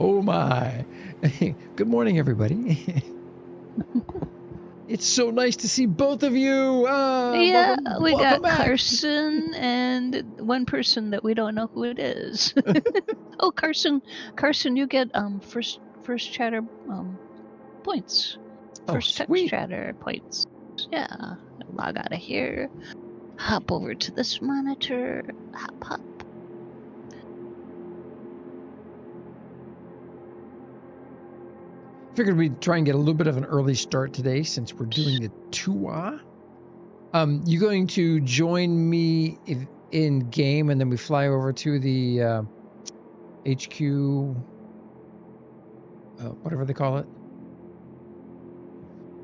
Oh my. Good morning, everybody. It's so nice to see both of you. Yeah, we welcome got back. Carson and one person that we don't know who it is. Oh, Carson, you get first chatter points. First text Sweet. chatter points. Yeah. Log out of here. Hop over to this monitor. Hop. Figured we'd try and get a little bit of an early start today since we're doing the tour. You going to join me in game and then we fly over to the HQ, whatever they call it?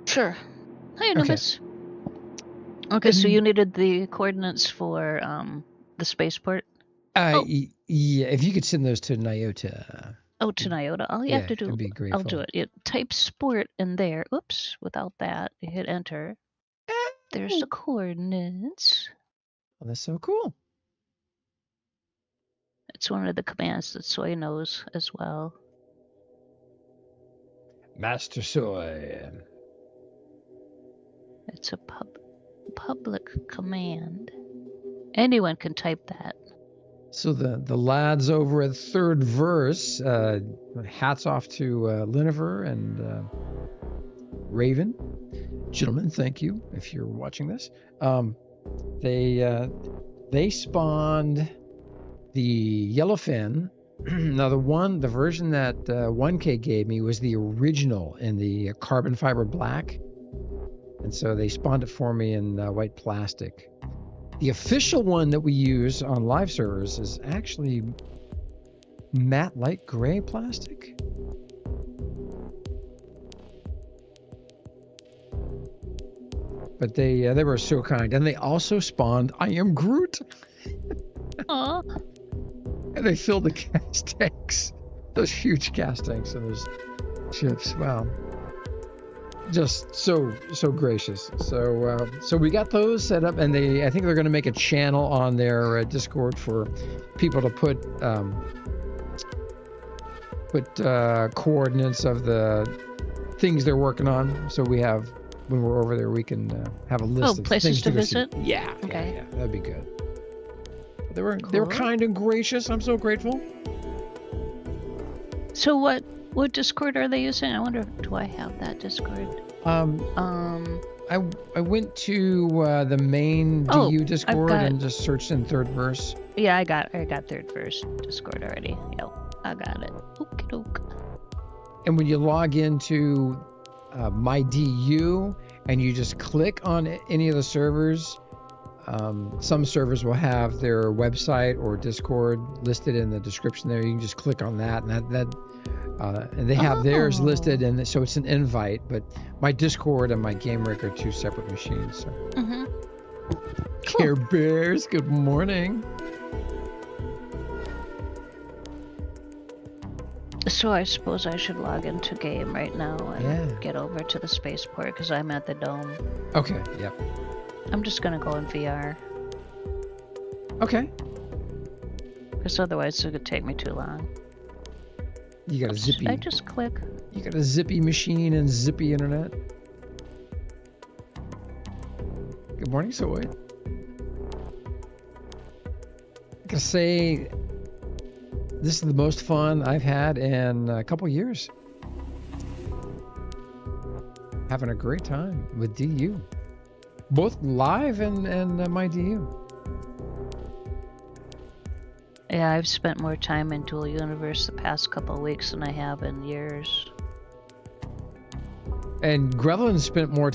Sure. Hi, Anubis. Okay, so you needed the coordinates for the spaceport? Yeah, if you could send those to Nyota. Oh, to Nyota. All you have to do, I'd be grateful. I'll do it. Type sport in there. Oops, without that, you hit enter. There's the coordinates. Well, that's so cool. It's one of the commands that Soy knows as well. Master Soy. It's a public command. Anyone can type that. So the lads over at Third Verse, hats off to Liniver and Raven. Gentlemen, thank you if you're watching this. They spawned the yellowfin. Now the version that 1K gave me was the original in the carbon fiber black. And so they spawned it for me in white plastic. The official one that we use on live servers is actually matte light gray plastic. But they were so kind, and they also spawned I Am Groot. Aww. And they filled the gas tanks, those huge gas tanks and those ships. Wow. Just so gracious. So we got those set up, and I think they're going to make a channel on their Discord for people to put coordinates of the things they're working on. So we have, when we're over there, we can have a list of places things to visit. See. Yeah. Okay. Yeah, that'd be good. They were kind and gracious. I'm so grateful. So what Discord are they using? I wonder, do I have that Discord? I went to the main DU Discord and just searched in Third Verse. Yeah, I got Third Verse Discord already. Yep, I got it. Okie doke. And when you log into my DU and you just click on any of the servers, some servers will have their website or Discord listed in the description there. You can just click on that, and they have theirs listed, and so it's an invite. But my Discord and my Game Rig are two separate machines. So. Mm-hmm. Cool. Care Bears, good morning. So I suppose I should log into game right now and get over to the spaceport because I'm at the dome. Okay. Yep. I'm just gonna go in VR. Okay. Because otherwise it could take me too long. You got a zippy. I just click. You got a zippy machine and zippy internet. Good morning, Soy. I gotta say, this is the most fun I've had in a couple years. Having a great time with DU. Both live and my DU. Yeah, I've spent more time in Dual Universe the past couple of weeks than I have in years. And Grelin spent more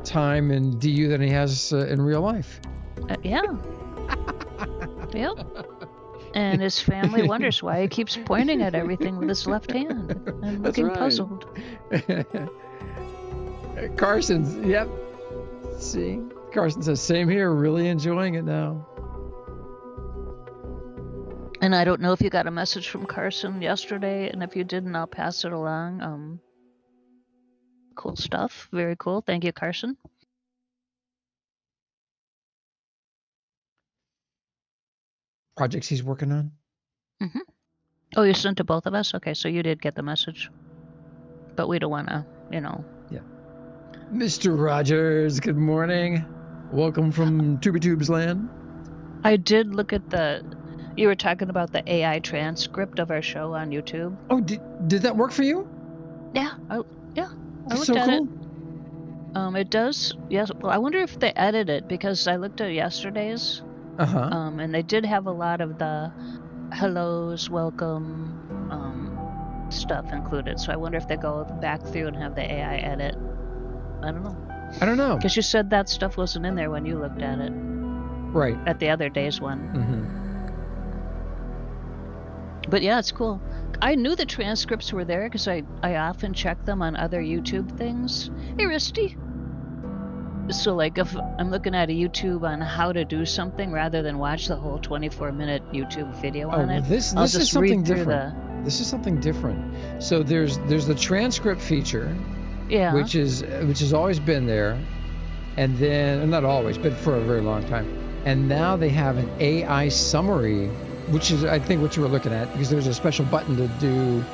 time in DU than he has in real life. Yeah. Yep. And his family wonders why he keeps pointing at everything with his left hand and looking puzzled. Carson's, yep. See, Carson says, same here, really enjoying it now. And I don't know if you got a message from Carson yesterday, and if you didn't, I'll pass it along. Cool stuff. Very cool. Thank you, Carson. Projects he's working on? Mm-hmm. Oh, you sent to both of us? Okay, so you did get the message. But we don't want to, Yeah. Mr. Rogers, good morning. Welcome from TubeTubes land. I did look at you were talking about the AI transcript of our show on YouTube. Oh, did that work for you? Yeah, I looked so at cool. it. It does. Yes. Well, I wonder if they edit it because I looked at yesterday's. And they did have a lot of the hellos, welcome, stuff included. So I wonder if they go back through and have the AI edit. I don't know. Because you said that stuff wasn't in there when you looked at it. Right. At the other day's one. Mm-hmm. But yeah, it's cool. I knew the transcripts were there because I often check them on other YouTube things. Hey, Risty. So, like, if I'm looking at a YouTube on how to do something rather than watch the whole 24-minute YouTube video on it, this is something different. This is something different. So there's the transcript feature, which has always been there, and then not always, but for a very long time. And now they have an AI summary, which is I think what you were looking at, because there's a special button to do.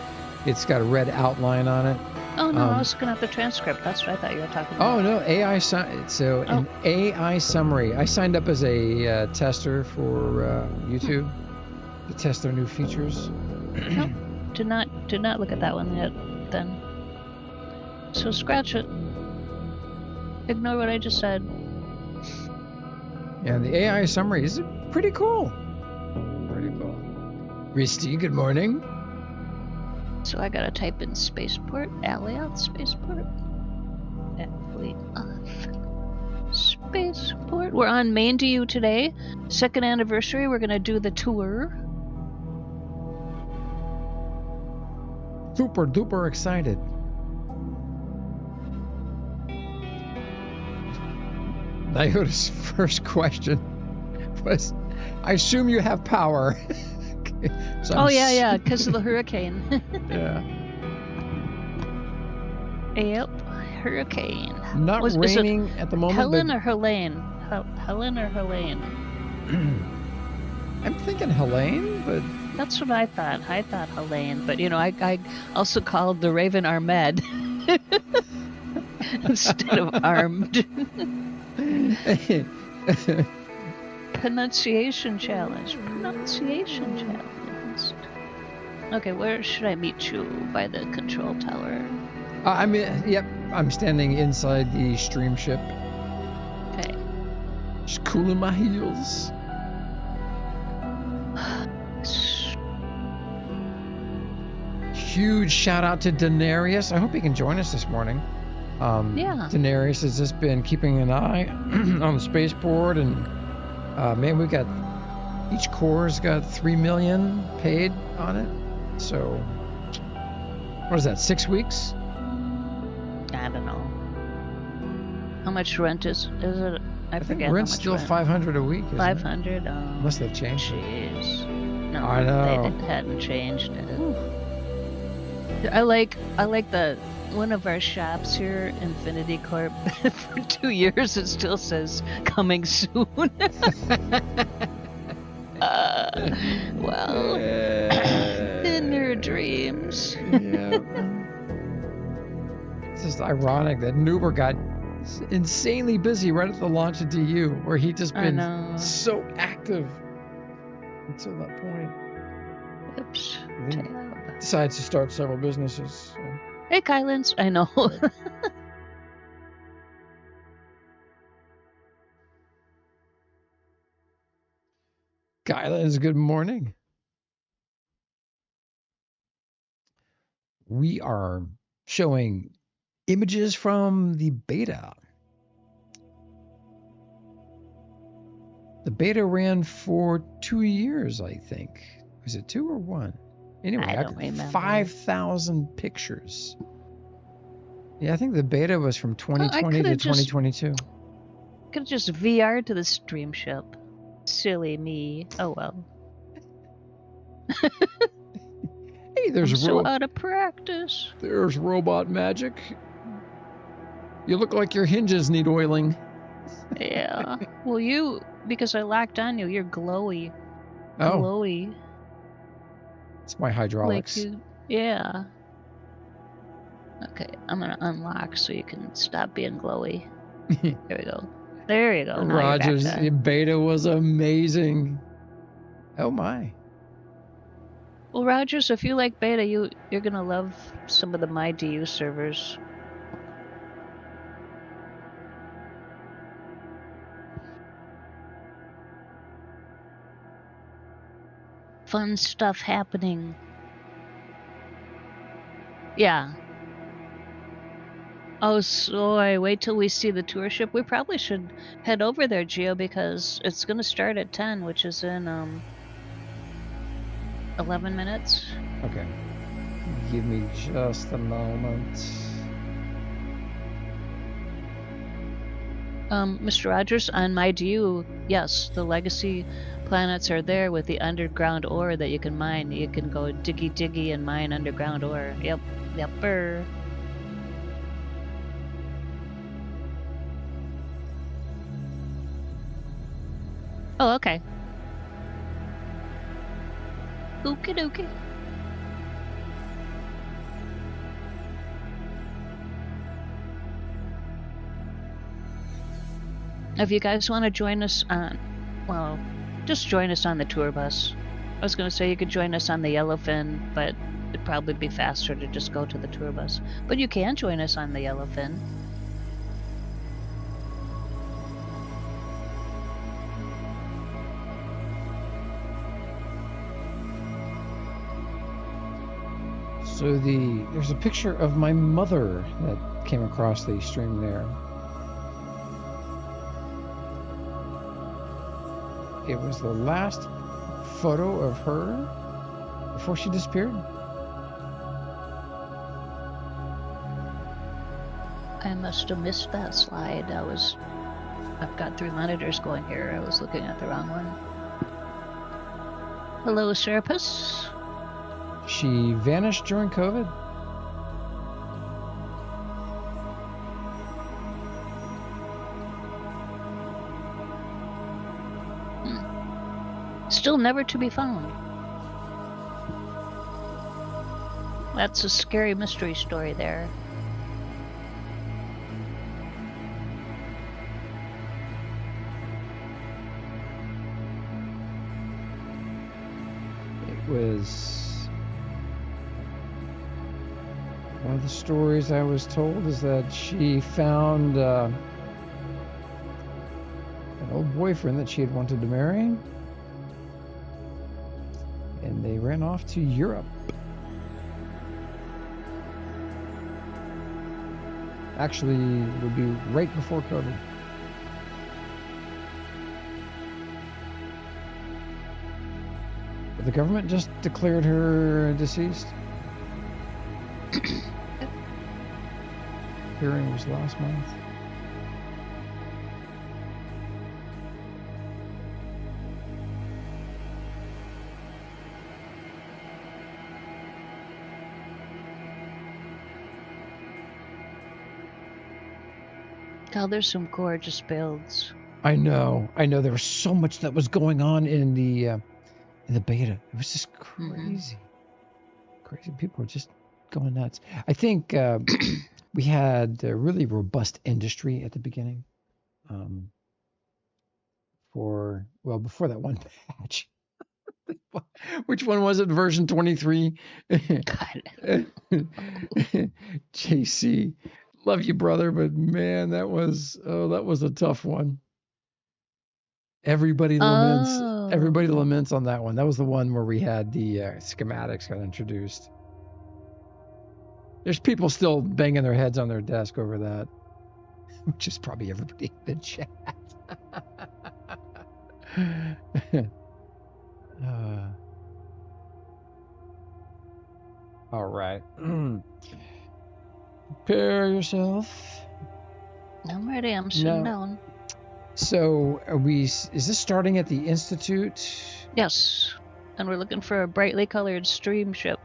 It's got a red outline on it. Oh no, I was looking at the transcript. That's what I thought you were talking about. Oh no, AI an AI summary. I signed up as a tester for YouTube to test their new features. Nope, did not look at that one yet. Then, so scratch it. Ignore what I just said. Yeah, the AI summary is pretty cool. Pretty cool. Risty, good morning. So I gotta type in spaceport, Alioth spaceport. Spaceport. We're on Main DU today. 2nd anniversary. We're gonna do the tour. Super duper excited. Nyota's first question was, I assume you have power. So yeah, because of the hurricane. Yeah. Yep, hurricane. Not raining at the moment. Helen or Helene? Helen or Helene? I'm thinking Helene, but... That's what I thought. I thought Helene, but I also called the Raven Ahmed instead of armed. Pronunciation challenge. Okay, where should I meet you? By the control tower. I'm standing inside the stream ship. Okay. Just cooling my heels. Huge shout out to Daenerys. I hope he can join us this morning. Daenerys has just been keeping an eye on the spaceport, and man, we got each core's got $3 million paid on it. So what is that? 6 weeks? I don't know. How much rent is it? I forget. Rent's still $500 a week. $500. Unless they've changed. Jeez. No, I know. They hadn't changed it. I like one of our shops here, Infinity Corp. For 2 years, it still says coming soon. Well, in your dreams. Yeah. It's just ironic that Nuber got insanely busy right at the launch of DU, where he'd just been so active until that point. Oops. Decides to start several businesses. So. Hey, Kylans. I know. Kylans, good morning. We are showing images from the beta. The beta ran for 2 years, I think. Was it 2 or 1? Anyway, I don't remember. 5,000 pictures. Yeah, I think the beta was from 2020 to 2022. Could have just VR'd to the stream ship. Silly me. Oh well. Hey, I'm so out of practice. There's robot magic. You look like your hinges need oiling. Yeah. Well, because I locked on you, you're glowy. Glowy. It's my hydraulics. Yeah. Okay, I'm gonna unlock so you can stop being glowy. There we go. There you go. Now Rogers, you're back to... beta was amazing. Oh my. Well, Rogers, if you like beta, you're gonna love some of the MyDU servers. Fun stuff happening. Yeah. Oh, soy, wait till we see the tour ship. We probably should head over there, Gio, because it's going to start at 10, which is in 11 minutes. Okay. Give me just a moment. Mr. Rogers, on MyDU, yes, the legacy planets are there with the underground ore that you can mine. You can go diggy and mine underground ore. Yep, yepper. Oh, okay. Okie dokie. If you guys want to join us on, well, just join us on the tour bus. I was going to say you could join us on the Yellowfin, but it'd probably be faster to just go to the tour bus. But you can join us on the Yellowfin. So there's a picture of my mother that came across the stream there. It was the last photo of her before she disappeared. I must have missed that slide. I've got 3 monitors going here. I was looking at the wrong one. Hello, Serapis. She vanished during COVID. Still never to be found. That's a scary mystery story there. It was one of the stories I was told is that she found an old boyfriend that she had wanted to marry, and they ran off to Europe. Actually, it would be right before COVID. But the government just declared her deceased. Hearing was last month. God, there's some gorgeous builds. I know. There was so much that was going on in the beta. It was just crazy. Crazy. People were just going nuts. I think we had a really robust industry at the beginning. Before that one patch. Which one was it? Version 23? JC. Love you, brother, but man, that was a tough one. Everybody laments on that one. That was the one where we had the schematics got introduced. There's people still banging their heads on their desk over that, which is probably everybody in the chat. All right. Prepare yourself. I'm ready. I'm sitting down. So, is this starting at the Institute? Yes. And we're looking for a brightly colored stream ship.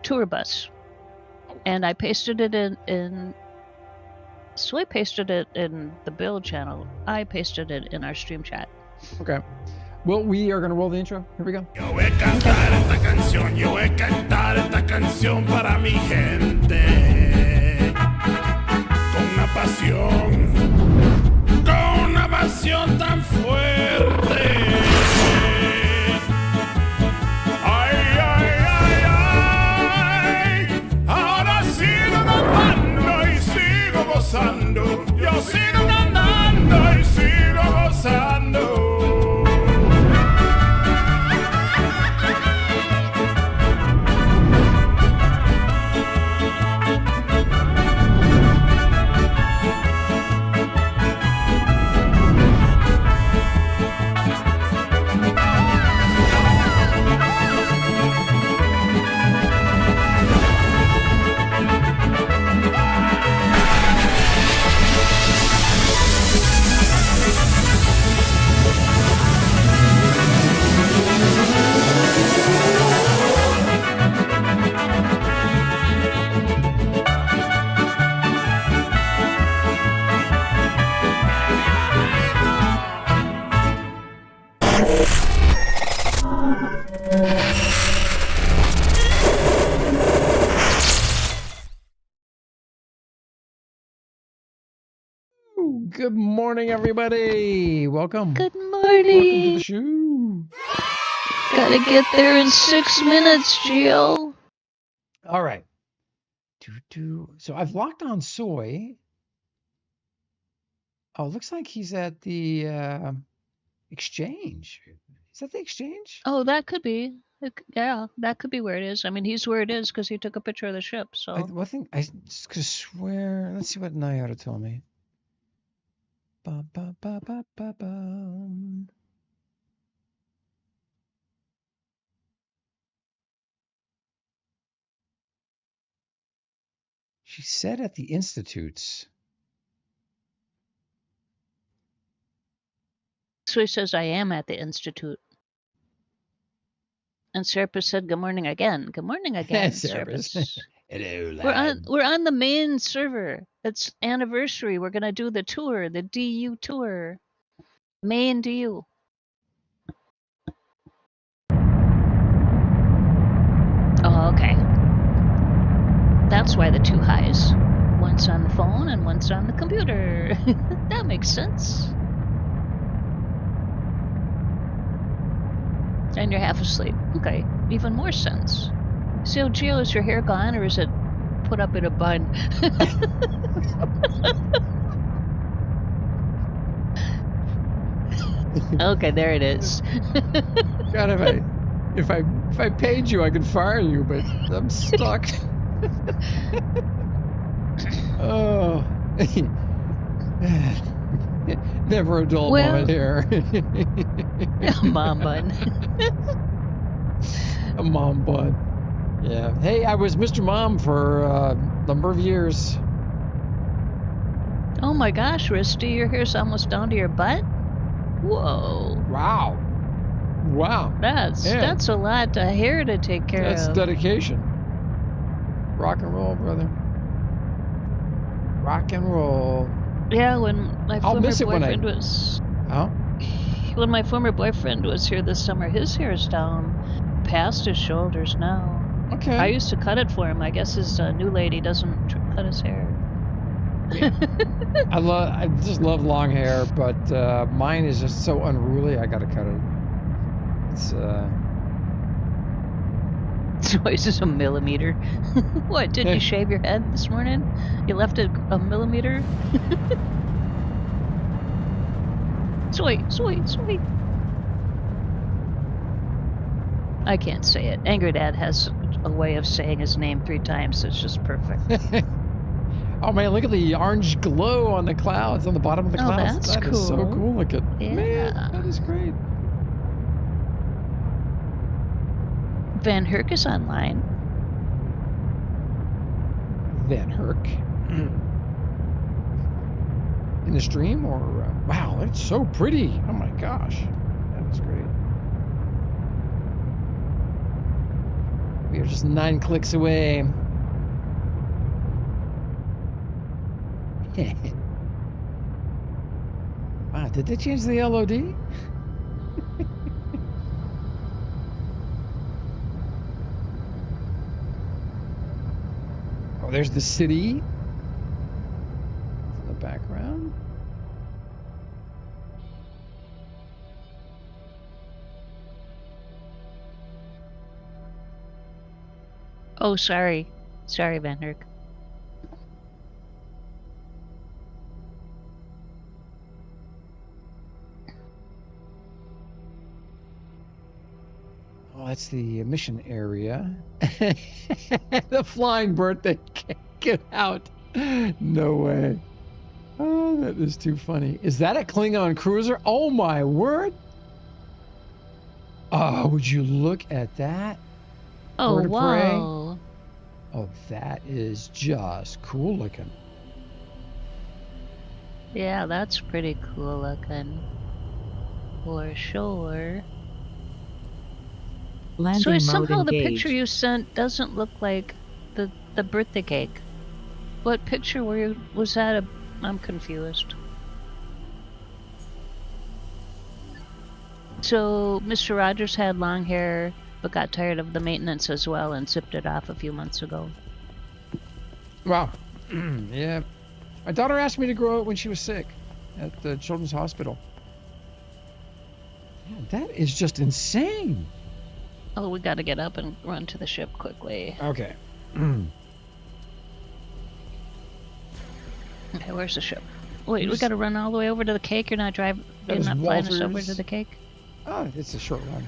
Tour bus. And I pasted it in Soy pasted it in the build channel. I pasted it in our stream chat. Okay. Well, we are going to roll the intro. Here we go. Yo, it comes out esta canción, yo voy a cantar esta canción para mi gente. Con una pasión tan fuerte. Ay, ay, ay, ay, ahora sigo cantando y sigo gozando. Yo sigo cantando y sigo gozando. Good morning, everybody. Welcome. Good morning. Welcome to the show. Gotta get there in 6 minutes, Gio. All right. So I've locked on Soy. Oh, looks like he's at the exchange. Is that the exchange? Oh, that could be. Yeah, that could be where it is. I mean, he's where it is because he took a picture of the ship. So I could swear. Let's see what Nyota told me. Ba, ba, ba, ba, ba, ba. She said at the Institutes. So he says, I am at the Institute. And Serapis said, good morning again. Good morning again, Serapis. Hello, lad. We're on the main server. It's anniversary. We're going to do the tour, the DU tour. Main DU. Oh, okay. That's why the two highs. One's on the phone and one's on the computer. That makes sense. And you're half asleep. Okay, even more sense. So, Gio, is your hair gone or is it put up in a bun? Okay, there it is. God, if I paid you, I could fire you, but I'm stuck. Oh, never a dull moment here. Mom bun. A mom bun. Yeah. Hey, I was Mr. Mom for a number of years. Oh my gosh, Risty, your hair's almost down to your butt? Whoa. Wow. That's a lot of hair to take care of. That's dedication. Rock and roll, brother. Rock and roll. Yeah, when my former boyfriend When my former boyfriend was here this summer, his hair's down past his shoulders now. Okay. I used to cut it for him. I guess his new lady doesn't cut his hair. I just love long hair, but mine is just so unruly. I gotta cut it. It's So it's just a millimeter. What? Did you shave your head this morning? You left it a millimeter? Sweet. I can't say it. Angry Dad has a way of saying his name 3 times. It's just perfect. Oh man, look at the orange glow on the clouds, on the bottom of the clouds. That's cool. That is so cool. Look at man, that is great. Van Herk is online. Van Herk? In the stream or wow, that's so pretty. Oh my gosh. That is great. We are just 9 clicks away. Wow, did they change the LOD? there's the city in the background. Oh, sorry. Sorry, Van Herk. Oh, that's the mission area. The flying birthday cake. Get out. No way. Oh, that is too funny. Is that a Klingon cruiser? Oh, my word. Oh, would you look at that? Oh, Bird of wow. prey? Oh, that is just cool looking. Yeah, that's pretty cool looking. For sure. Landing So mode somehow the engaged. picture you sent doesn't look like the birthday cake. What picture was that? I'm confused. So Mr. Rogers had long hair, but got tired of the maintenance as well and zipped it off a few months ago. Wow. Yeah. My daughter asked me to grow it when she was sick at the children's hospital. Man, that is just insane. Oh, we gotta get up and run to the ship quickly. Okay. Okay, where's the ship? Wait, we gotta run all the way over to the cake? You're not flying us over to the cake? Oh, it's a short run.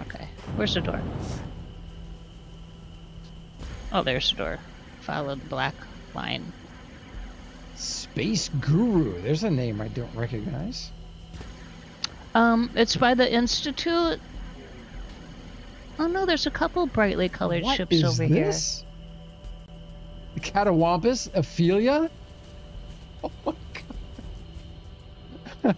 Okay. Where's the door? Oh, there's the door. Follow the black line. Space Guru. There's a name I don't recognize. It's by the Institute. Oh no, there's a couple brightly colored ships over here. What is this? The Catawampus? Ophelia? Oh my god.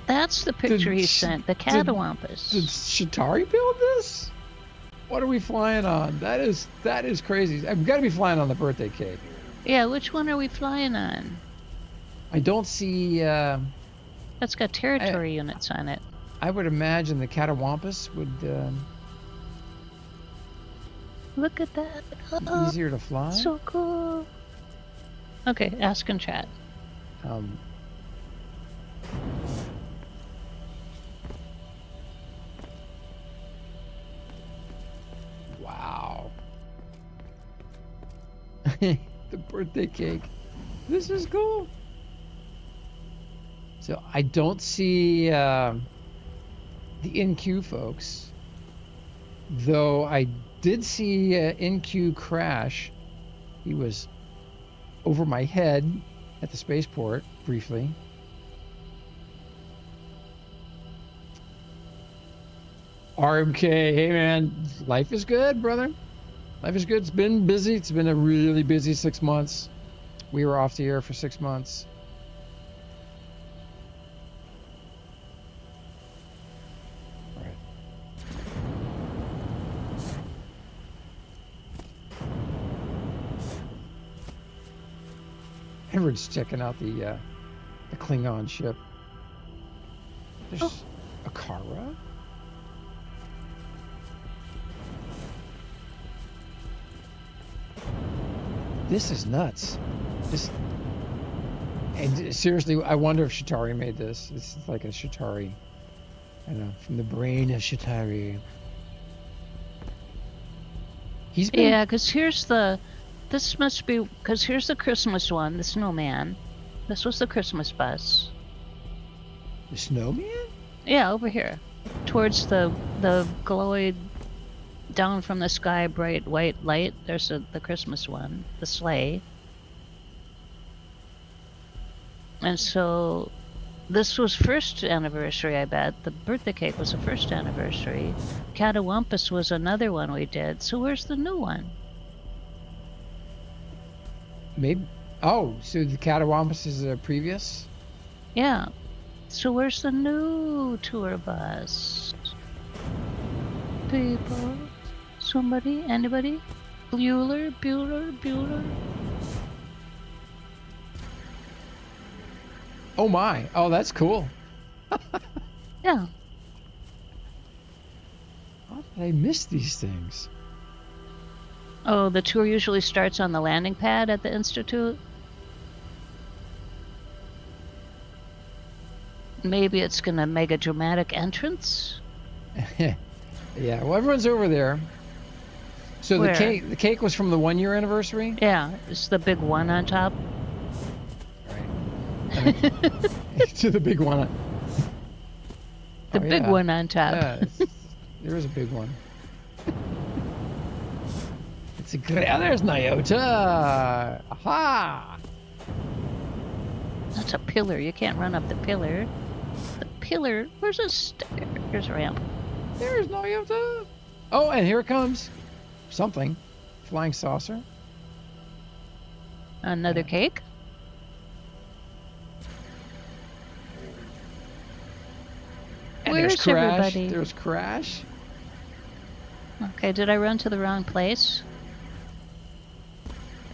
That's the picture he sent, the Catawampus. Did Shatari build this? What are we flying on? That is crazy. I've got to be flying on the birthday cake. Yeah, which one are we flying on? I don't see... That's got territory units on it. I would imagine the Catawampus would Look at that. be easier to fly. So cool. Okay, ask in chat. Wow. The birthday cake. This is cool. So I don't see the NQ folks, though I did see NQ crash. He was over my head at the spaceport briefly. RMK, hey man, life is good, brother. Life is good. It's been busy. It's been a really busy 6 months. We were off the air for 6 months. All right. Everyone's checking out the Klingon ship. There's a Kara. This is nuts. And seriously, I wonder if Shatari made this. This is like a Shatari. I don't know, from the brain of Shatari. He's been... Yeah, because here's the... This must be... Because here's the Christmas one, the snowman. This was the Christmas bus. The snowman? Yeah, over here. Towards the glowy... Down from the sky, bright white light. There's the Christmas one, the sleigh. And so, this was first anniversary, I bet. The birthday cake was the first anniversary. Catawampus was another one we did. So where's the new one? Maybe. Oh, so the Catawampus is a previous? Yeah. So where's the new tour bus? People. Somebody? Anybody? Bueller? Oh my. Oh, that's cool. Yeah. How did I miss these things? Oh, the tour usually starts on the landing pad at the Institute? Maybe it's gonna make a dramatic entrance? Yeah, well, everyone's over there. So Where? the cake was from the 1-year anniversary? Yeah, it's the big one on top. Right. To the big one. The big one on top. Yeah, there is a big one. It's a great. Oh, there's Nyota. Aha! That's a pillar. You can't run up the pillar. The pillar. Where's a stair? Here's a ramp. There's Nyota. Oh, and here it comes. Something. Flying saucer. Another cake? And Where's there's Crash. everybody? There's Crash. Okay, did I run to the wrong place?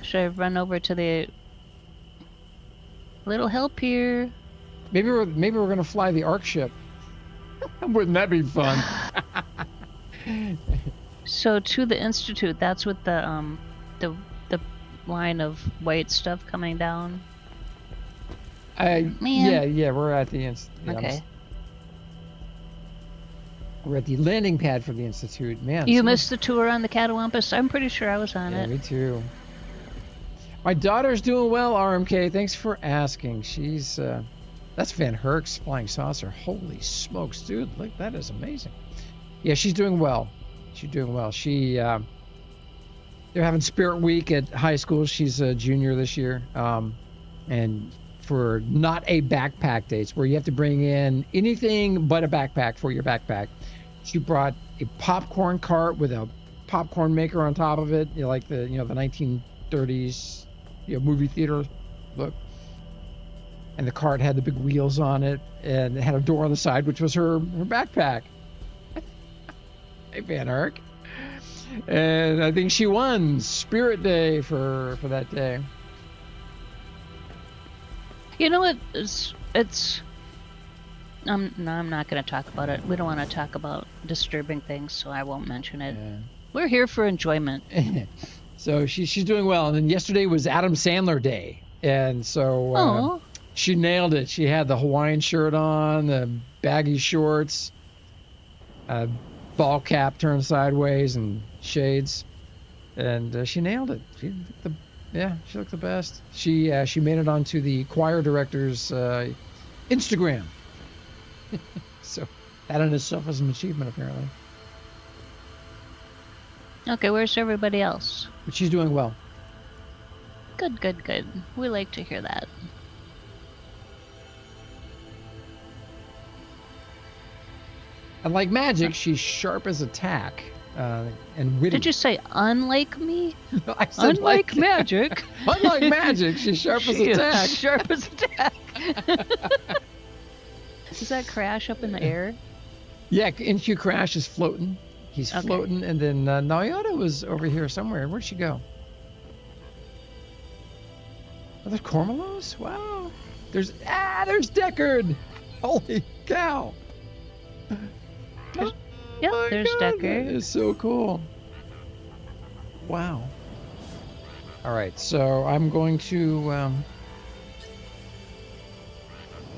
Should I run over to the... Little help here. Maybe we're gonna fly the Ark ship. Wouldn't that be fun? So to the Institute, that's with the line of white stuff coming down. Man. Yeah, we're at the Okay. We're at the landing pad for the Institute. Man, You missed the tour on the Catawampus? I'm pretty sure I was on yeah, it. me too. My daughter's doing well, RMK. Thanks for asking. She's that's Van Herk's flying saucer. Holy smokes, dude! Look, that is amazing. Yeah, she's doing well. She's doing well. They're having Spirit Week at high school. She's a junior this year, and for not a backpack dates where you have to bring in anything but a backpack for your backpack. She brought a popcorn cart with a popcorn maker on top of it, like the 1930s movie theater look. And the cart had the big wheels on it, and it had a door on the side, which was her backpack. Hey, Van Herk. And I think she won Spirit Day for that day. You know what? I'm not going to talk about it. We don't want to talk about disturbing things, so I won't mention it. Yeah. We're here for enjoyment. So she's doing well. And then yesterday was Adam Sandler Day, and so she nailed it. She had the Hawaiian shirt on, the baggy shorts, ball cap turned sideways, and shades, and she nailed it. She looked the best. She made it onto the choir director's Instagram. So that in itself is an achievement, apparently. Okay, where's everybody else? But she's doing well. Good, good, good. We like to hear that. And like Mhaijik, she's sharp as a tack and witty. Did you say unlike me? I said unlike Mhaijik. Unlike Mhaijik, she's sharp as a tack. Sharp as a tack. Does that Crash up in the air? Yeah, NQ Crash is floating. He's floating, and then Nyota was over here somewhere. Where'd she go? Oh, there's Cormelos? Wow. There's Deckard. Holy cow. There's God, Deckard. That is so cool. Wow. All right, so I'm going to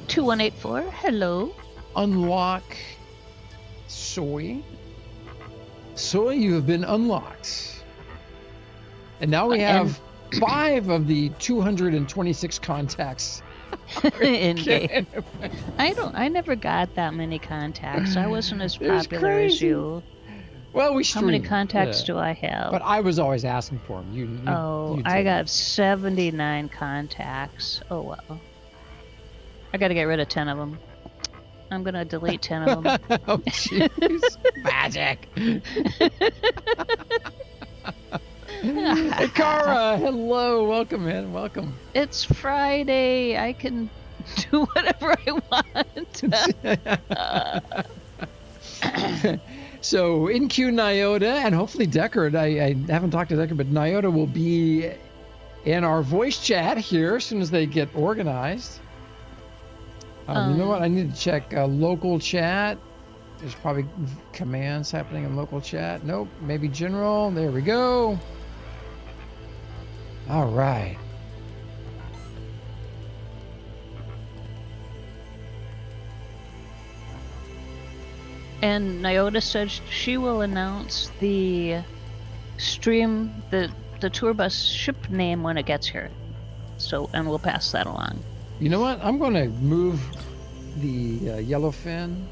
2184. Hello. Unlock Soy. Soy, you have been unlocked. And now we have 5 of the 226 contacts in game. I never got that many contacts. I wasn't as popular as you. Well, we streamed. How many contacts do I have? But I was always asking for them. You I got 79 contacts. Oh well. I got to get rid of 10 of them. I'm gonna delete 10 of them. Oh jeez, Magic. Hey, Kara, hello, welcome in, welcome. It's Friday. I can do whatever I want. So NQ Nyota and hopefully Deckard. I haven't talked to Deckard, but Nyota will be in our voice chat here as soon as they get organized. You know what? I need to check local chat. There's probably commands happening in local chat. Nope. Maybe general. There we go. All right. And Nyota said she will announce the stream, the tour bus ship name when it gets here. So, and we'll pass that along. You know what? I'm going to move the yellowfin.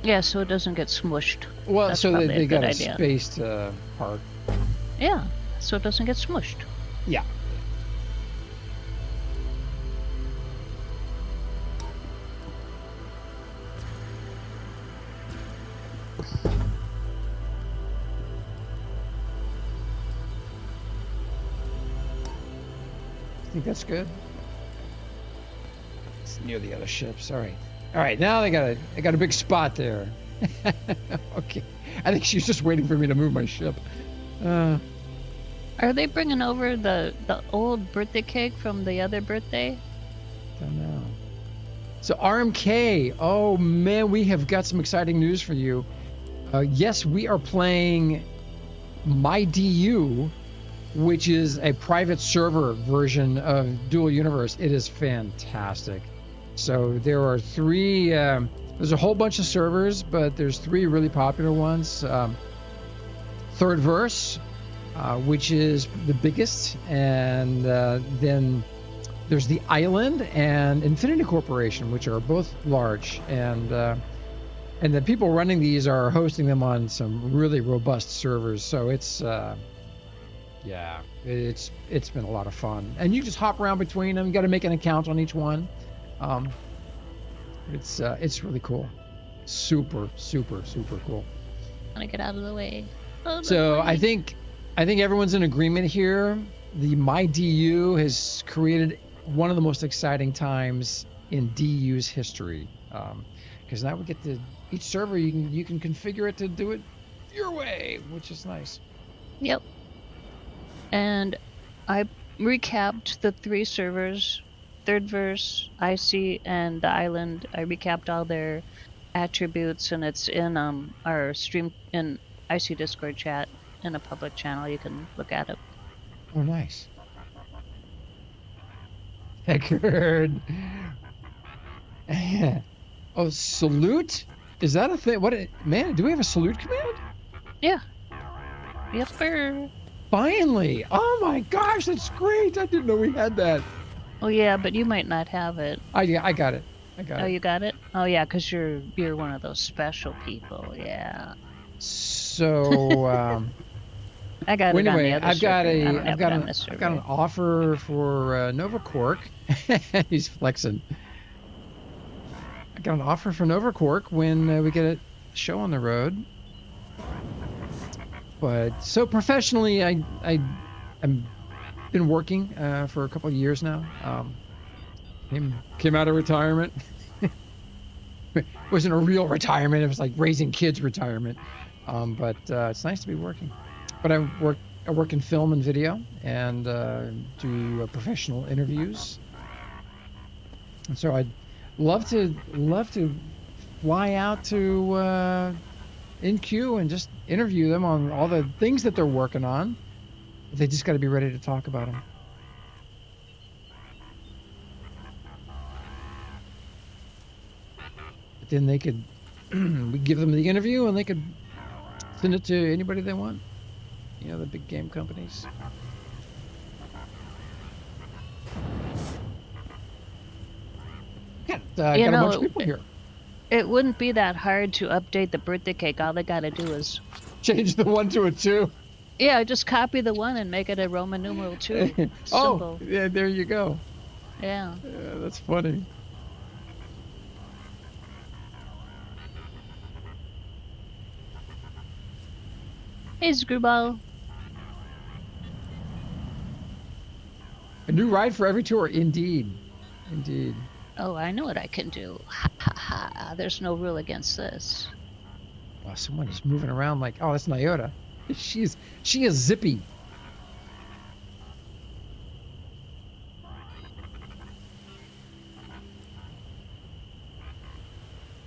Yeah, so it doesn't get smushed. Well, That's so that they got a idea. spaced park. Yeah, so it doesn't get smushed. Yeah. I think that's good. It's near the other ships. All right. Now they got a big spot there. Okay. I think she's just waiting for me to move my ship. Are they bringing over the old birthday cake from the other birthday? Don't know. So RMK, oh man, we have got some exciting news for you. Yes, we are playing MyDU, which is a private server version of Dual Universe. It is fantastic. So there are three, there's a whole bunch of servers, but there's three really popular ones. Third Verse, which is the biggest, and then there's the Island and Infinity Corporation, which are both large, and the people running these are hosting them on some really robust servers. So it's yeah, it's been a lot of fun, and you just hop around between them. You got to make an account on each one. It's really cool, super cool. I'm gonna get out of the way. So I think everyone's in agreement here. The MyDU has created one of the most exciting times in DU's history, because now we get to each server you can configure it to do it your way, which is nice. Yep. And I recapped the three servers, Third Verse, IC, and the Island. I recapped all their attributes, and it's in our stream in IC Discord chat in a public channel. You can look at it. Oh, nice. Heckard. Oh, salute? Is that a thing? Man, do we have a salute command? Yeah. Yep, sir. Finally! Oh my gosh, that's great! I didn't know we had that. Oh yeah, but you might not have it. I got it. Oh, you got it? Oh yeah, because you're one of those special people. Yeah. So I got it on the other I've got server. I've got an offer for Novaquark. He's flexing. I got an offer for Novaquark when we get a show on the road. But so professionally, I'm been working for a couple of years now. Came out of retirement. It wasn't a real retirement. It was like raising kids retirement. But it's nice to be working. But I work in film and video, and do professional interviews. And so I'd love to fly out to NQ and just interview them on all the things that they're working on. They just got to be ready to talk about them. But then they could, we give them the interview and they could send it to anybody they want. You know, the big game companies. Got a bunch of people here. It wouldn't be that hard to update the birthday cake. All they gotta do is change the 1 to a 2. Yeah, just copy the 1 and make it a Roman numeral 2. Oh, yeah, there you go. Yeah. Yeah, that's funny. Hey, Screwball. A new ride for every tour, indeed. Indeed. Oh, I know what I can do. Ha ha ha. There's no rule against this. Wow, someone is moving around like, oh, that's Nyota. She is zippy.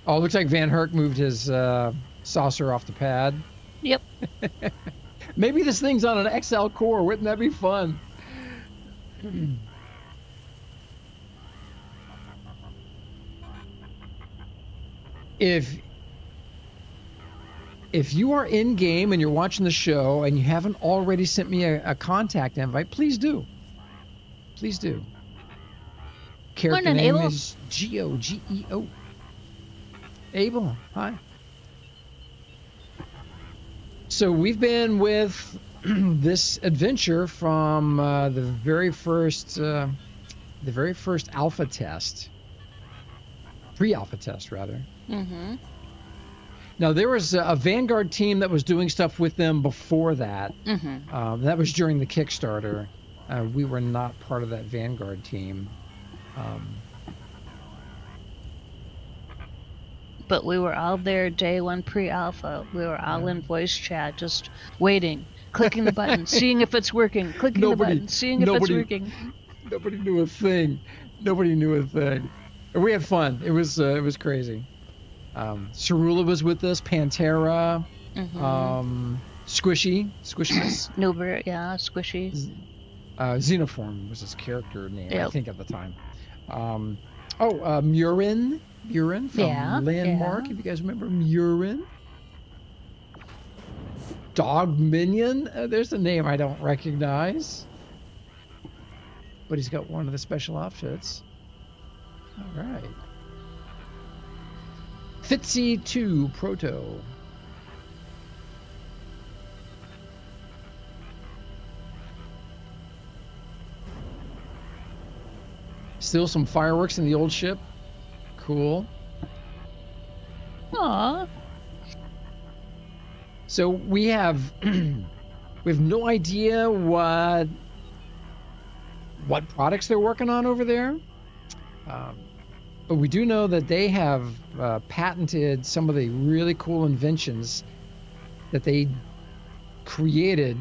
Oh, it looks like Van Herk moved his saucer off the pad. Yep. Maybe this thing's on an XL core. Wouldn't that be fun? If you are in game and you're watching the show and you haven't already sent me a contact invite, please do. Please do. Character name Abel. is Geo. Abel, hi. So we've been with this adventure from the very first alpha test, pre-alpha test rather. Mm-hmm. Now there was a Vanguard team that was doing stuff with them before that. Mm-hmm. That was during the Kickstarter. We were not part of that Vanguard team. But we were all there day one pre-alpha. We were all in voice chat, just waiting, clicking the button, seeing if it's working, clicking the button, seeing if it's working. Nobody knew a thing. And we had fun. It was crazy. Cerula was with us. Pantera. Mm-hmm. Squishy. Nobert, yeah, Squishy. Xenoform was his character name, Yep. I think, at the time. Murin from Landmark, if you guys remember Murin. Dog Minion, there's a name I don't recognize. But he's got one of the special outfits. All right. Fitzy 2 Proto. Still some fireworks in the old ship. Cool. Aww. So we have no idea what products they're working on over there. But we do know that they have patented some of the really cool inventions that they created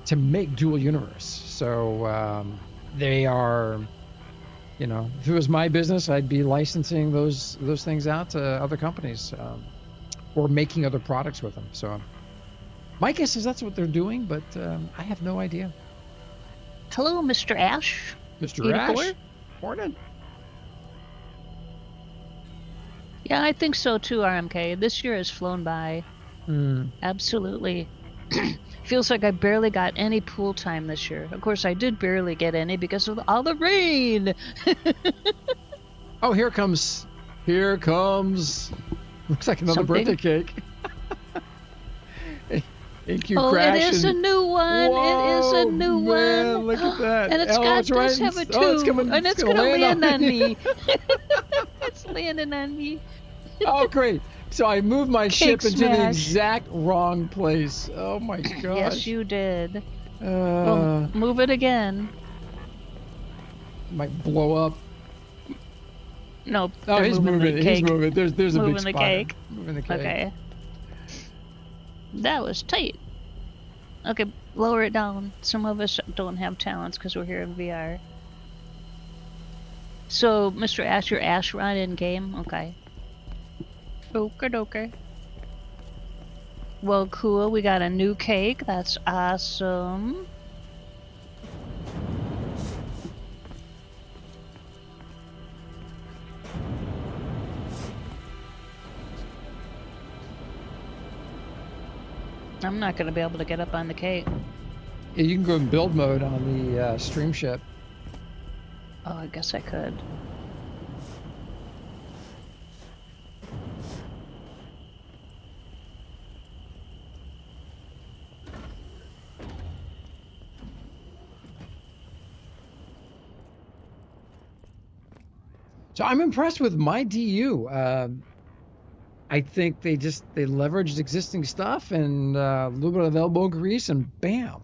to make Dual Universe. So they are, if it was my business, I'd be licensing those things out to other companies or making other products with them. So my guess is that's what they're doing, but I have no idea. Hello, Mr. Ash. Mr. 84? Ash, morning. Yeah, I think so too, RMK. This year has flown by. Absolutely. Feels like I barely got any pool time this year. Of course, I did barely get any because of all the rain. Oh, here comes. Looks like another birthday cake. It is a new one. Whoa, it is a new man, one. Look at that. And it's does have a 2. It's gonna land on me. It's landing on me. Oh, great. So I moved my ship into the smash. exact wrong place. Oh, my gosh. Yes, you did. Well, move it again. Might blow up. No. Oh, he's moving it. He's moving it. There's a moving big the spot. cake. Moving the cake. Okay. That was tight. Okay, lower it down. Some of us don't have talents because we're here in VR. So, Mr. Ash, your Ash run in game? Okay. Okay. Well, cool. We got a new cake. That's awesome. I'm not going to be able to get up on the cake. Yeah, you can go in build mode on the stream ship. Oh, I guess I could. So I'm impressed with my DU. I think they leveraged existing stuff and a little bit of elbow grease and bam.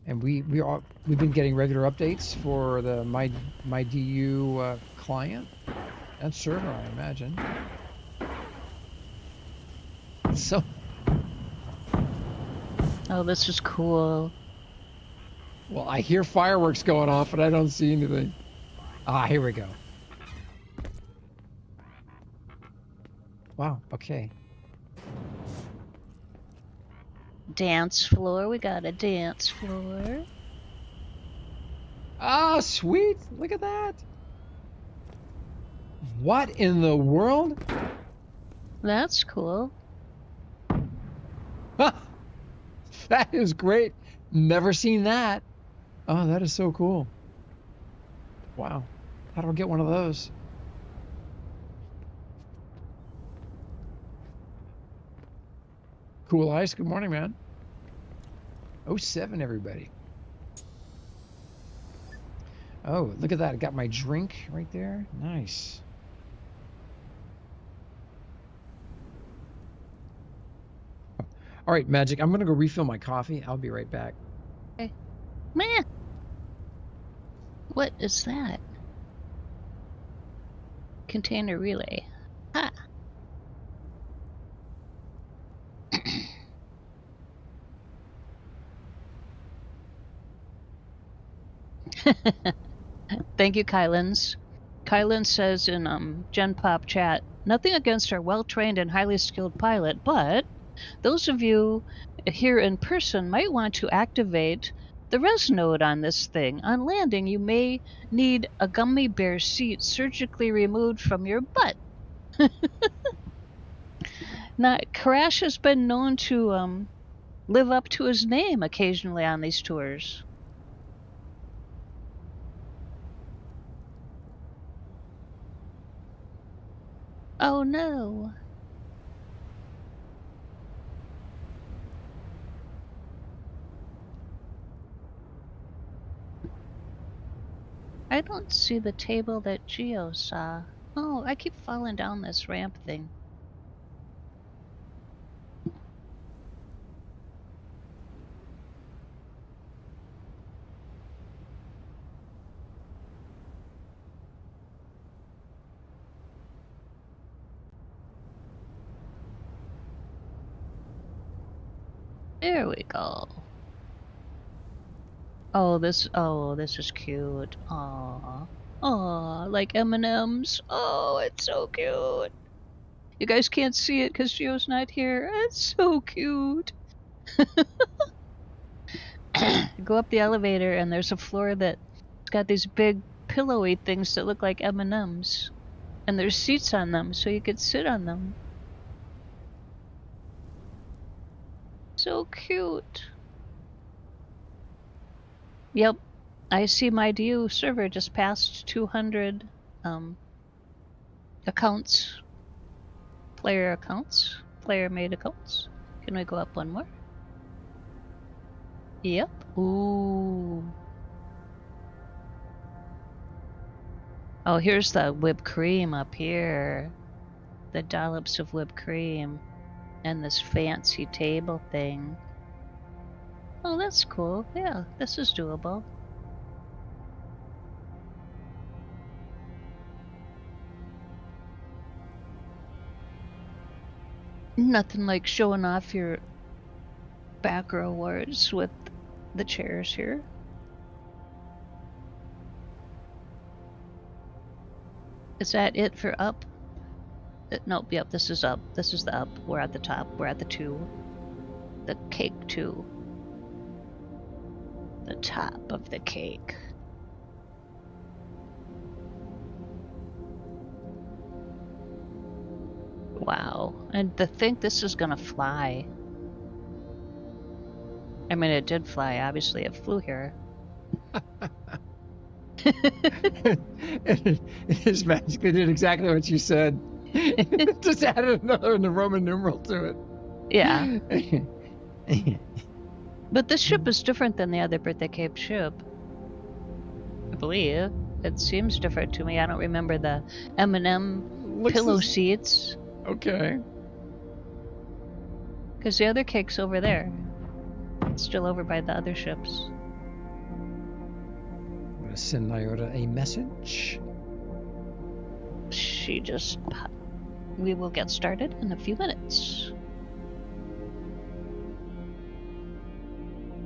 And we've been getting regular updates for the my DU client and server, I imagine. So. Oh, this is cool. Well, I hear fireworks going off, but I don't see anything. Ah, here we go. Wow, okay. Dance floor. We got a dance floor. Ah, sweet. Look at that. What in the world? That's cool. That is great. Never seen that. Oh, that is so cool. Wow. How do I get one of those? Cool Ice, good morning, man. 07, everybody. Oh, look at that. I got my drink right there. Nice. All right, Magic, I'm going to go refill my coffee. I'll be right back. Okay. Meh. What is that? Container relay. Ha! Thank you, Kylans. Kylan says in Gen Pop chat, nothing against our well-trained and highly skilled pilot, but those of you here in person might want to activate the res node on this thing. On landing, you may need a gummy bear seat surgically removed from your butt. Now, Crash has been known to live up to his name occasionally on these tours. Oh no. I don't see the table that Geo saw. Oh, I keep falling down this ramp thing. There we go. Oh, this is cute. Aww. Aww, like M&Ms. Oh, it's so cute. You guys can't see it because Geo's not here. It's so cute. Go up the elevator and there's a floor that's got these big pillowy things that look like M&Ms. And there's seats on them so you could sit on them. So cute. Yep. I see my DU server just passed 200 accounts. Player accounts. Player made accounts. Can we go up one more? Yep. Ooh. Oh, here's the whipped cream up here. The dollops of whipped cream. And this fancy table thing. Oh, that's cool. Yeah, this is doable. Nothing like showing off your back row awards with the chairs here. Is that it for up? Nope, yep, this is up. This is the up. We're at the top. We're at the 2. The cake 2. The top of the cake. Wow. And to think this is gonna fly. I mean, it did fly. Obviously, it flew here. It is magic. They did exactly what you said. Just added another in the Roman numeral to it. Yeah. But this ship is different than the other birthday cake ship. I believe. It seems different to me. I don't remember the M&M pillow seats. Okay. Because the other cake's over there. It's still over by the other ships. I'm going to send Nyota a message. She just... We will get started in a few minutes.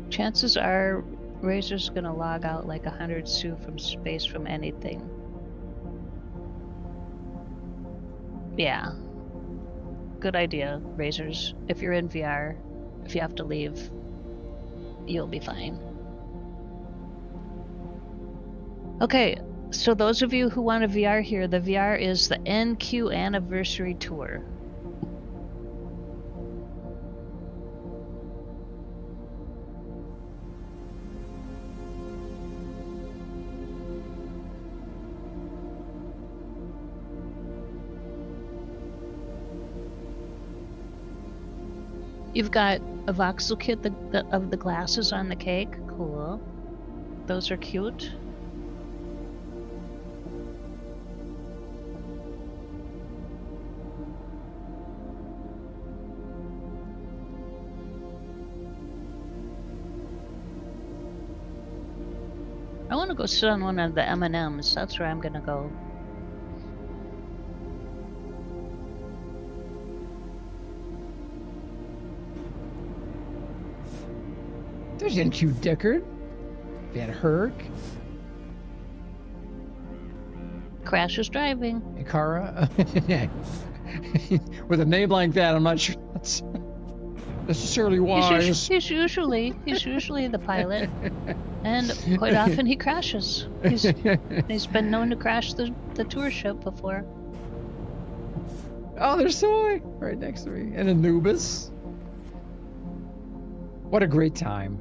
Chances are Razor's gonna log out like 100 Sue from space from anything. Yeah. Good idea, Razors. If you're in VR, if you have to leave, you'll be fine. Okay, so those of you who want a VR here, the VR is the NQ Anniversary Tour. You've got a voxel kit of the glasses on the cake. Cool. Those are cute. I want to go sit on one of the M&Ms. That's where I'm gonna go. There's NQ Deckard, Van Herk, Crash is driving. Ikara. With a name like that, I'm not sure that's necessarily wise. He's usually the pilot, and quite often he crashes. He's been known to crash the tour ship before. Oh, there's Soy right next to me, and Anubis. What a great time.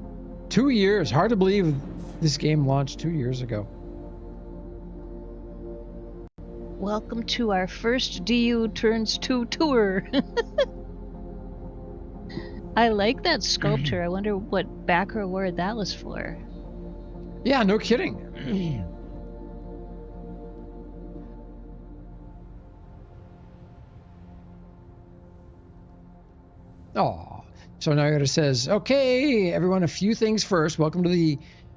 2 years. Hard to believe this game launched 2 years ago. Welcome to our first DU Turns 2 tour. I like that sculpture. I wonder what backer award that was for. Yeah, no kidding. Oh. So now it says, okay, everyone, a few things first. Welcome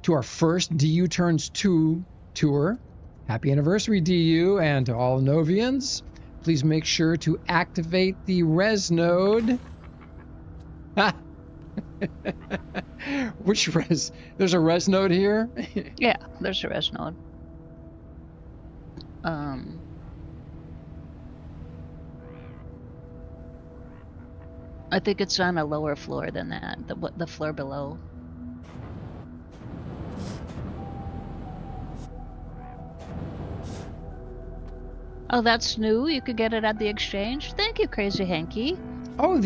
to our first DU Turns 2 tour. Happy anniversary, DU, and to all Novians. Please make sure to activate the res node. Which res? There's a res node here? Yeah, there's a res node. I think it's on a lower floor than that, the floor below. Oh, that's new? You could get it at the exchange? Thank you, Crazy Hanky. Oh,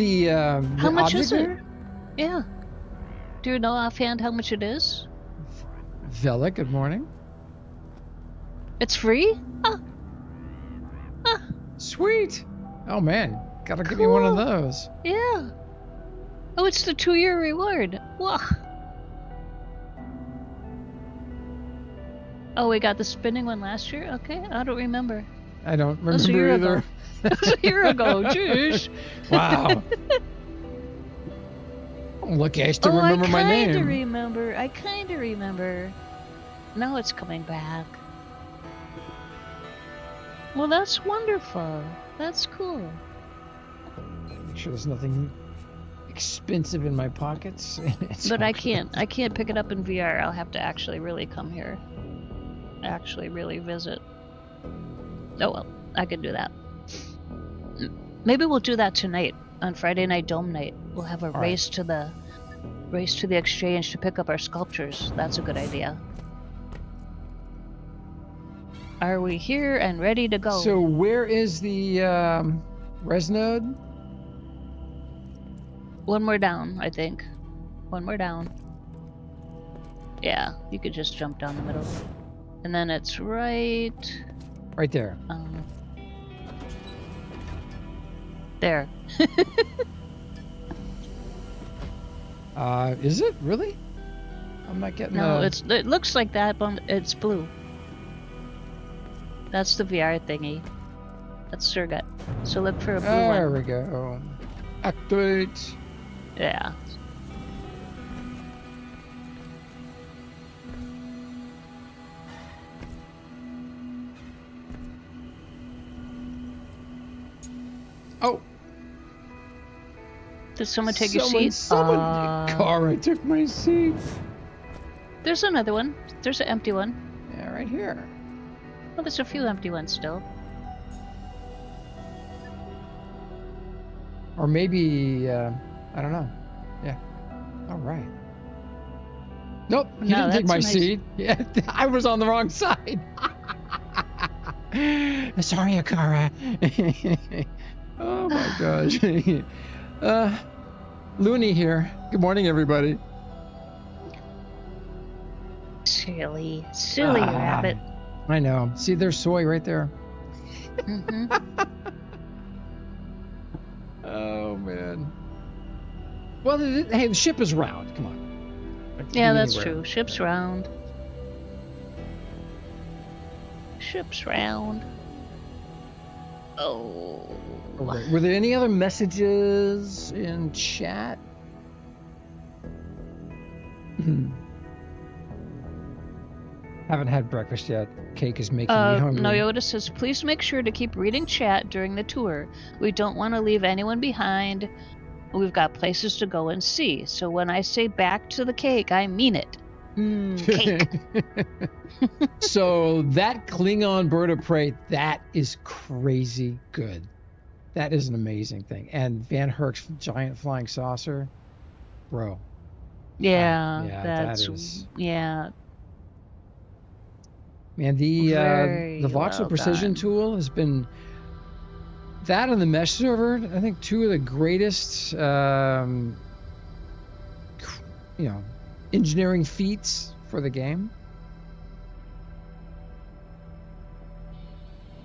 how much is it? there? Yeah. Do you know offhand how much it is? Vela, good morning. It's free? Sweet. Oh, man. Gotta give Cool. me one of those. Yeah. Oh, it's the 2-year reward. Whoa. Oh, we got the spinning one last year? Okay, I don't remember. I don't remember That was a year either. ago. That was a year ago, jeez. Wow. Oh, lucky I still remember my name. I kinda remember. Now it's coming back. Well, that's wonderful. That's cool. Make sure there's nothing expensive in my pockets. But I can't pick it up in VR. I'll have to actually really come here. Actually really visit. Oh well, I could do that. Maybe we'll do that tonight on Friday night Dome night. We'll have a race to the exchange to pick up our sculptures. That's a good idea. Are we here and ready to go? So where is the res node? One more down, I think. One more down. Yeah, you could just jump down the middle. And then it's right there. There. Is it really? I'm not getting. No, it looks like that, but it's blue. That's the VR thingy. That's Surgut. So look for a blue one. There we go. Activate. Yeah. Oh. Did someone take your seat? Cara took my seat. There's another one. There's an empty one. Yeah, right here. Well, there's a few empty ones still. Or maybe, I don't know. Yeah. All right. Nope, you No, didn't take my that's nice. seat. Yeah, I was on the wrong side. Sorry, Akara. Oh my gosh. Looney here. Good morning, everybody. Silly rabbit. I know. See, there's soy right there. Mm-hmm. Oh man. Well, hey, the ship is round. Come on. Yeah, that's true. Ship's round. Ship's round. Oh. Were there any other messages in chat? Haven't had breakfast yet. Cake is making me hungry. Noyoda says, please make sure to keep reading chat during the tour. We don't want to leave anyone behind. We've got places to go and see. So when I say back to the cake, I mean it. Cake. So that Klingon bird of prey, that is crazy good. That is an amazing thing. And Van Herk's giant flying saucer, bro. Yeah, that is. Yeah. Man, the voxel precision tool has been, that and the mesh server, I think two of the greatest engineering feats for the game.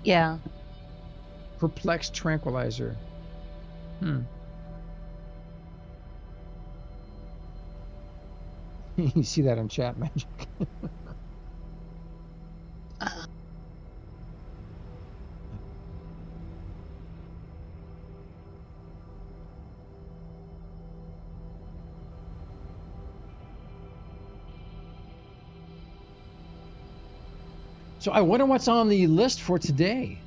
Yeah. Perplexed tranquilizer. You see that in chat, Mhaijik. So I wonder what's on the list for today.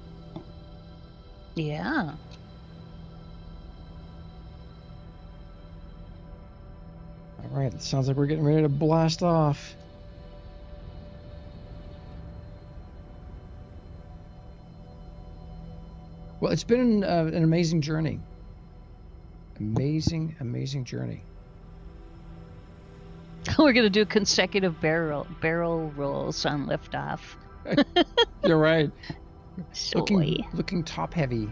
Yeah. All right, it sounds like we're getting ready to blast off. Well, it's been an amazing journey. Amazing journey. We're going to do consecutive barrel rolls on liftoff. You're right. Soy. Looking top heavy.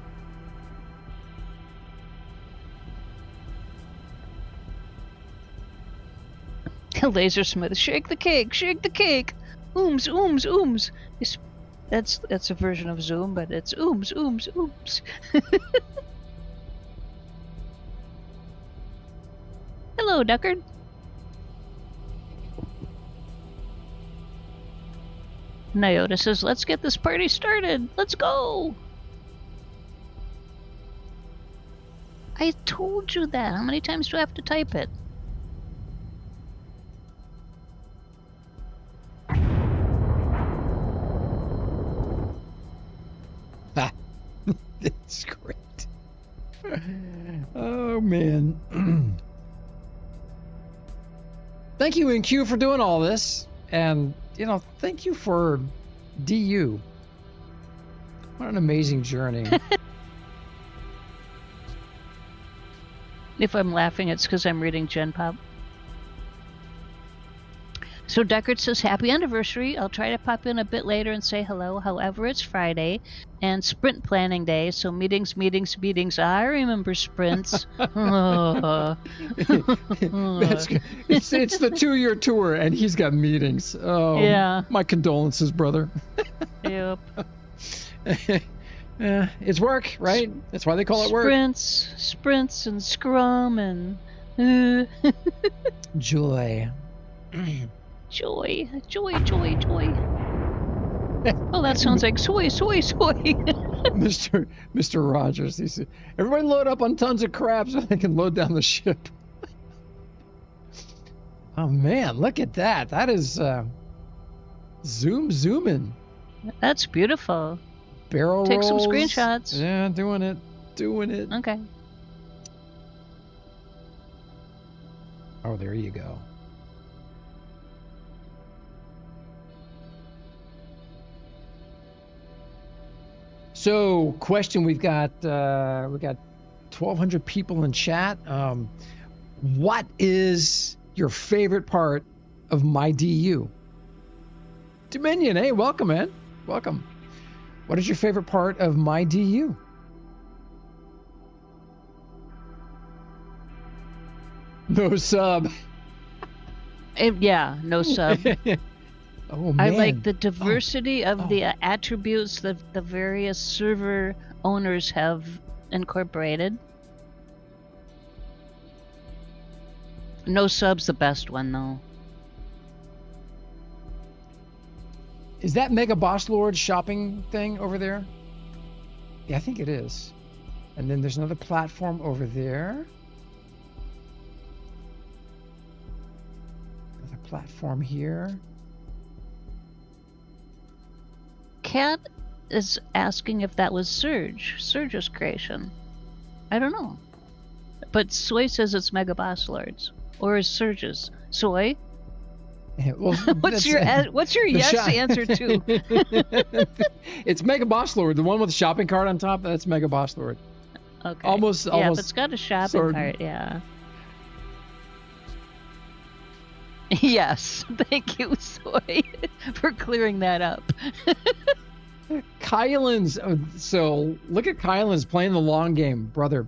Lasersmith, shake the cake, ooms. That's a version of Zoom, but it's ooms. Hello, Duckard. Nyota says, let's get this party started. Let's go. I told you that. How many times do I have to type it? That's great. Oh, man. Thank you, NQ, for doing all this. And, thank you for DU. What an amazing journey. If I'm laughing, it's because I'm reading Gen Pop. So Deckard says, happy anniversary. I'll try to pop in a bit later and say hello. However, it's Friday and sprint planning day, so meetings. I remember sprints. That's good. It's the 2-year tour, and he's got meetings. Oh, yeah. My condolences, brother. Yep. It's work, right? That's why they call it work. Sprints and scrum and... Joy. Joy. Oh, that sounds like soy. Mr. Rogers, he said, everybody load up on tons of crap so they can load down the ship. Oh man, look at that. That is zooming. That's beautiful. Barrel Take rolls. some screenshots. Yeah, doing it. Okay. Oh, there you go. So, question: we got 1,200 people in chat. What is your favorite part of MyDU? Dominion, hey, welcome, man. Welcome. What is your favorite part of MyDU? No sub. Yeah, no sub. Oh, man. I like the diversity of the attributes that the various server owners have incorporated. No sub's the best one, though. Is that Mega Boss Lord shopping thing over there? Yeah, I think it is. And then there's another platform over there. Another platform here. Cat is asking if that was Surge's creation. I don't know. But Soy says it's Mega Boss Lords. Or is Surge's. Soy? Yeah, well, what's your yes answer to? It's Mega Boss Lord, the one with the shopping cart on top. That's Mega Boss Lord. Okay. Almost. Yeah, if it's got a shopping cart, yeah. Yes, thank you, Soy, for clearing that up. Kylan's. So look at Kylan's playing the long game, brother.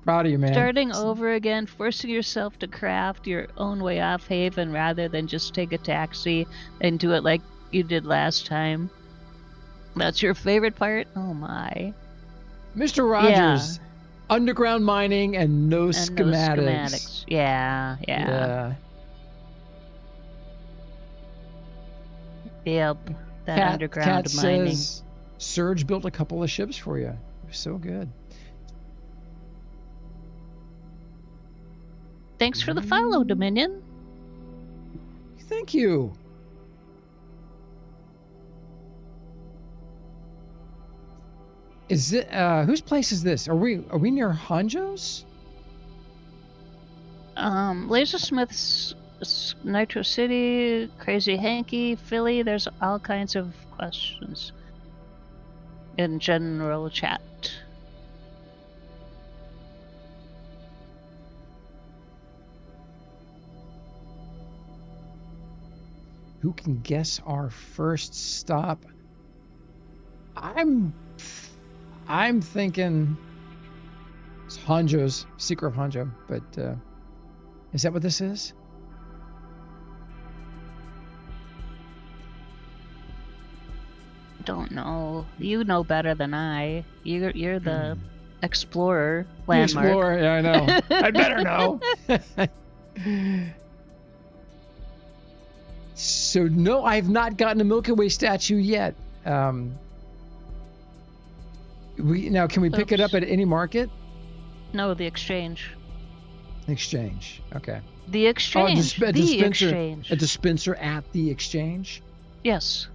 Proud of you, man. Starting over again, forcing yourself to craft your own way off Haven rather than just take a taxi and do it like you did last time. That's your favorite part? Oh my. Mr. Rogers, underground mining and no schematics. Yeah. Yep, that underground Cat mining. Says, Surge built a couple of ships for you. It was so good. Thanks for the follow, Dominion. Thank you. Is it whose place is this? Are we near Hanjo's? Lasersmith's, Nitro City, Crazy Hanky, Philly. There's all kinds of questions in general chat. Who can guess our first stop? I'm thinking it's Hanjo's, Secret of Hanjo, but is that what this is? Don't know. You know better than I. You're the explorer landmark. The explorer, yeah, I know. I better know. So no, I have not gotten a Milky Way statue yet. Can we pick it up at any market? No, the exchange. Exchange. Okay. The exchange. Exchange. A dispenser at the exchange? Yes.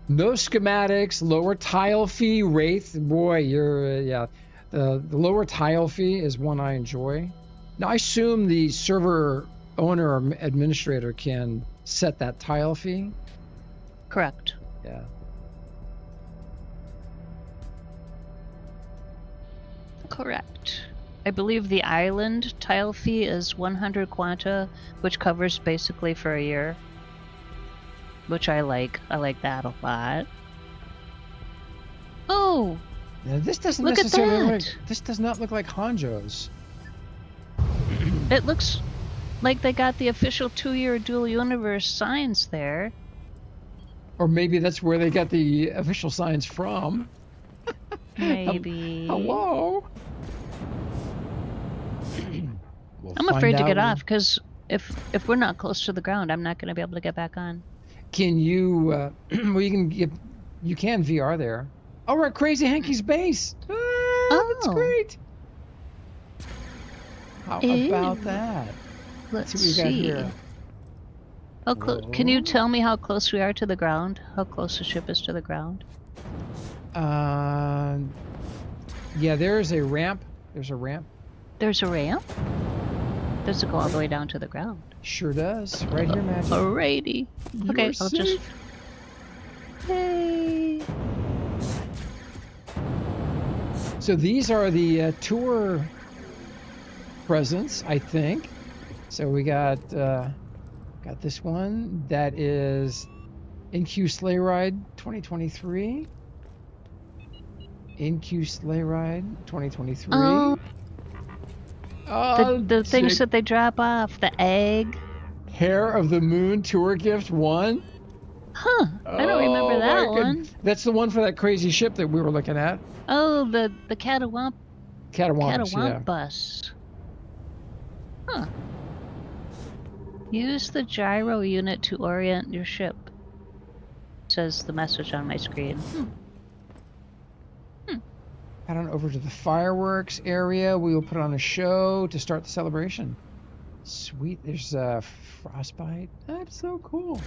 No schematics, lower tile fee, Wraith. Boy, you're the lower tile fee is one I enjoy. Now I assume the server owner or administrator can set that tile fee. Correct. Yeah. Correct. I believe the island tile fee is 100 quanta, which covers basically for a year. Which I like. I like that a lot. Oh! Now, this doesn't look necessarily at that. look. This does not look like Hanjo's. It looks like they got the official 2-year dual universe signs there. Or maybe that's where they got the official signs from. Maybe. Hello? I'm afraid to get off because if we're not close to the ground, I'm not going to be able to get back on. Can you? Well, you can VR there. Oh, we're at Crazy Hanky's base. That's great. How about that? Let's see what we got here. How can you tell me how close we are to the ground? How close the ship is to the ground? Yeah, there's a ramp. There's a ramp. There's a ramp? Does it go all the way down to the ground? Sure does. Right here, Mhaijik. Alrighty. Okay, I'll just... Hey! So these are the tour presents, I think. So we got Got this one. That is NQ Sleigh Ride 2023. NQ Sleigh Ride 2023. Oh, Oh, the things that they drop off. The egg. Hair of the Moon Tour Gift 1. Huh. I don't remember that one. That's the one for that crazy ship that we were looking at. Oh, the Catawamp. Catawamp bus. Huh. Use the gyro unit to orient your ship. Says the message on my screen. Head on over to the fireworks area. We will put on a show to start the celebration. Sweet. There's frostbite. That's so cool.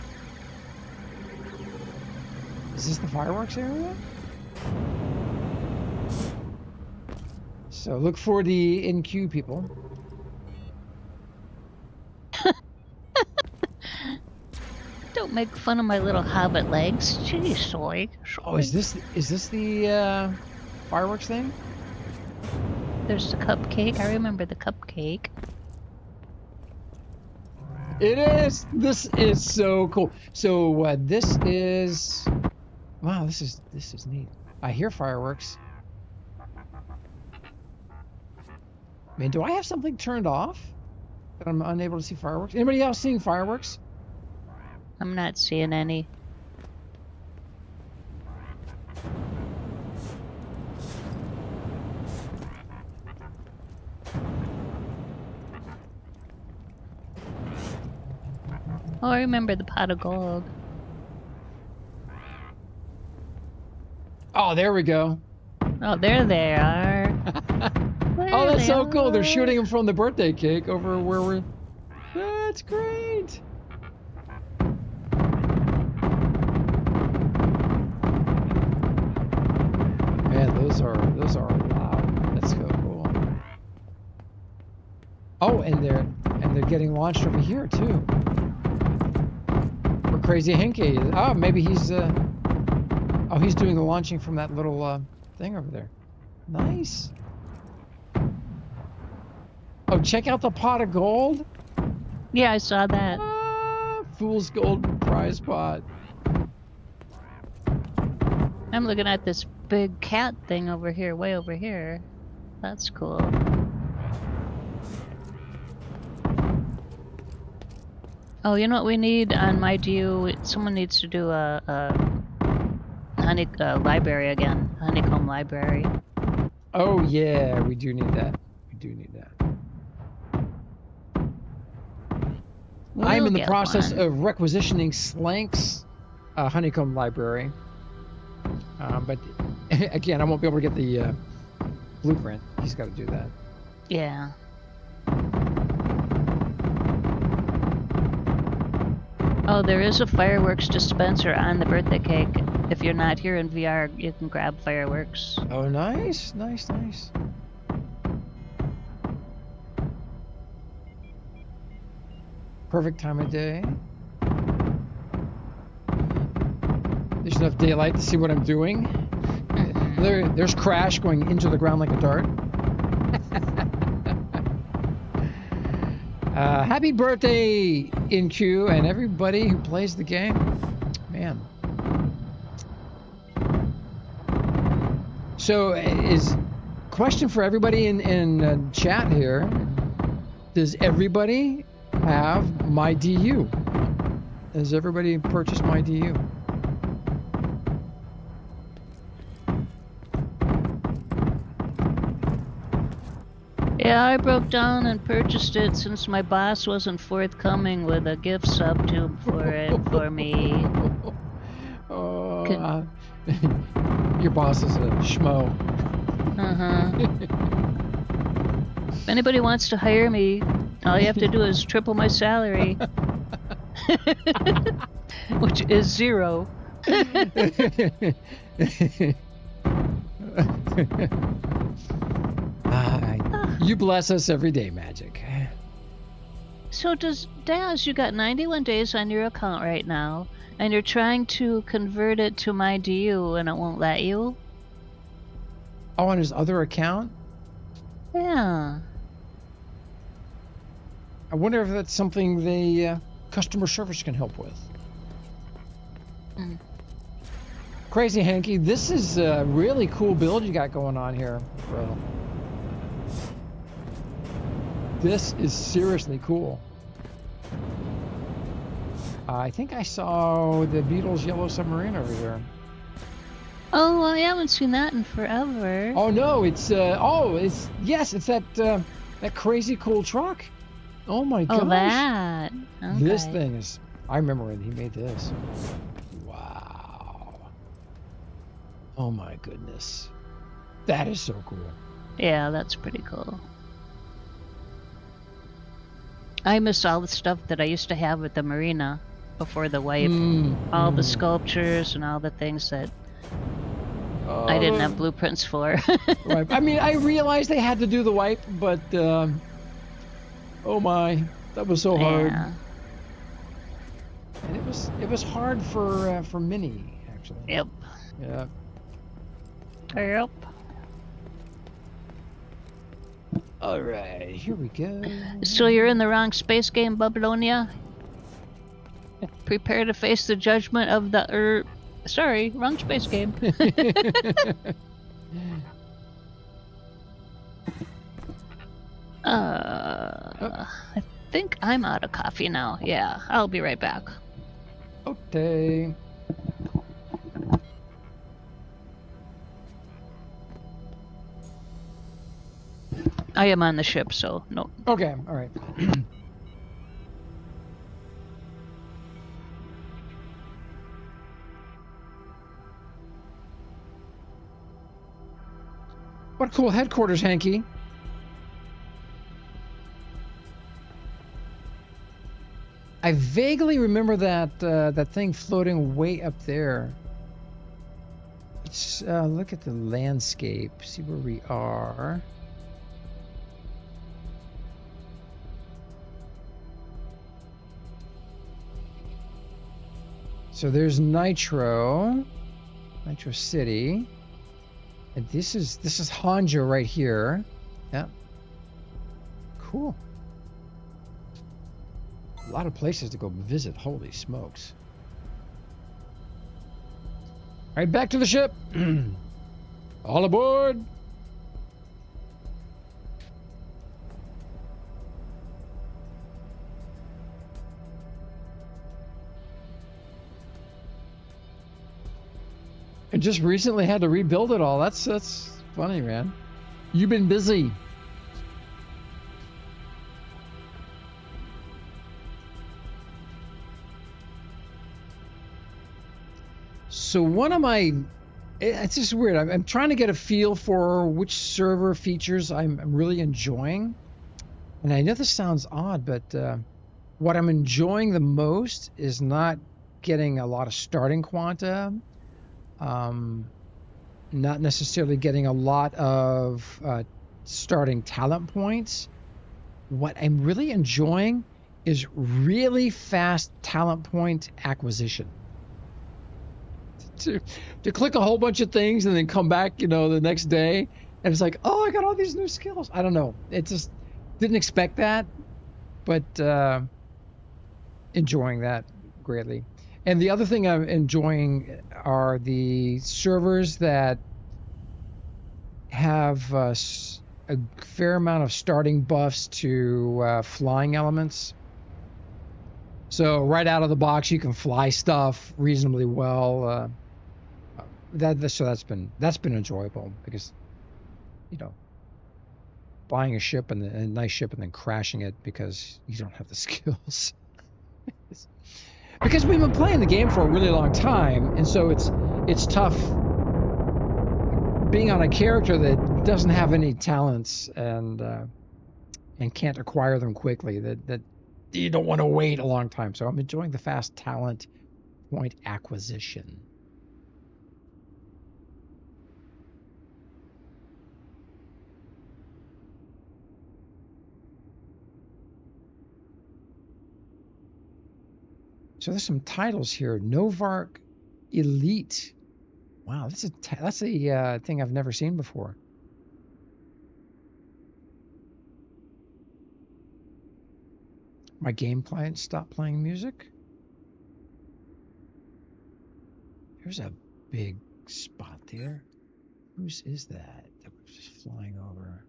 Is this the fireworks area? So look for the NQ people. Don't make fun of my little hobbit legs. Jeez, soy. Oh, is this the fireworks thing? There's the cupcake. I remember the cupcake. It is. This is so cool. So this is. Wow, this is neat. I hear fireworks. Man, do I have something turned off that I'm unable to see fireworks? Anybody else seeing fireworks? I'm not seeing any. Oh, I remember the pot of gold. Oh, there we go. Oh, there they are. Oh, that's so cool. They're shooting them from the birthday cake over where we're... That's great. Man, those are loud. That's so cool. Oh, and they're getting launched over here too. Where Crazy Henke is. Oh, maybe he's he's doing the launching from that little thing over there. Nice. Oh, check out the pot of gold. Yeah, I saw that. Fool's Gold prize pot. I'm looking at this big cat thing over here, way over here. That's cool. Oh, you know what we need on my DU? Someone needs to do a library again. Honeycomb library. Oh yeah, we do need that. We do need that. I'm in the process of requisitioning Slank's honeycomb library. But again, I won't be able to get the blueprint. He's got to do that. Yeah. Oh, there is a fireworks dispenser on the birthday cake. If you're not here in VR, you can grab fireworks. Oh, nice, nice, nice. Perfect time of day. There's enough daylight to see what I'm doing. There's Crash going into the ground like a dart. Happy birthday, InQ, and everybody who plays the game. Man. So, question for everybody in chat here. Does everybody have my DU? Has everybody purchased my DU? Yeah, I broke down and purchased it since my boss wasn't forthcoming with a gift sub tube for it for me. Oh, your boss is a schmo. If anybody wants to hire me, all you have to do is triple my salary. Which is 0. You bless us every day, Mhaijik. So Daz, you got 91 days on your account right now, and you're trying to convert it to my DU, and it won't let you? Oh, on his other account? Yeah. I wonder if that's something they customer service can help with. Crazy Hanky, this is a really cool build you got going on here, bro. This is seriously cool. I think I saw the Beatles' Yellow Submarine over here. Oh, I haven't seen that in forever. Oh no, it's that crazy cool truck. Oh my gosh. Oh, that. Okay. This thing is. I remember when he made this. Wow. Oh my goodness. That is so cool. Yeah, that's pretty cool. I miss all the stuff that I used to have at the marina before the wipe. All the sculptures and all the things that I didn't have blueprints for. Right. I mean, I realized they had to do the wipe, but oh my, that was so hard. Yeah. And it was hard for Minnie, actually. Yep. Yeah. Yep. All right, here we go. So you're in the wrong space game, Babylonia. Prepare to face the judgment of the sorry, wrong space game. I think I'm out of coffee now. Yeah, I'll be right back. Okay. I am on the ship, so no. Okay, all right. What cool headquarters, Hanky. I vaguely remember that thing floating way up there. Let's look at the landscape, see where we are. So there's Nitro City, and this is Hanja right here. Yeah, cool. A lot of places to go visit. Holy smokes! All right, back to the ship. All aboard. I just recently had to rebuild it all. That's funny, man. You've been busy. So one of my, it's just weird. I'm trying to get a feel for which server features I'm really enjoying. And I know this sounds odd, but what I'm enjoying the most is not getting a lot of starting quanta. Not necessarily getting a lot of starting talent points. What I'm really enjoying is really fast talent point acquisition. To click a whole bunch of things and then come back, the next day, and it's like, oh, I got all these new skills. I don't know. It just didn't expect that, but enjoying that greatly. And the other thing I'm enjoying are the servers that have a fair amount of starting buffs to flying elements. So right out of the box, you can fly stuff reasonably well. So that's been enjoyable because, buying a nice ship and then crashing it because you don't have the skills. Because we've been playing the game for a really long time, and so it's tough being on a character that doesn't have any talents and can't acquire them quickly. That you don't want to wait a long time. So I'm enjoying the fast talent point acquisition. So there's some titles here. Novaquark Elite. Wow, that's a thing I've never seen before. My game client stopped playing music. There's a big spot there. Whose is that was just flying over?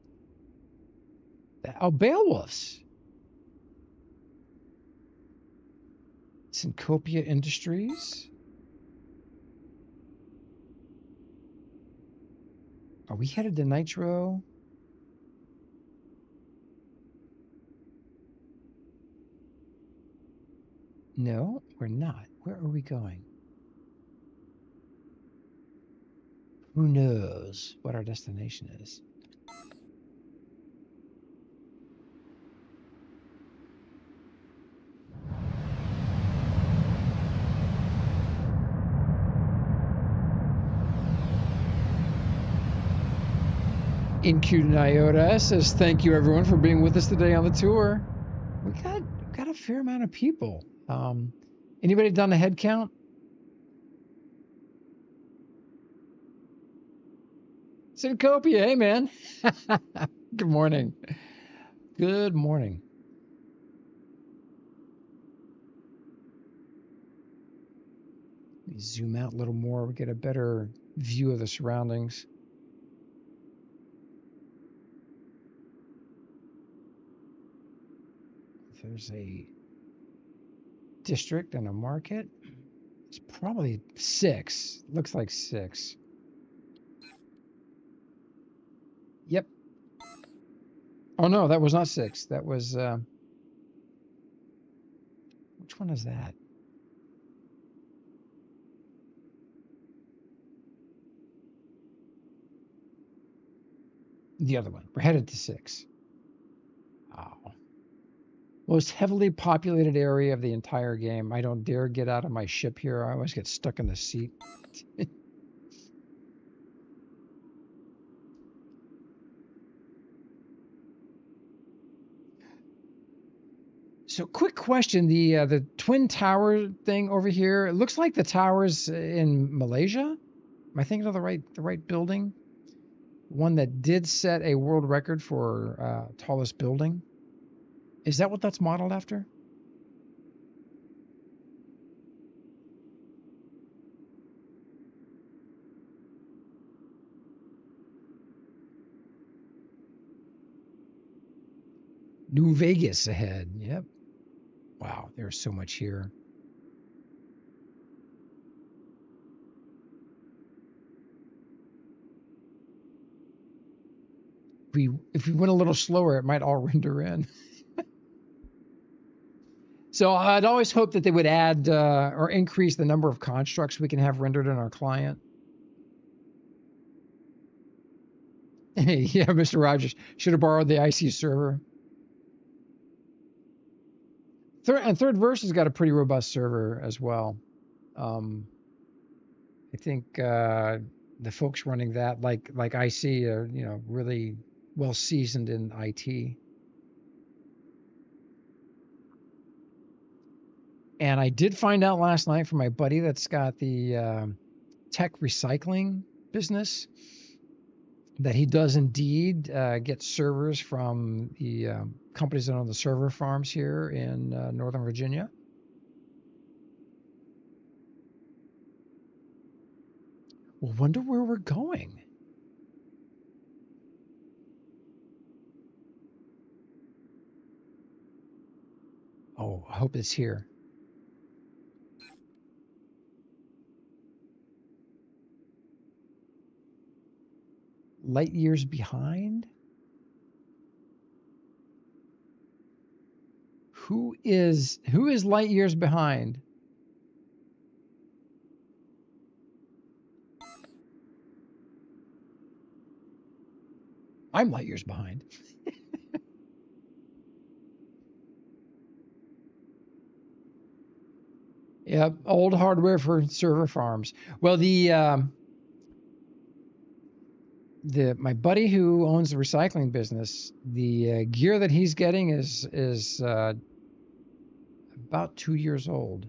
Oh, Beowulf's. Syncopia Industries. Are we headed to Nitro? No, we're not. Where are we going? Who knows what our destination is? Incuded Iota says, thank you everyone for being with us today on the tour. We got a fair amount of people. Anybody done a head count? Syncopia, hey man. Good morning. Good morning. Let me zoom out a little more. We get a better view of the surroundings. There's a district and a market. It's probably 6. Looks like 6. Yep. Oh no, that was not 6. That was which one is that? The other one. We're headed to 6. Oh. Most heavily populated area of the entire game. I don't dare get out of my ship here. I always get stuck in the seat. So, quick question: the twin tower thing over here. It looks like the towers in Malaysia. Am I thinking of the right building? One that did set a world record for tallest building. Is that what that's modeled after? New Vegas ahead. Yep. Wow, there's so much here. If we went a little slower, it might all render in. So I'd always hope that they would add or increase the number of constructs we can have rendered in our client. Yeah, Mr. Rogers should have borrowed the IC server. Third Verse has got a pretty robust server as well. I think the folks running that, like IC, are really well seasoned in IT. And I did find out last night from my buddy that's got the tech recycling business that he does indeed get servers from the companies that own the server farms here in Northern Virginia. Well, wonder where we're going. Oh, I hope it's here. Light years behind? Who is light years behind? I'm light years behind. Yeah, old hardware for server farms. Well, my buddy who owns the recycling business, the gear that he's getting is about 2 years old.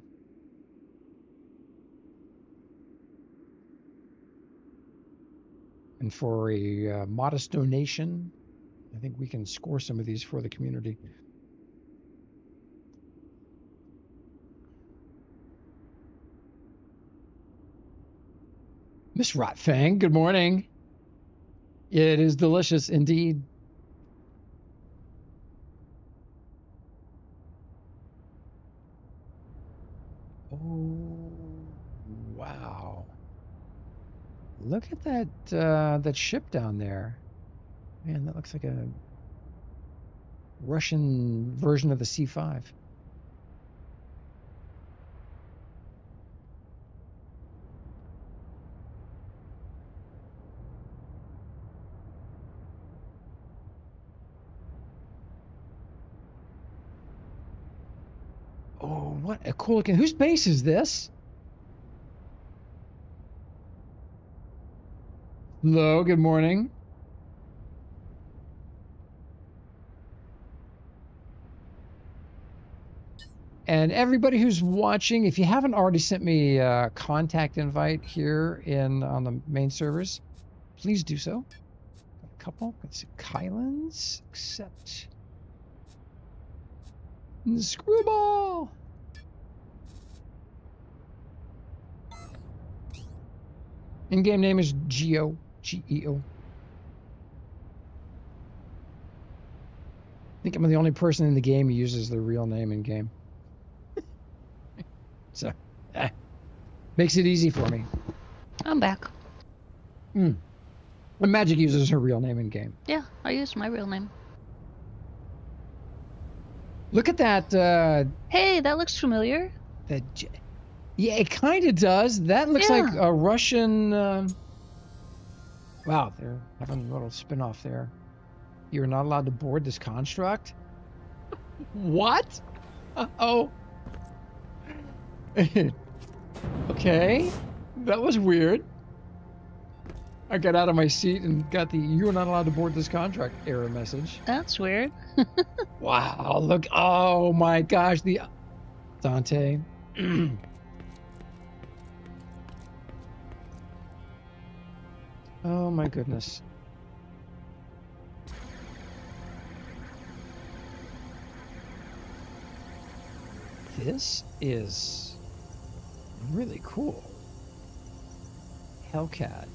And for a modest donation, I think we can score some of these for the community. Miss Rotfang, good morning. It is delicious indeed. Oh, wow. Look at that ship down there. Man, that looks like a Russian version of the C-5. Oh, what a cool looking. Whose base is this? Hello, good morning. And everybody who's watching, if you haven't already sent me a contact invite here on the main servers, please do so. Got a couple. Let's see. Kylan's. Accept. Screwball. In-game name is Geo. G-E-O. I think I'm the only person in the game who uses their real name in game. So, makes it easy for me. I'm back. But Mhaijik uses her real name in game. Yeah, I use my real name. Look at that. Hey, that looks familiar. Yeah, it kind of does. That looks like a Russian. Wow, they're having a little spin-off there. You're not allowed to board this construct? What? Uh-oh. Okay, that was weird. I got out of my seat and got the "you are not allowed to board this contract" error message. That's weird. Wow, look. Oh my gosh, the Dante. Oh my goodness. This is really cool. Hellcat.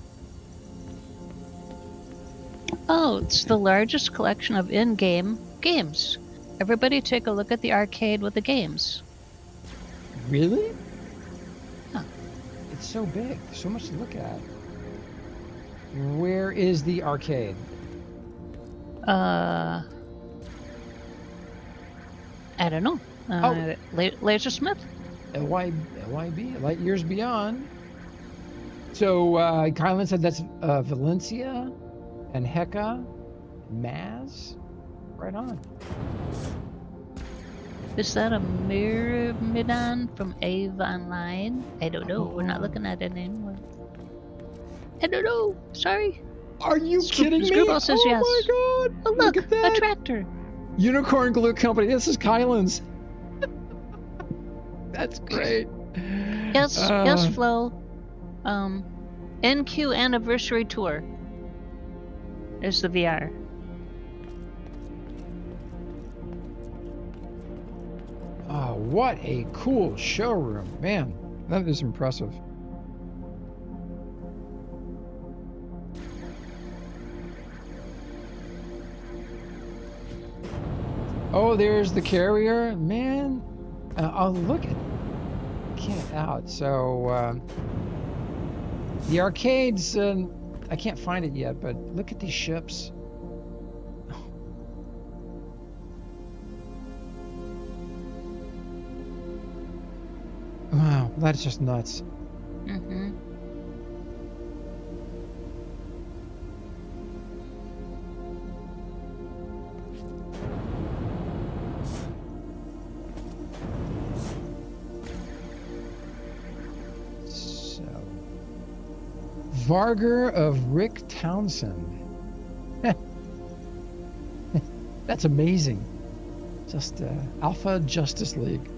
Oh, it's the largest collection of in-game games. Everybody take a look at the arcade with the games. Really? Huh. It's so big. There's so much to look at. Where is the arcade? I don't know. Lasersmith? LYB, Light Years Beyond. So Kylan said that's Valencia and Heka, Maz. Right on. Is that a Myrmidon from Ave Online? I don't know. We're not looking at it anymore. I don't know. Sorry. Are you kidding me? Screwball says yes. Oh my god. Oh, look at that. a tractor. Unicorn Glue Company. This is Kylan's. That's great. Yes, yes, Flo. NQ Anniversary Tour. There's the VR. Oh, what a cool showroom. Man, that is impressive. Oh, there's the carrier. Man, I'll look at it out. So, the arcades, I can't find it yet, but look at these ships. Wow, that's just nuts. Mm-hmm. So, Varger of Rick Townsend. That's amazing. Just Alpha Justice League.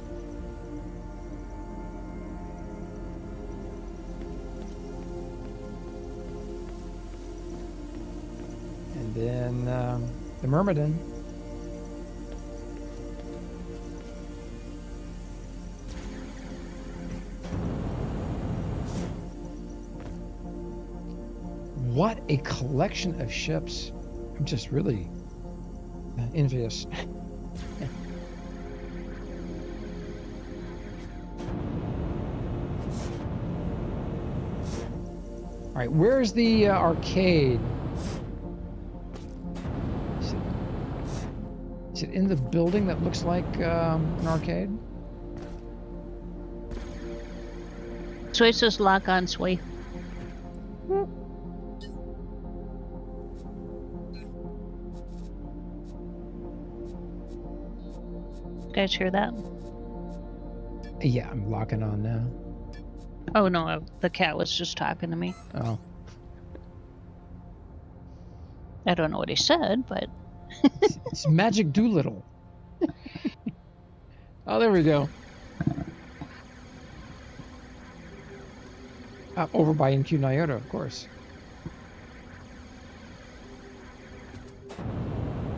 Then the Myrmidon. What a collection of ships. I'm just really envious. All right, where's the arcade? Is it in the building that looks like an arcade? So it says lock on sway. Guys hear that? Yeah, I'm locking on now. Oh no, the cat was just talking to me. Oh. I don't know what he said, but... It's Magic Doolittle. Oh, there we go. Over by NQ Nyota, of course.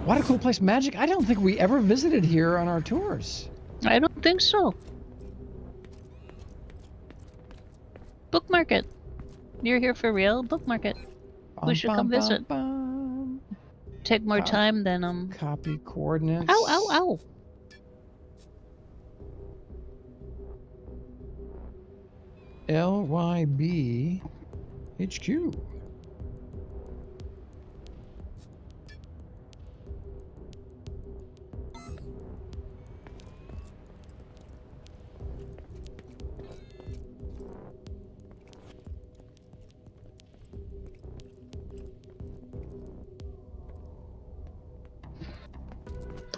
What a cool place. Magic, I don't think we ever visited here on our tours. I don't think so. Bookmark it. You're here for real? Bookmark it. We should come visit. Take more time than Copy coordinates. Ow, ow, ow. LYB HQ.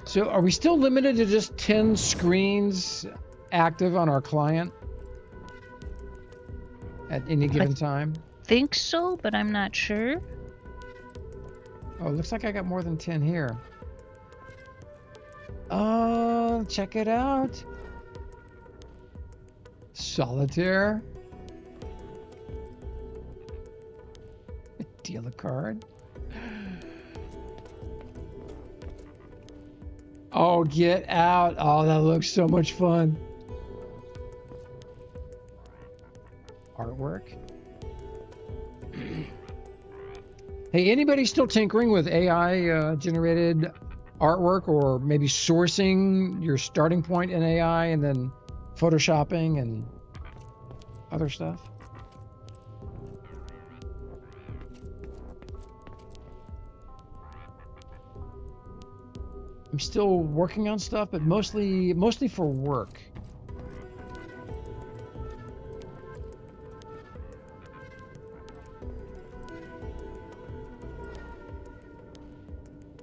So are we still limited to just 10 screens active on our client at any given time? Think so, but I'm not sure. Oh, looks like I got more than 10 here. Check it out. Solitaire. Deal a card. Oh, get out. Oh, that looks so much fun. Artwork. Hey, anybody still tinkering with AI generated artwork, or maybe sourcing your starting point in AI and then photoshopping and other stuff? I'm still working on stuff, but mostly for work.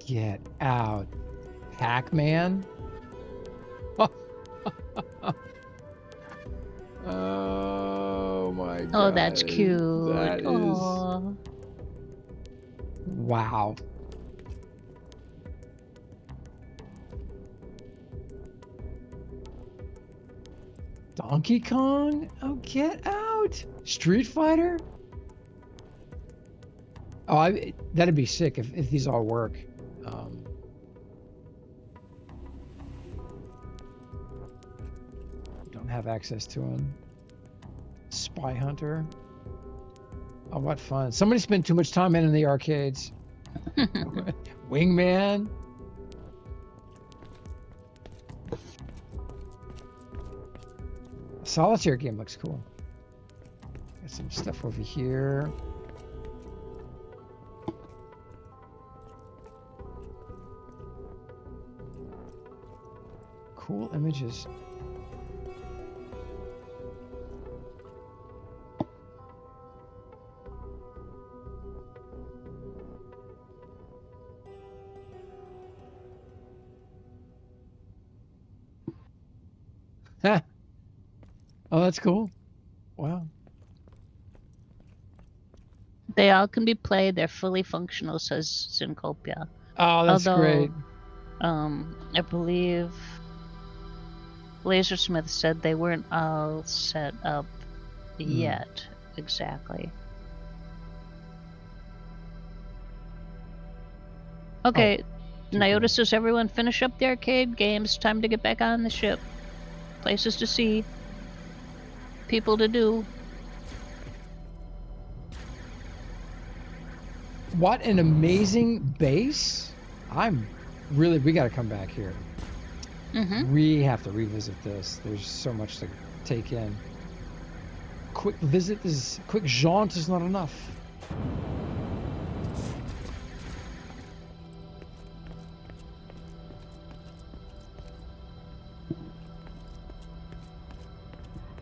Get out, Pac-Man. Oh my god. Oh, that's cute. That Aww. is... Wow. Donkey Kong? Oh, get out! Street Fighter? Oh, that'd be sick if these all work. Don't have access to them. Spy Hunter. Oh, what fun. Somebody spent too much time in the arcades. Wingman. Solitaire game looks cool. Got some stuff over here. Cool images. Huh. Oh, that's cool. Wow. They all can be played. They're fully functional, says Syncopia. Oh, that's great. I believe Lasersmith said they weren't all set up yet. Exactly. Okay. Nyota says, everyone finish up the arcade games. Time to get back on the ship. Places to see. People to do. What an amazing base. We got to come back here. We have to revisit this. There's so much to take in. Quick jaunt is not enough.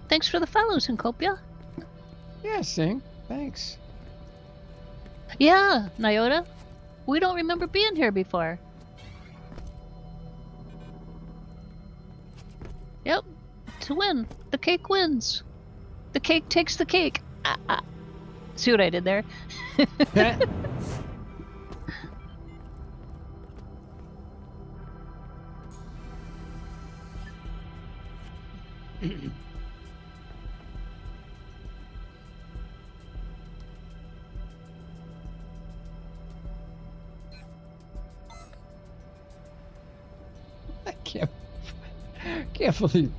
Thanks for the follow, Syncopia. Yeah, Sing. Thanks. Yeah, Nyota. We don't remember being here before. Yep. To win. The cake wins. The cake takes the cake. See what I did there? Can't believe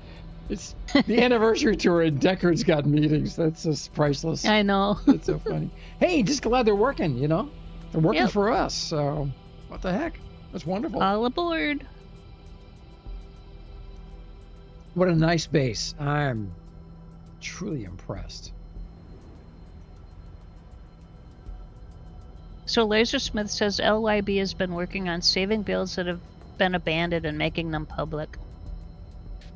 it's the anniversary tour and Deckard's got meetings. That's just priceless. I know. That's so funny. Hey, just glad they're working, you know? They're working for us, so what the heck? That's wonderful. All aboard. What a nice base. I'm truly impressed. So Lasersmith says LYB has been working on saving builds that have been abandoned and making them public.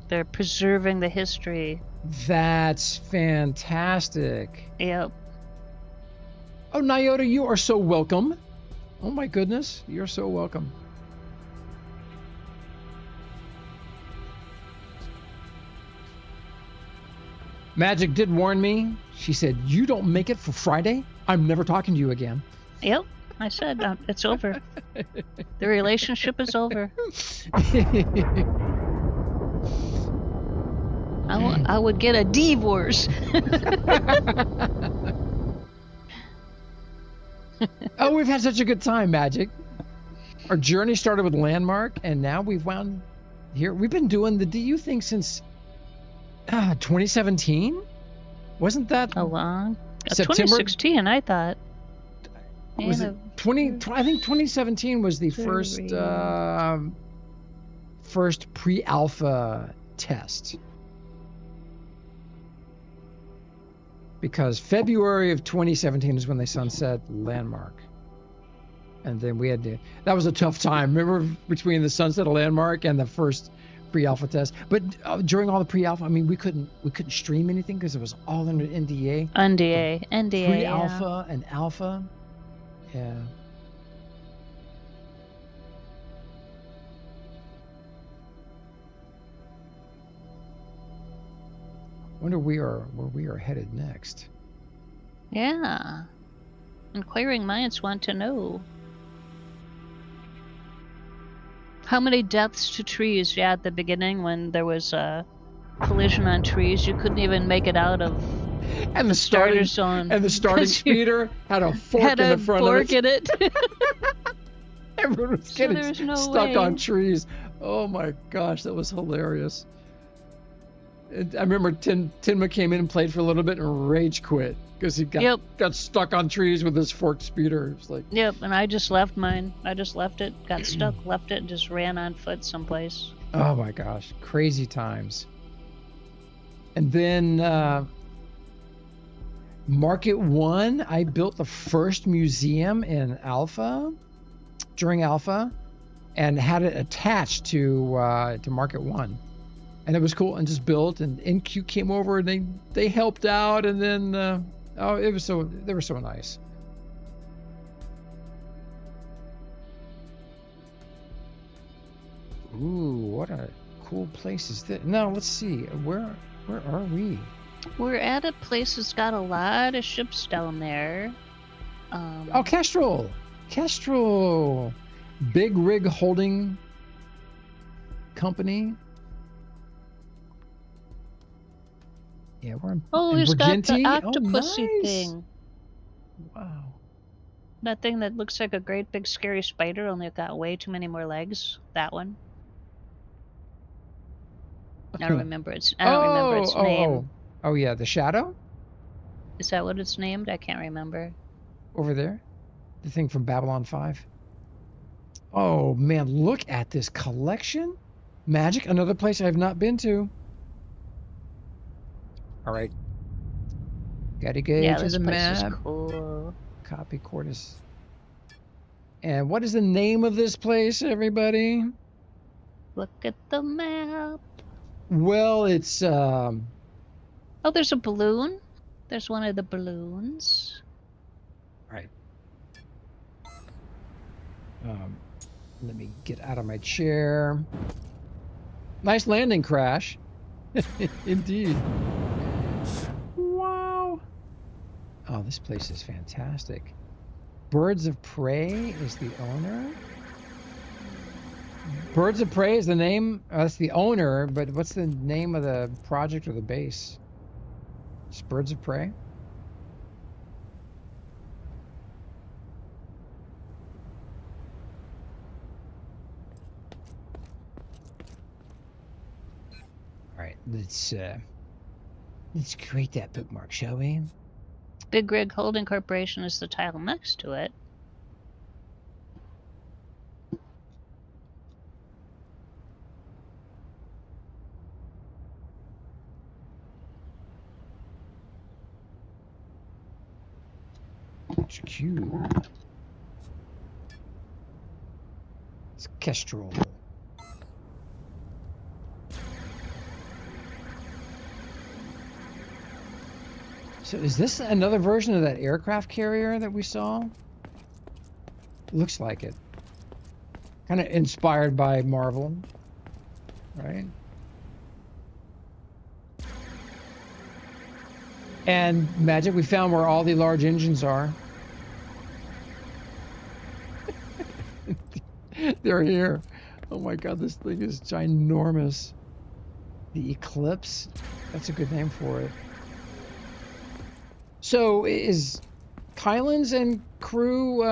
They're preserving the history. That's fantastic. Yep. Oh, Nyota, you are so welcome. Oh my goodness, you're so welcome. Mhaijik did warn me. She said, "You don't make it for Friday, I'm never talking to you again." Yep. I said it's over. The relationship is over. I would get a divorce. Oh, we've had such a good time, Mhaijik. Our journey started with Landmark, and now we've wound here. We've been doing the DU thing since 2017. Wasn't that a long? September? 2016, I thought. Was it 20? I think 2017 was the first pre-alpha test. Because February of 2017 is when they sunset Landmark. And then we had to, that was a tough time. Remember, between the sunset of Landmark and the first pre-alpha test. But during all the pre-alpha, I mean, we couldn't stream anything because it was all under NDA. NDA. Pre-alpha and alpha. Yeah. Wonder where we are headed next. Yeah. Inquiring minds want to know. How many deaths to trees? Yeah, at the beginning when there was a collision on trees, you couldn't even make it out of the starter zone. And the starting speeder had a fork in the front of it. Everyone was getting stuck on trees. Oh my gosh, that was hilarious. I remember Tinma came in and played for a little bit and rage quit because he got stuck on trees with his forked speeder. It was like, yep, and I just left mine. I just left it, got stuck, left it, and just ran on foot someplace. Oh my gosh, crazy times. And then Market 1, I built the first museum in Alpha, during Alpha, and had it attached to Market 1. And it was cool, and just built, and NQ came over and they helped out, and then they were so nice. Ooh, what a cool place is this? Now let's see, where are we? We're at a place that's got a lot of ships down there. Oh, Kestrel, Big Rig Holding Company. Yeah, we're in he's got the octopusy nice. thing. Wow. That thing that looks like a great big scary spider, only it got way too many more legs. That one. I don't remember its name. Oh yeah, the Shadow? Is that what it's named? I can't remember. Over there? The thing from Babylon 5. Oh man, look at this collection. Mhaijik, another place I have not been to. All right. Gotta go to the map. Cool. Copy Cordis. And what is the name of this place, everybody? Look at the map. Well, it's Oh, there's a balloon. There's one of the balloons. Right. Let me get out of my chair. Nice landing crash. Indeed. Wow. Oh, this place is fantastic. Birds of Prey is the owner. Birds of Prey is the name. That's the owner, but what's the name of the project or the base? It's Birds of Prey. All right, let's create that bookmark, shall we? Big Rig Holding Corporation is the tile next to it. Q. It's Kestrel. So is this another version of that aircraft carrier that we saw? Looks like it. Kind of inspired by Marvel, right? And Mhaijik, we found where all the large engines are. They're here. Oh my god, this thing is ginormous. The Eclipse? That's a good name for it. So is Kylan's and crew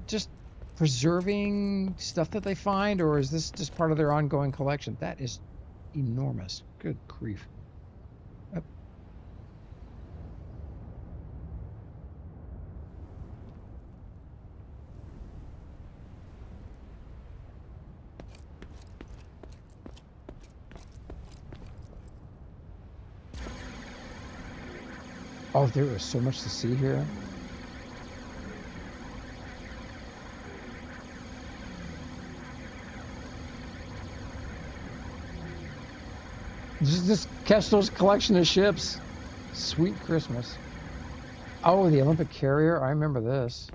just preserving stuff that they find, or is this just part of their ongoing collection? That is enormous. Good grief. Oh, there is so much to see here. Just Kestrel's collection of ships. Sweet Christmas. Oh, the Olympic carrier. I remember this.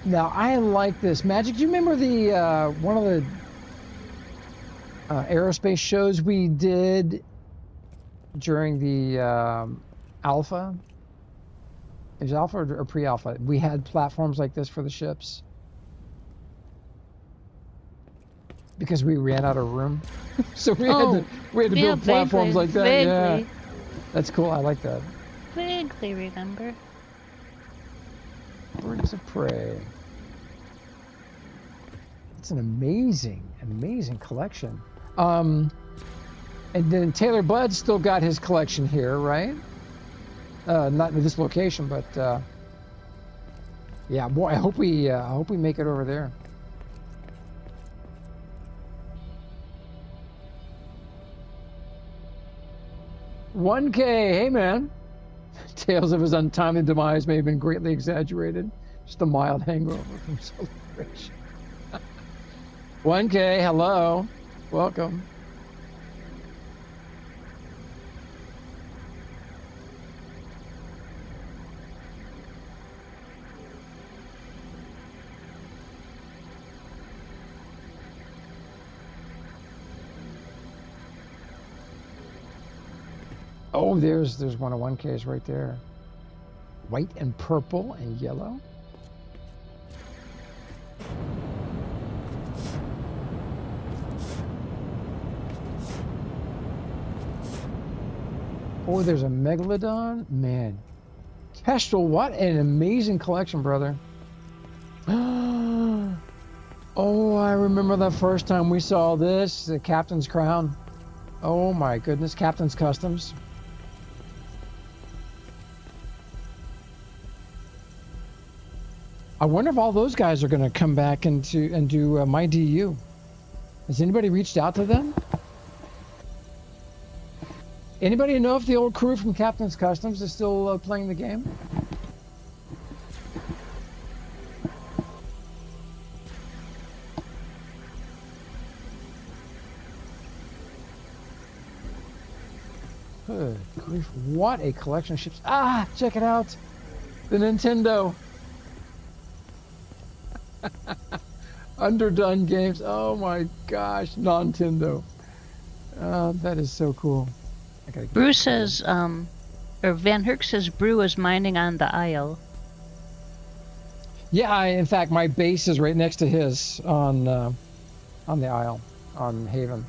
Now, I like this. Mhaijik, do you remember the one of the aerospace shows we did during the alpha? Is it alpha or pre-alpha? We had platforms like this for the ships because we ran out of room, so we had to build platforms like that. Vaguely. Yeah, that's cool. I like that. Vaguely remember. Birds of Prey. It's an amazing collection. And then Taylor Budd still got his collection here, right? Not in this location, but yeah. Boy, I hope we make it over there. $1K, hey man. Tales of his untimely demise may have been greatly exaggerated. Just a mild hangover from celebration. 1K, hello. Welcome. Oh, there's one of 1Ks right there. White and purple and yellow. Oh, there's a Megalodon. Man. Kestrel, what an amazing collection, brother. Oh, I remember the first time we saw this, the Captain's Crown. Oh my goodness, Captain's Customs. I wonder if all those guys are going to come back and do MyDU. Has anybody reached out to them? Anybody know if the old crew from Captain's Customs is still playing the game? Good grief, what a collection of ships. Ah, check it out. The Nintendo. Underdone games. Oh my gosh, Nintendo. That is so cool. Brew says, or Van Herk says Brew is mining on the Isle. Yeah, in fact, my base is right next to his on the Isle, on Haven.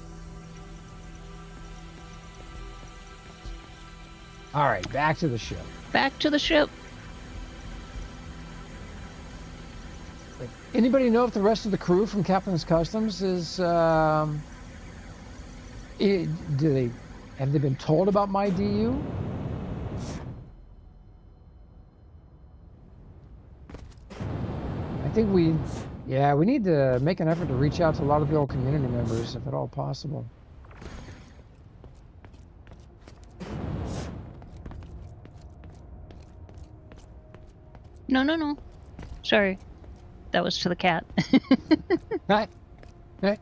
All right, back to the ship. Back to the ship. Anybody know if the rest of the crew from Captain's Customs is have they been told about MyDU? I think we need to make an effort to reach out to a lot of the old community members, if at all possible. No. Sorry. That was to the cat. Hi. Hey.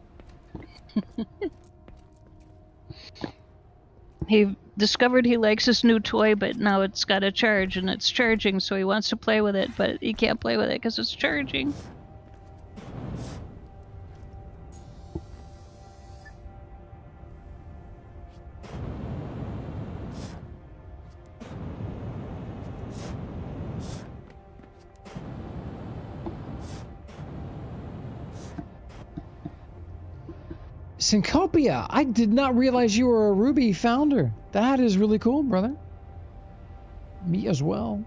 He discovered he likes his new toy, but now it's got a charge, and it's charging, so he wants to play with it, but he can't play with it because it's charging. Syncopia, I did not realize you were a Ruby founder. That is really cool, brother. Me as well.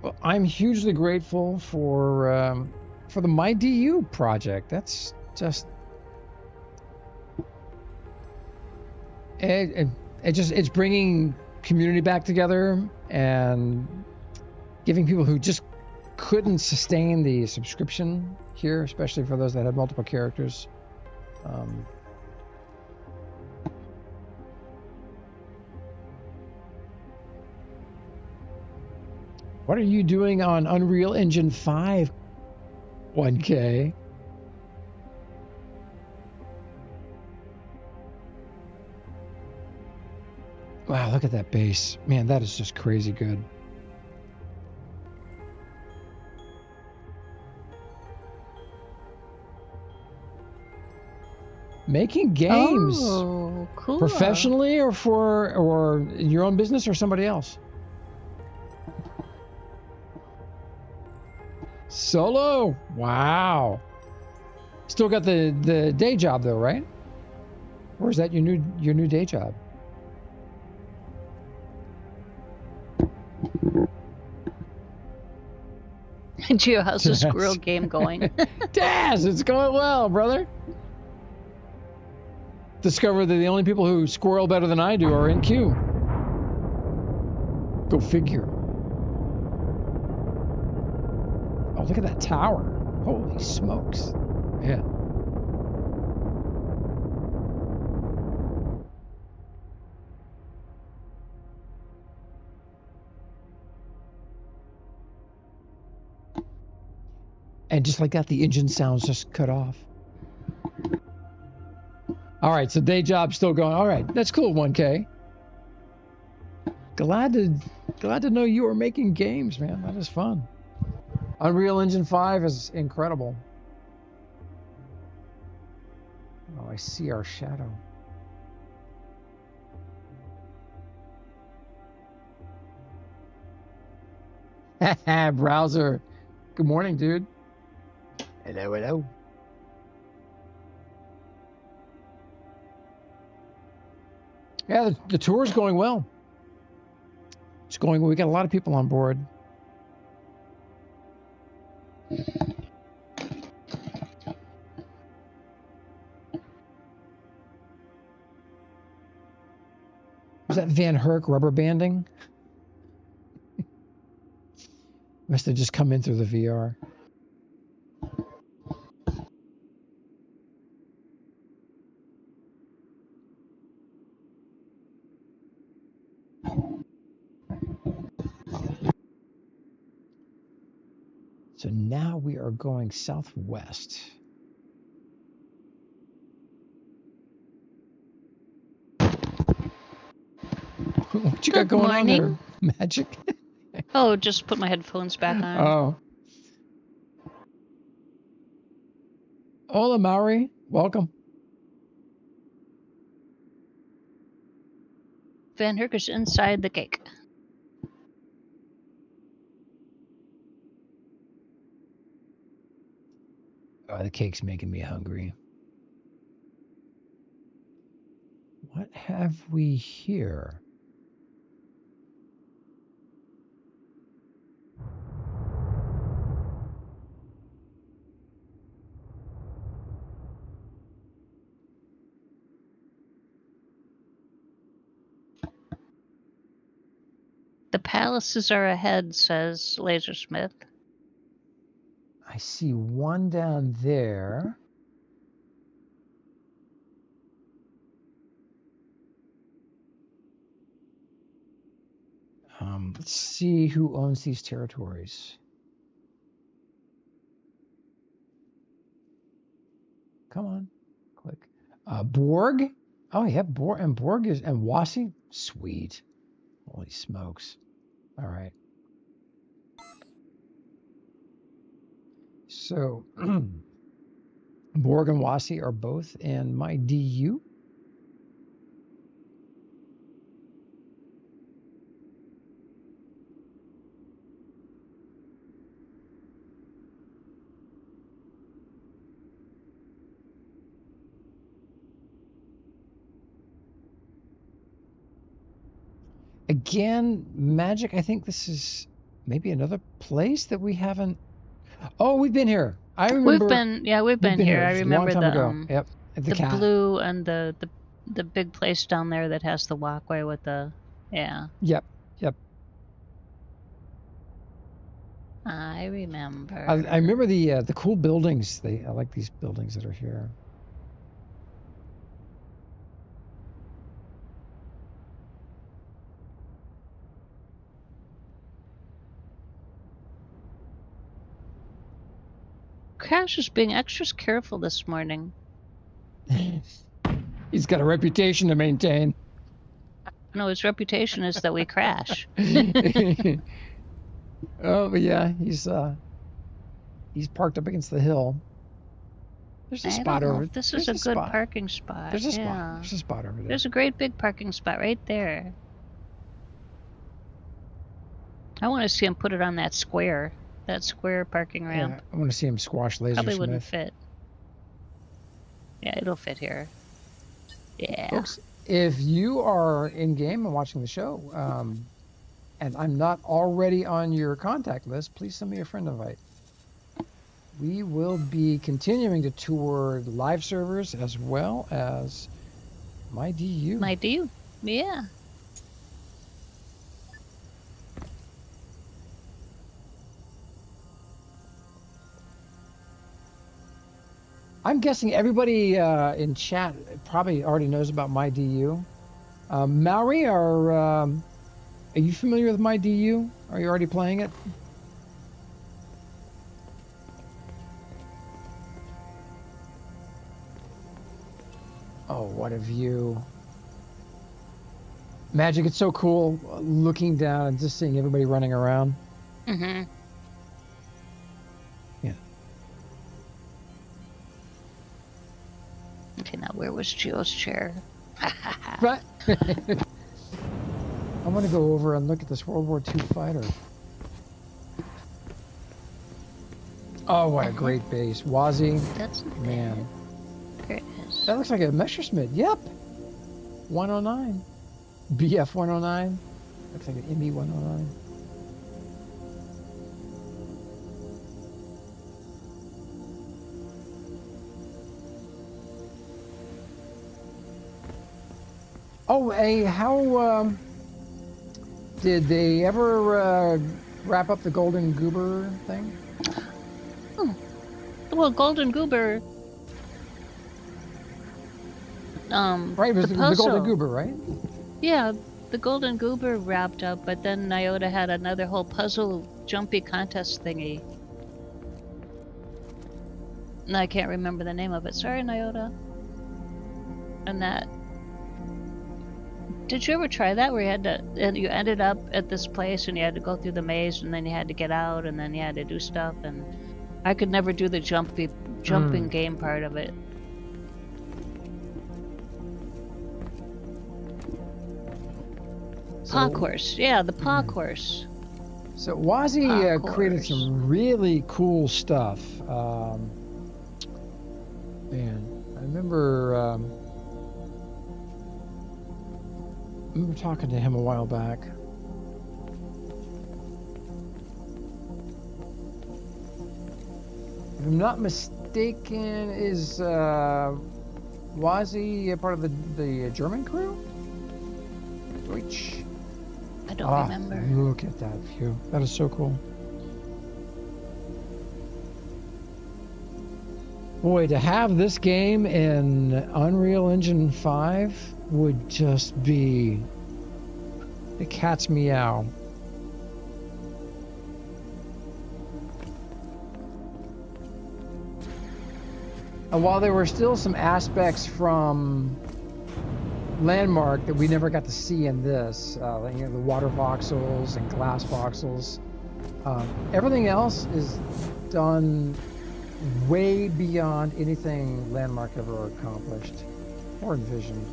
Well, I'm hugely grateful for the MyDU project. That's just it's bringing community back together and giving people who just couldn't sustain the subscription here, especially for those that had multiple characters. What are you doing on Unreal Engine 5, 1K? Wow, look at that base. Man, that is just crazy good. Making games. Oh, cool. Professionally or in your own business or somebody else? Solo? Wow. Still got the day job though, right? Or is that your new day job? Gio, how's the squirrel game going? Daz, it's going well, brother. Discovered that the only people who squirrel better than I do are in queue. Go figure. Oh, look at that tower. Holy smokes. Yeah. And just like that, the engine sounds just cut off. All right, so day job's still going. All right, that's cool, 1K. Glad to know you are making games, man. That is fun. Unreal Engine 5 is incredible. Oh, I see our shadow. Browser. Good morning, dude. Hello, hello. Yeah, the tour's going well. It's going. We got a lot of people on board. Was that Van Herk rubber banding? Must have just come in through the VR. So now we are going southwest. What you got going on there, Mhaijik? Oh, just put my headphones back on. Oh. Hola, Maori. Welcome. Van Herk is inside the cake. Oh, the cake's making me hungry. What have we here? The palaces are ahead, says Lasersmith. I see one down there. Let's see who owns these territories. Come on, click. Borg. Oh yeah, Borg is and Wasi. Sweet. Holy smokes. All right. So Borg and Wasi are both in my DU. Again, Mhaijik, I think this is maybe another place that we haven't. Oh, we've been here. I remember. We've been here. I remember Yep, the blue and the big place down there that has the walkway with the Yep. I remember. I remember the cool buildings. I like these buildings that are here. Crash is being extra careful this morning. He's got a reputation to maintain. No, his reputation is that we crash. Oh, but yeah, he's parked up against the hill. There's a spot over. This is a good parking spot. There's a spot. There's a spot over there. There's a great big parking spot right there. I want to see him put it on that square parking ramp. Yeah, I want to see him squash Lasersmith. Probably wouldn't fit. Yeah, it'll fit here. Yeah. Folks, if you are in game and watching the show, and I'm not already on your contact list, please send me a friend invite. We will be continuing to tour live servers as well as my DU. My DU, yeah. I'm guessing everybody in chat probably already knows about my DU. Maori, are you familiar with my DU? Are you already playing it? Oh, what a view. Mhaijik, it's so cool looking down and just seeing everybody running around. Mm-hmm. Yeah. Okay, now where was Gio's chair? Right. I want to go over and look at this World War II fighter. Oh, what a great base. Wazi. That's not man. bad. There it is. That looks like a Messerschmitt. Yep. 109. BF 109. Looks like an ME 109. Oh, hey, how did they ever wrap up the Golden Goober thing? Oh. Well, Golden Goober. Right, it was the Golden Goober, right? Yeah, the Golden Goober wrapped up, but then Nyota had another whole puzzle jumpy contest thingy. And I can't remember the name of it. Sorry, Nyota. And that. Did you ever try that where you had to, and you ended up at this place and you had to go through the maze and then you had to get out and then you had to do stuff, and I could never do the jumping game part of it. Paw course, yeah, the paw course. So Wazi created some really cool stuff. Man, I remember talking to him a while back. If I'm not mistaken, is Wazi a part of the German crew? Deutsch. I don't remember. Look at that view. That is so cool. Boy, to have this game in Unreal Engine 5 would just be the cat's meow. And while there were still some aspects from Landmark that we never got to see in this, you know, the water voxels and glass voxels, everything else is done way beyond anything Landmark ever accomplished or envisioned.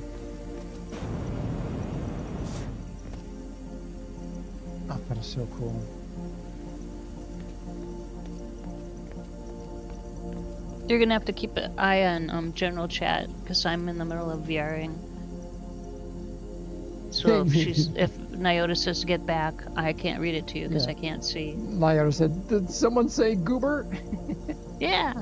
Oh, that is so cool. You're gonna have to keep an eye on general chat because I'm in the middle of VRing. So if Nyota says to get back, I can't read it to you because I can't see. Nyota said, "Did someone say goober?" Yeah.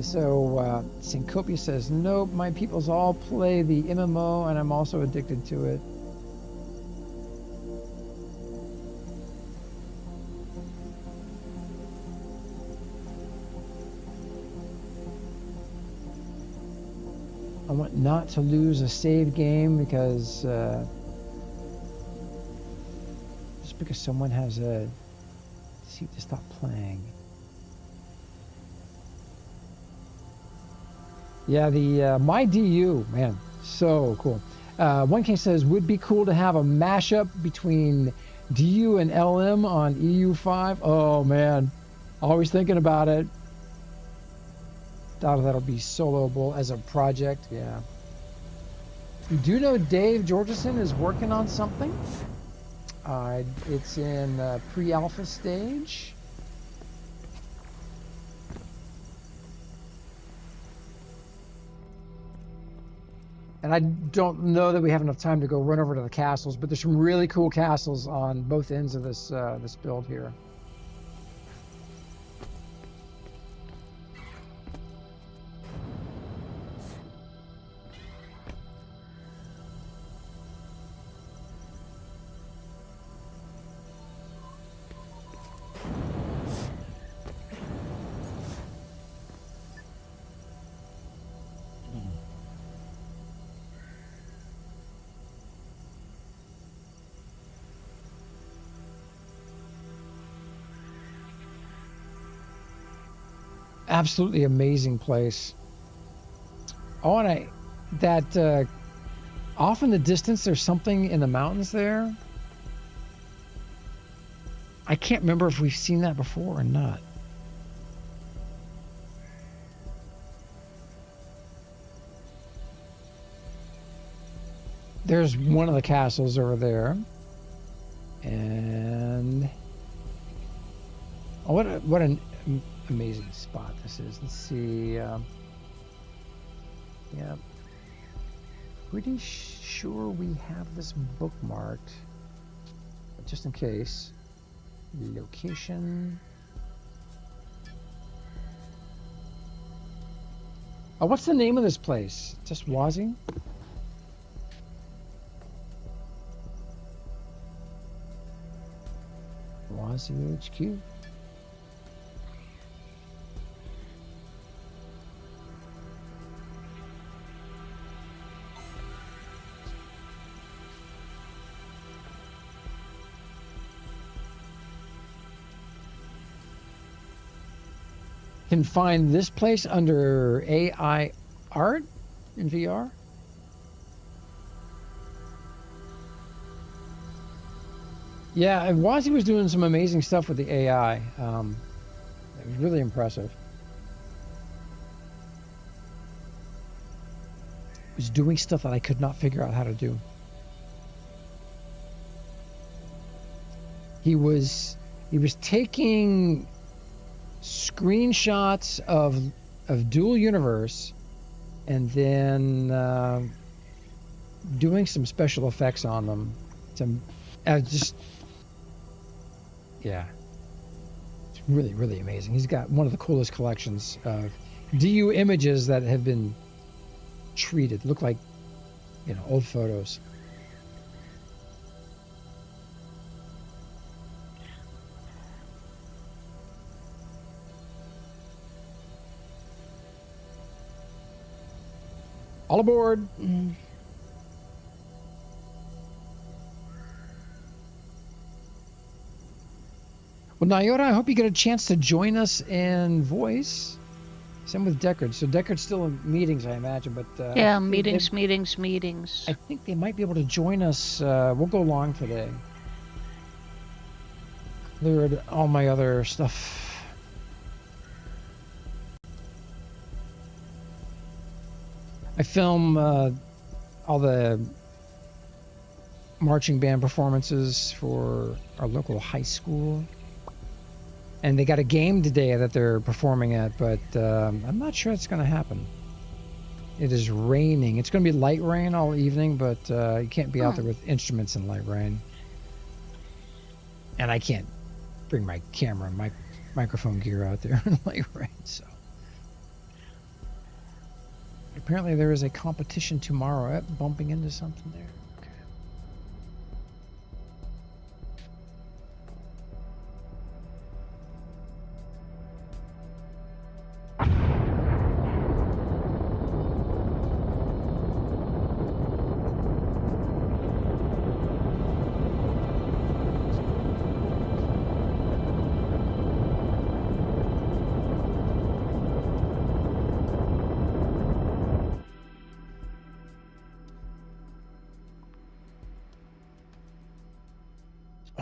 So Syncopia says, "Nope, my peoples all play the MMO, and I'm also addicted to it." I want not to lose a save game because just because someone has a seat to stop playing. Yeah, the MyDU, man, so cool. 1K says, would be cool to have a mashup between DU and LM on EU5. Oh man, always thinking about it. Doubt that'll be soloable as a project, yeah. You do know Dave Georgeson is working on something. It's in pre-alpha stage. And I don't know that we have enough time to go run over to the castles, but there's some really cool castles on both ends of this this build here. Absolutely amazing place. Oh, and off in the distance, there's something in the mountains there. I can't remember if we've seen that before or not. There's one of the castles over there. And oh, what a amazing spot this is. Let's see. Yeah. Pretty sure we have this bookmarked. But just in case. Location. Oh, what's the name of this place? Just Wazi? Wazi HQ. Can find this place under AI art in VR. Yeah, and Wazi was doing some amazing stuff with the AI. It was really impressive. It was doing stuff that I could not figure out how to do. He was taking screenshots of Dual Universe and then doing some special effects on them. Yeah, it's really, really amazing. He's got one of the coolest collections of DU images that have been treated. Look like, old photos. All aboard. Well, Nyota, I hope you get a chance to join us in voice. Same with Deckard. So Deckard's still in meetings, I imagine, but yeah, meetings. I think they might be able to join us. We'll go long today. Cleared all my other stuff. I film all the marching band performances for our local high school. And they got a game today that they're performing at, but I'm not sure it's going to happen. It is raining. It's going to be light rain all evening, but you can't be out there with instruments in light rain. And I can't bring my camera and microphone gear out there in light rain, so. Apparently there is a competition tomorrow. Bumping into something there.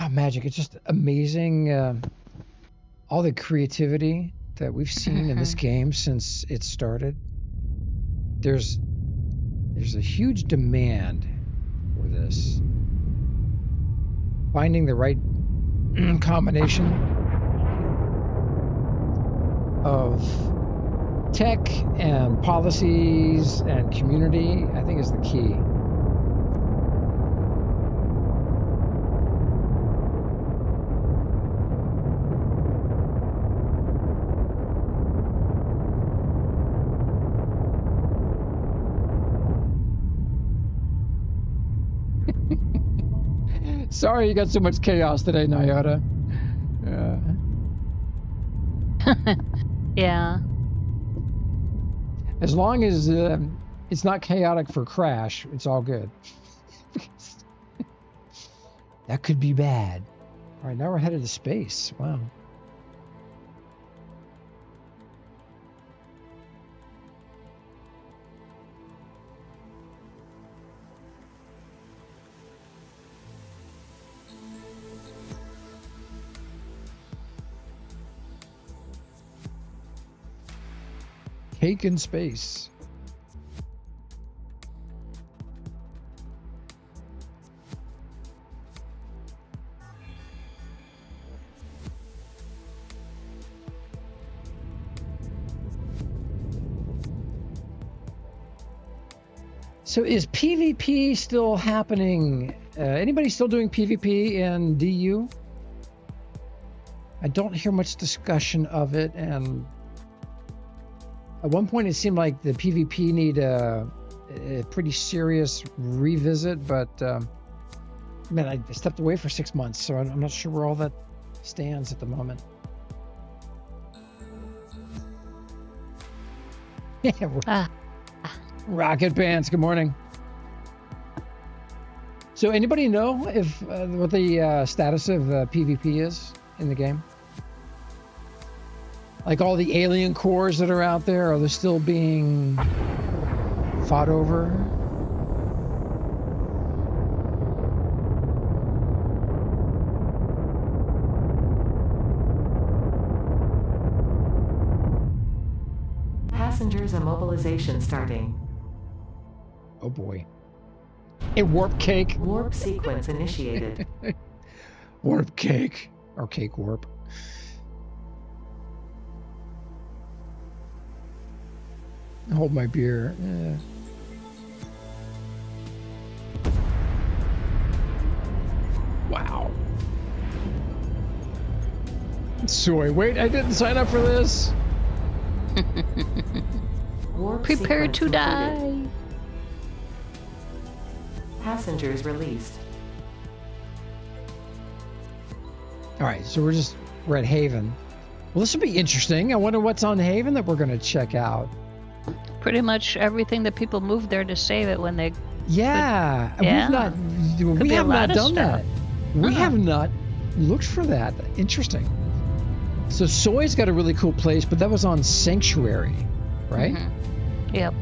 Mhaijik, it's just amazing, all the creativity that we've seen in this game since it started. There's a huge demand for this. Finding the right combination of tech and policies and community, I think, is the key. Sorry you got so much chaos today, Nyota. Yeah. As long as it's not chaotic for Crash, it's all good. That could be bad. All right, now we're headed to space. Wow. Cake in space. So is PvP still happening? Anybody still doing PvP in DU? I don't hear much discussion of it, and at one point it seemed like the PvP need a pretty serious revisit, but man, I stepped away for 6 months, so I'm not sure where all that stands at the moment. Rocket Pants, good morning. So anybody know if what the status of PvP is in the game? Like all the alien cores that are out there, are they still being fought over? Passengers immobilization starting. Oh boy. A warp cake. Warp sequence initiated. Warp cake. Or cake warp. Hold my beer. Yeah. Wow. Soy. Wait, I didn't sign up for this. Prepare to die. Passengers released. All right, so we're at Haven. Well, this will be interesting. I wonder what's on Haven that we're going to check out. Pretty much everything that people moved there to save it when they. Yeah, yeah. We have not done stuff. that. We have not looked for that. Interesting. So Soy's got a really cool place, but that was on Sanctuary, right? Mm-hmm. Yep.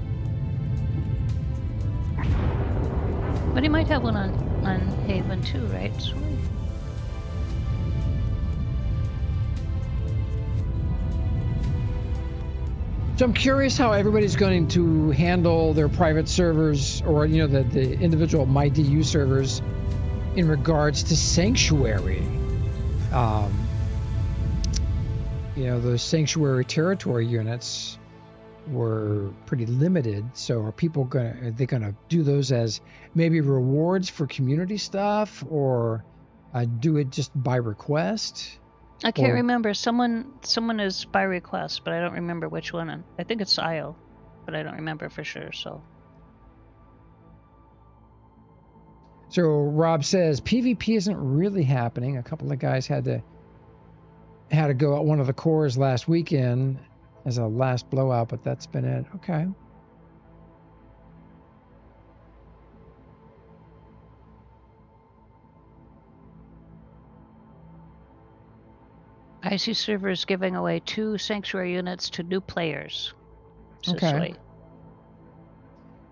But he might have one on Haven too, right? Soy? So I'm curious how everybody's going to handle their private servers, or the individual MyDU servers, in regards to Sanctuary. Those Sanctuary territory units were pretty limited. So are they gonna do those as maybe rewards for community stuff, or do it just by request? I can't remember. Someone is by request, but I don't remember which one. I think it's IO, but I don't remember for sure. So Rob says PvP isn't really happening. A couple of guys had to go at one of the cores last weekend as a last blowout, but that's been it. Okay. IC servers giving away 2 Sanctuary units to new players. Okay.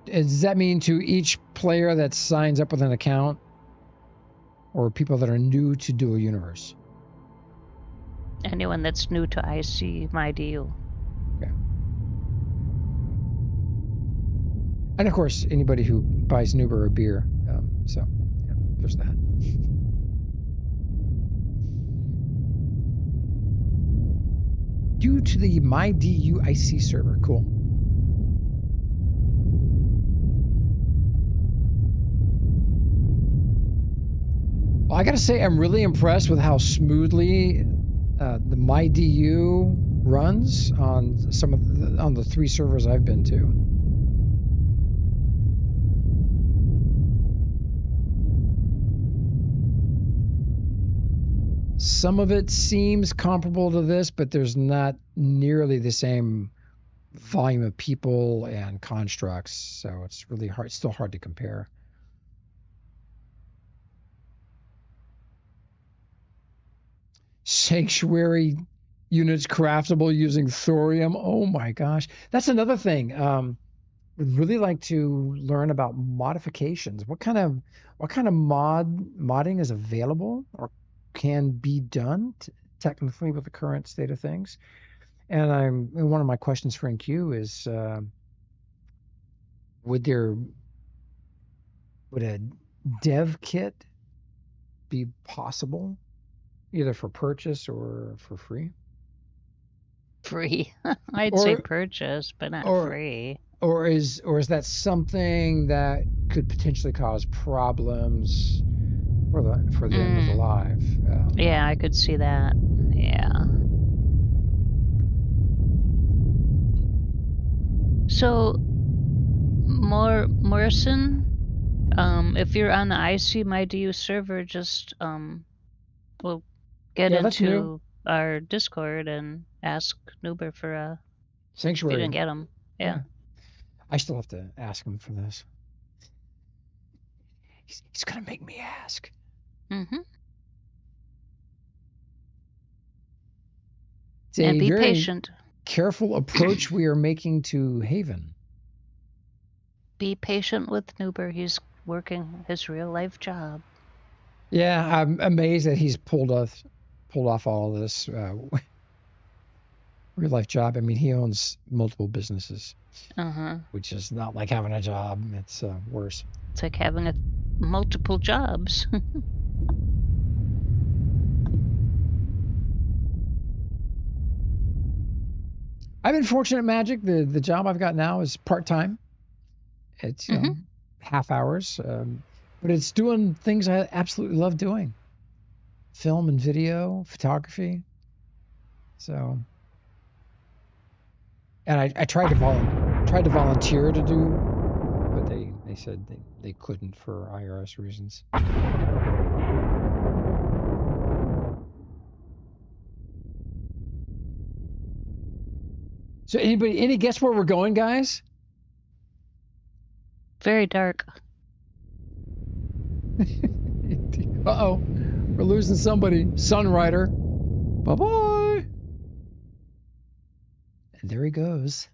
Does that mean to each player that signs up with an account, or people that are new to Dual Universe? Anyone that's new to IC MyDU. Okay. And of course, anybody who buys Nuber or beer. So yeah, there's that. Due to the MyDU IC server. Cool. Well, I gotta say, I'm really impressed with how smoothly the MyDU runs on on the 3 servers I've been to. Some of it seems comparable to this, but there's not nearly the same volume of people and constructs, so it's really hard. Still hard to compare. Sanctuary units craftable using thorium. Oh my gosh, that's another thing. Would really like to learn about modifications. What kind of modding is available or can be done technically with the current state of things? And one of my questions for NQ is, would a dev kit be possible, either for purchase or for free? Free. I'd say purchase, but not free. or is that something that could potentially cause problems for the end of the live? Yeah, I could see that. Yeah. So, Morrison, if you're on the IC MyDU server, just we'll get into our Discord and ask Nuber for a Sanctuary. If you didn't get him. Yeah. I still have to ask him for this. He's gonna make me ask. Mm-hmm. It's a and be very patient. Careful approach we are making to Haven. Be patient with Nuber. He's working his real life job. Yeah, I'm amazed that he's pulled off all of this real life job. I mean, he owns multiple businesses, which is not like having a job. It's worse. It's like having multiple jobs. I've been fortunate, Mhaijik. The job I've got now is part-time. It's half hours, but it's doing things I absolutely love doing. Film and video, photography. So, and I tried to volunteer to do, but they said they couldn't for IRS reasons. So any guess where we're going, guys? Very dark. Uh-oh. We're losing somebody. Sunrider. Bye-bye. And there he goes.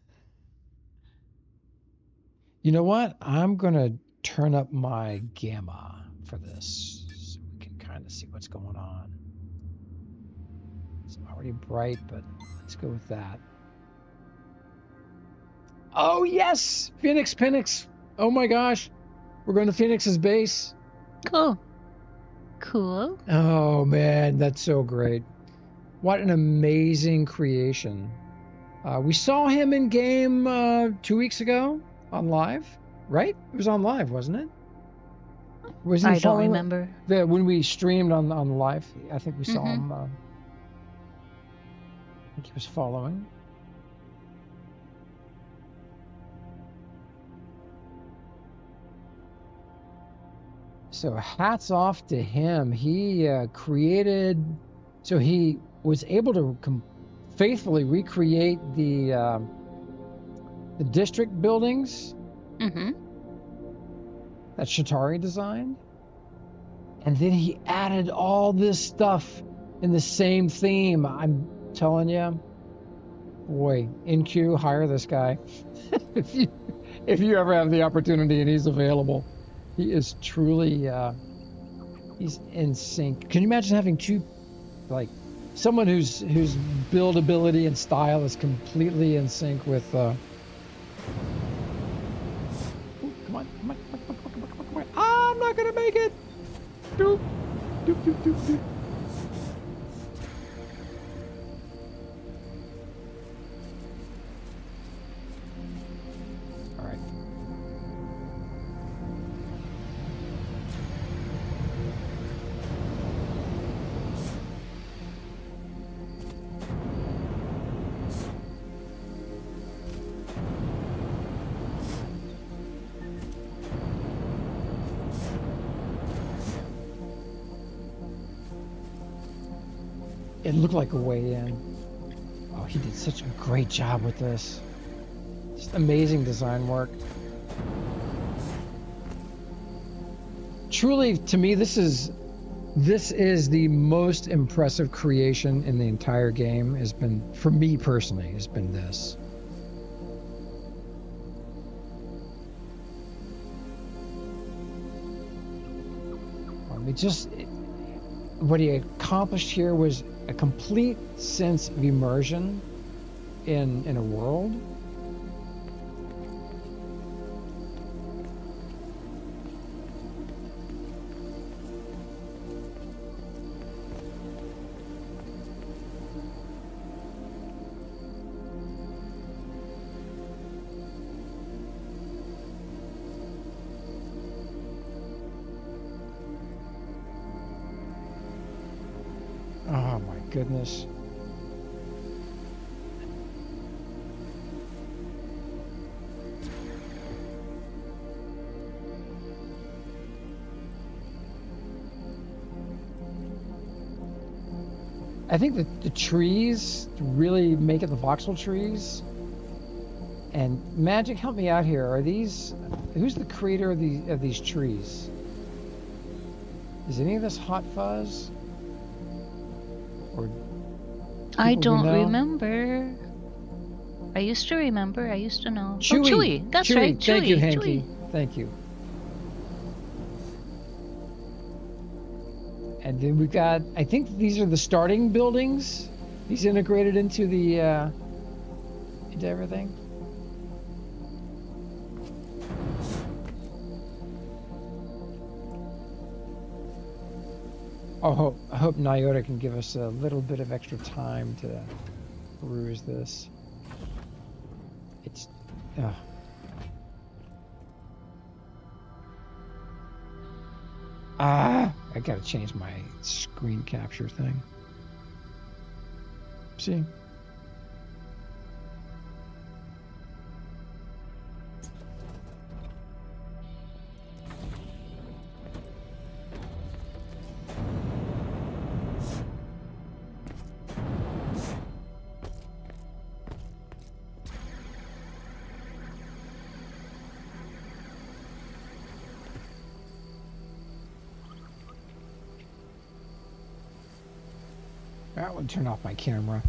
You know what? I'm going to turn up my gamma for this so we can kind of see what's going on. It's already bright, but let's go with that. Oh, yes! Phoenix Penix. Oh, my gosh. We're going to Phoenix's base. Cool. Oh, man. That's so great. What an amazing creation. We saw him in game 2 weeks ago on live, right? It was on live, wasn't it? I don't remember. When we streamed on live, I think we saw him. I think he was following. So hats off to him. He created, so he was able to faithfully recreate the district buildings that Shatari designed. And then he added all this stuff in the same theme. I'm telling you, boy, InQ, hire this guy. if you ever have the opportunity and he's available. He is truly, he's in sync. Can you imagine having someone whose build ability and style is completely in sync with, ooh, come on. I'm not gonna make it. Doop, doop, doop, doop, doop. It looked like a way in. Oh, he did such a great job with this. Just amazing design work. Truly, to me, this is the most impressive creation in the entire game. Has been, for me personally, has been this. What he accomplished here was a complete sense of immersion in a world. goodness. I think that the trees really make it the voxel trees. And Mhaijik, help me out here. Are these? Who's the creator of these trees? Is any of this Hot Fuzz? Or I don't remember. I used to remember. I used to know. Chewy. Oh, Chewy. That's right. Chewy. Thank you, Hanky. Chewy. Thank you. And then we've got, I think these are the starting buildings. He's integrated into the, into everything. I hope Nyota can give us a little bit of extra time to peruse this. It's, I gotta change my screen capture thing. See? I want to turn off my camera.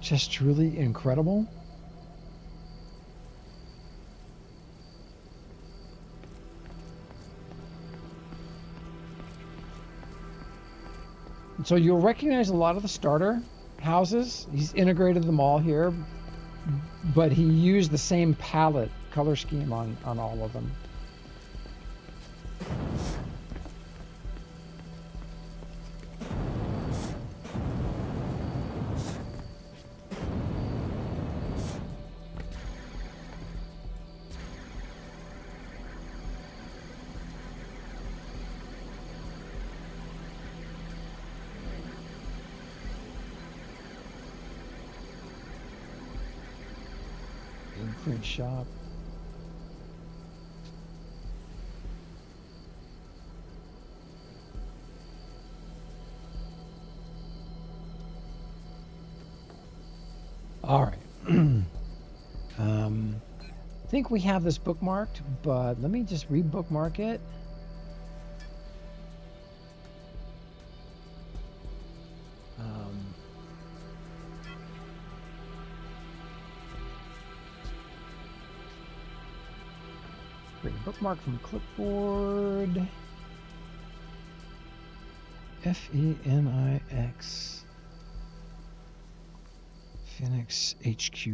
Just truly incredible. So you'll recognize a lot of the starter houses. He's integrated them all here, but he used the same palette color scheme on all of them. Print shop. All right. I think we have this bookmarked, but let me just re-bookmark it. Bookmark from clipboard. Phenix. Phoenix HQ.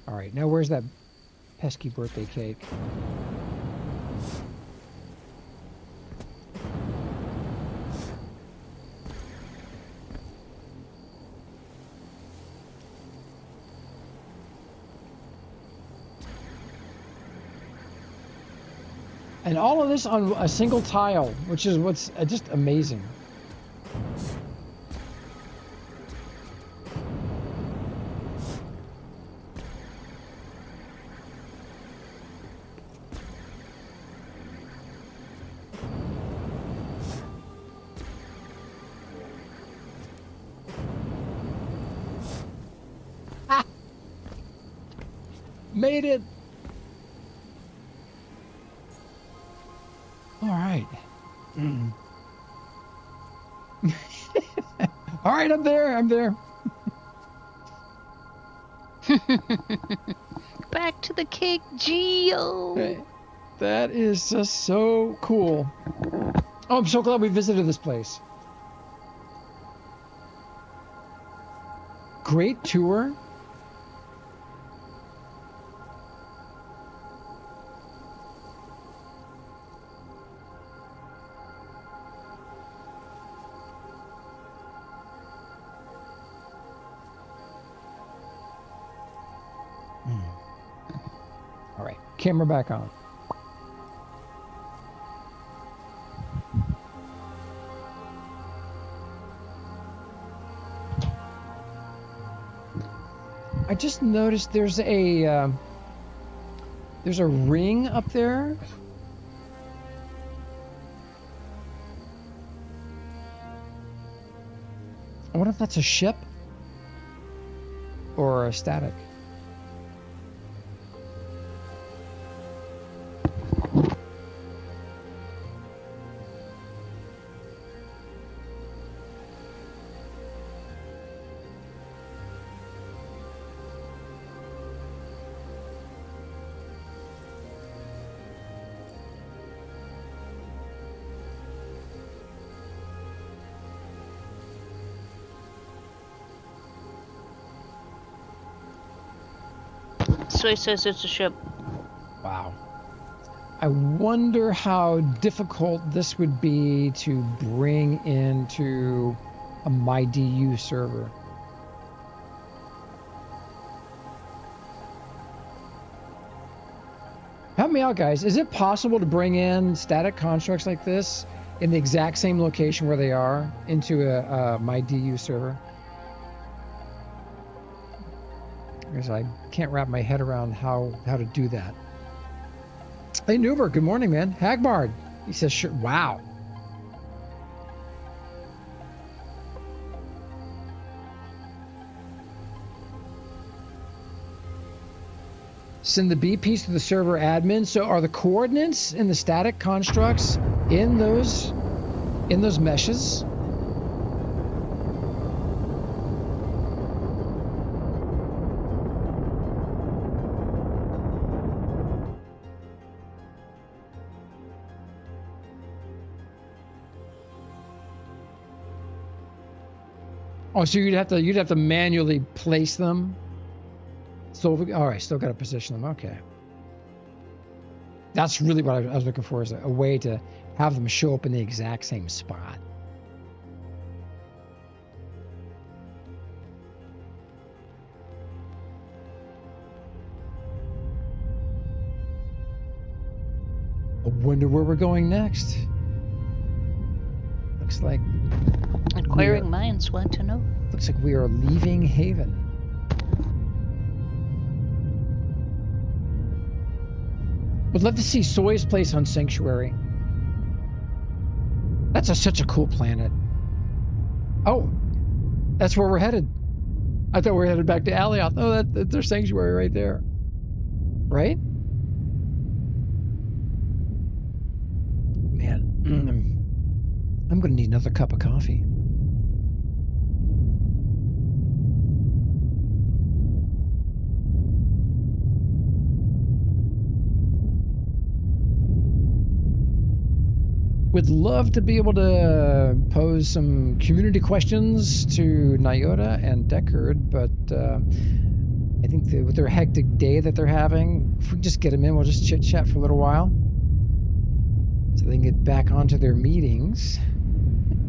All right, now where's that pesky birthday cake? And all of this on a single tile, which is what's just amazing. Ah! Made it! All right. All right, I'm there. Back to the cake, Geo. Hey, that is just so cool. Oh, I'm so glad we visited this place. great tour. All right, camera back on. I just noticed there's a ring up there. I wonder if that's a ship or a static. Soy says it's a ship. Wow. I wonder how difficult this would be to bring into a MyDU server. Help me out, guys. Is it possible to bring in static constructs like this in the exact same location where they are into a MyDU server? Because I can't wrap my head around how to do that. Hey, Newberg, good morning, man. Hagbard, he says, sure. Wow. Send the B piece to the server admin. So are the coordinates in the static constructs in those meshes? Oh, so you'd have to manually place them. So all right, still got to position them. Okay, that's really what I was looking for, is a way to have them show up in the exact same spot. I wonder where we're going next. Looks like Inquiring minds want to know. Looks like we are leaving Haven. Would love to see Soy's place on Sanctuary. That's such a cool planet. Oh, that's where we're headed. I thought we were headed back to Alioth. Oh, that's their Sanctuary right there. Right? Man, I'm going to need another cup of coffee. Would love to be able to pose some community questions to Nyota and Deckard, but I think with their hectic day that they're having, if we just get them in, we'll just chit-chat for a little while so they can get back onto their meetings.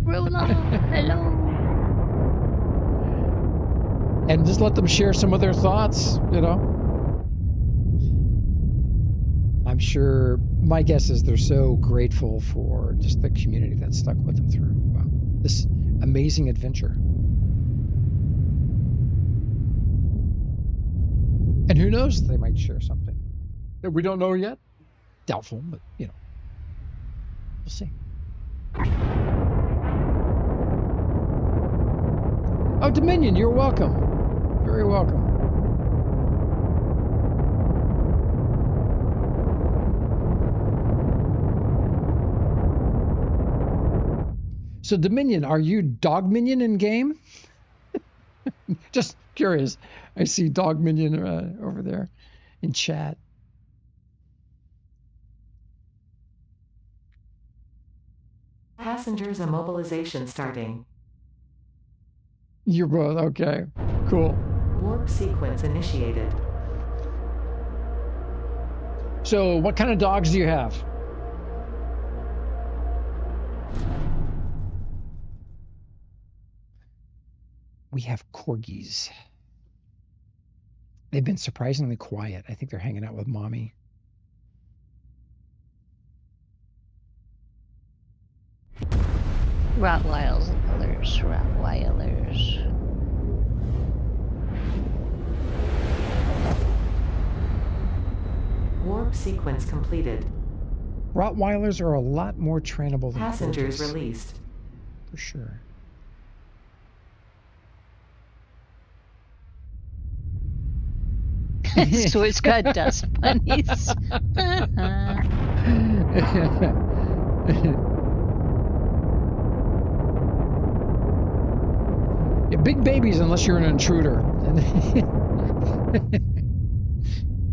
Rolla, hello. And just let them share some of their thoughts, you know. I'm sure, my guess is they're so grateful for just the community that stuck with them through this amazing adventure. And who knows, they might share something that we don't know yet. Doubtful, but you know, we'll see. Oh, Dominion, you're welcome. Very welcome. So Dominion, are you Dog Minion in game? Just curious. I see Dog Minion over there in chat. Passengers immobilization starting. You're both okay. Cool. Warp sequence initiated. So, what kind of dogs do you have? We have corgis. They've been surprisingly quiet. I think they're hanging out with mommy. Rottweilers. Warp sequence completed. Rottweilers are a lot more trainable than Passengers corgis. released. For sure. So it's got dust bunnies. Yeah, big babies unless you're an intruder.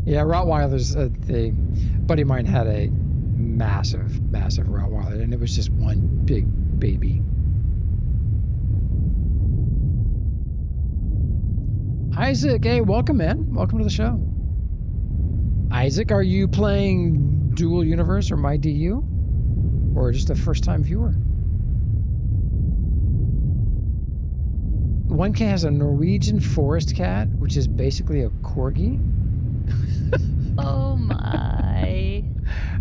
Yeah, Rottweilers. A buddy of mine had a massive Rottweiler, and it was just one big baby. Isaac, hey, welcome, man. Welcome to the show. Isaac, are you playing Dual Universe or MyDU? Or just a first-time viewer? 1K has a Norwegian forest cat, which is basically a corgi. Oh my.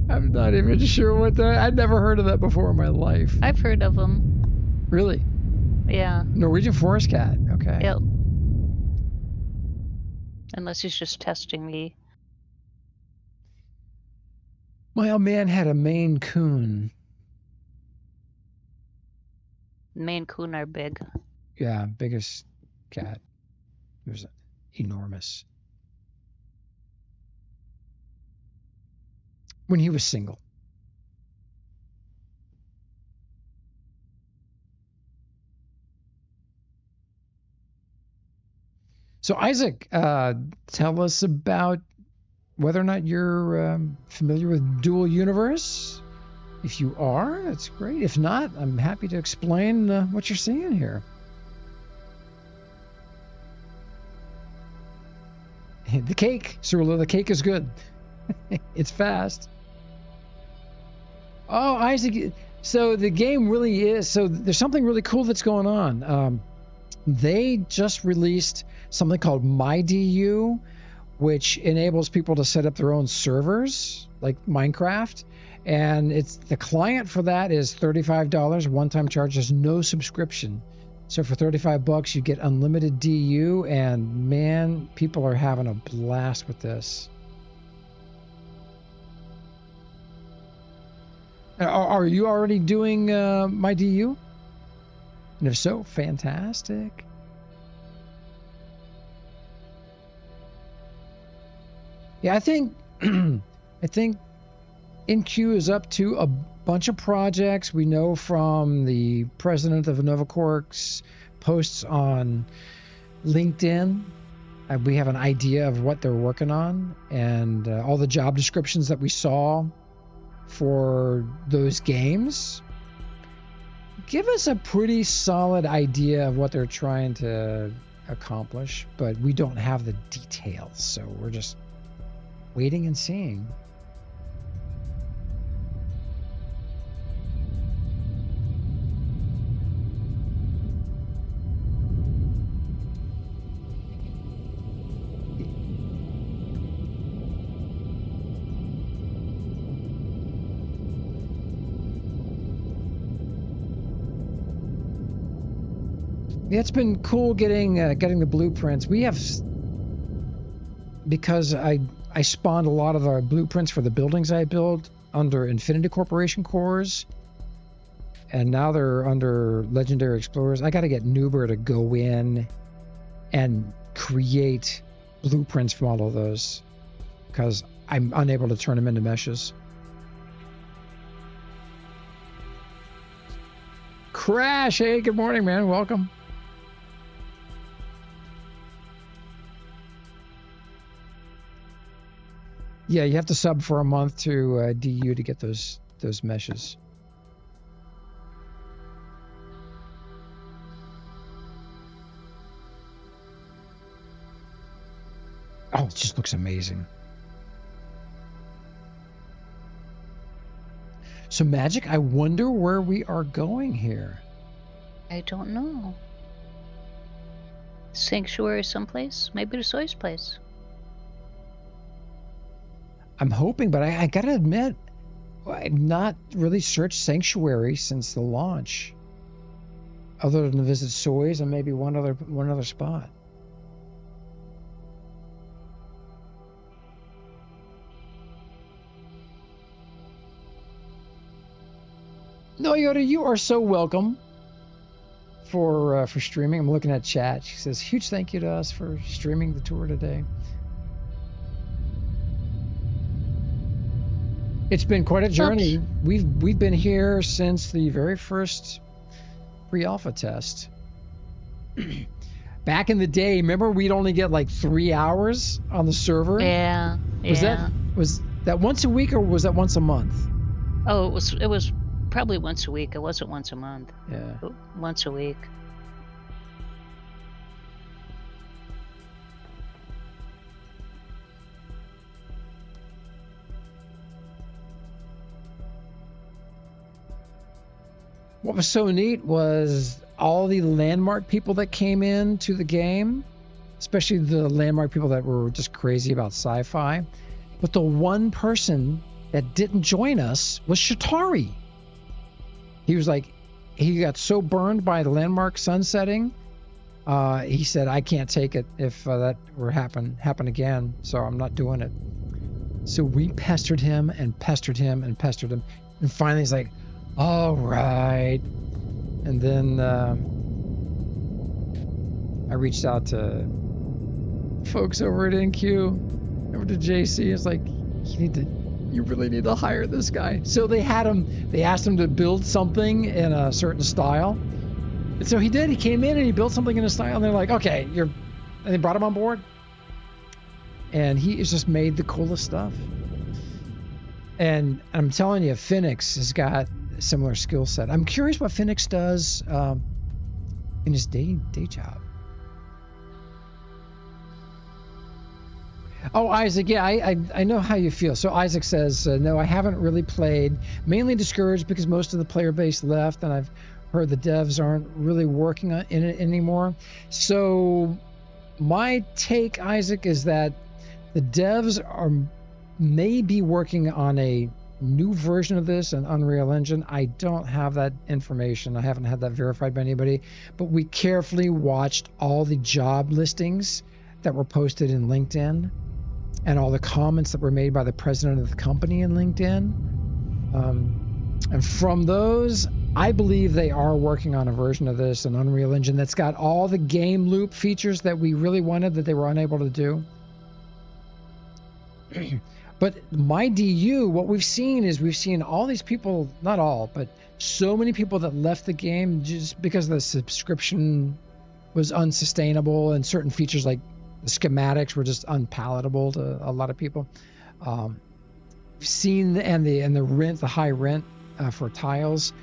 I'm not even sure what that... I'd never heard of that before in my life. I've heard of them. Really? Yeah. Norwegian forest cat. Okay. Yep. Unless he's just testing me. My old man had a Maine Coon. Maine Coon are big. Yeah, biggest cat. It was enormous. When he was single. So Isaac, tell us about whether or not you're familiar with Dual Universe. If you are, that's great. If not, I'm happy to explain what you're seeing here. The cake, Cerula, the cake is good. It's fast. Oh, Isaac, so the game really is, so there's something really cool that's going on. They just released something called MyDU, which enables people to set up their own servers, like Minecraft. And it's the client for that is $35, one-time charge. There's no subscription. So for $35, you get unlimited DU, and man, people are having a blast with this. Are you already doing MyDU? And if so, fantastic. Yeah, I think InQ is up to a bunch of projects. We know from the president of Novaquark's posts on LinkedIn. We have an idea of what they're working on, and all the job descriptions that we saw for those games give us a pretty solid idea of what they're trying to accomplish, but we don't have the details, so we're just waiting and seeing. Yeah, it's been cool getting the blueprints. We have, because I spawned a lot of the blueprints for the buildings I built under Infinity Corporation cores, and now they're under Legendary Explorers. I got to get Nuber to go in and create blueprints from all of those, because I'm unable to turn them into meshes. Crash, hey, good morning, man. Welcome. Yeah, you have to sub for a month to DU to get those meshes. Oh, it just looks amazing. So Mhaijik, I wonder where we are going here. I don't know. Sanctuary someplace? Maybe to Soy's place. I'm hoping, but I gotta admit, I've not really searched Sanctuary since the launch. Other than to visit Soy's and maybe one other spot. No, Yoda, you are so welcome for streaming. I'm looking at chat. She says, huge thank you to us for streaming the tour today. It's been quite a journey. Oops. We've been here since the very first pre-alpha test. Back in the day, remember we'd only get like 3 hours on the server? Yeah. Was that once a week or was that once a month? Oh, it was probably once a week. It wasn't once a month. Yeah. Once a week. What was so neat was all the landmark people that came in to the game, especially the landmark people that were just crazy about sci-fi. But the one person that didn't join us was Shatari. He was like, he got so burned by the landmark sunsetting. He said, I can't take it if that were happen again, so I'm not doing it. So we pestered him and pestered him and pestered him. And finally he's like, all right. And then I reached out to folks over at NQ, over to JC. It's like, you really need to hire this guy. So they asked him to build something in a certain style. And so he did. He came in and he built something in a style. And they're like, okay, and they brought him on board. And he has just made the coolest stuff. And I'm telling you, Phoenix has got a similar skill set. I'm curious what Phoenix does in his day job. Oh, Isaac, yeah, I know how you feel. So Isaac says, no, I haven't really played. Mainly discouraged because most of the player base left, and I've heard the devs aren't really working in it anymore. So my take, Isaac, is that the devs may be working on a new version of this, an Unreal Engine. I don't have that information. I haven't had that verified by anybody, but we carefully watched all the job listings that were posted in LinkedIn and all the comments that were made by the president of the company in LinkedIn. And from those, I believe they are working on a version of this, an Unreal Engine that's got all the game loop features that we really wanted that they were unable to do. But MyDU, what we've seen all these people, not all, but so many people that left the game just because the subscription was unsustainable and certain features like the schematics were just unpalatable to a lot of people. We've seen the high rent for tiles.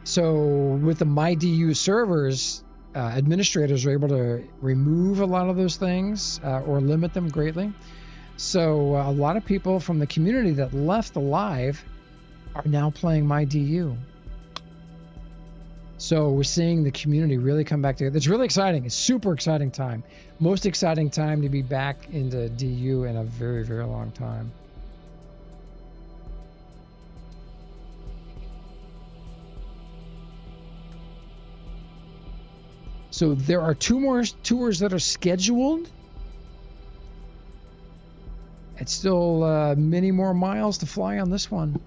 So with the MyDU servers, administrators are able to remove a lot of those things or limit them greatly. So a lot of people from the community that left alive are now playing MyDU. So we're seeing the community really come back together. It's really exciting. It's super exciting time. Most exciting time to be back into DU in a very, very long time. So there are 2 more tours that are scheduled. It's still many more miles to fly on this one.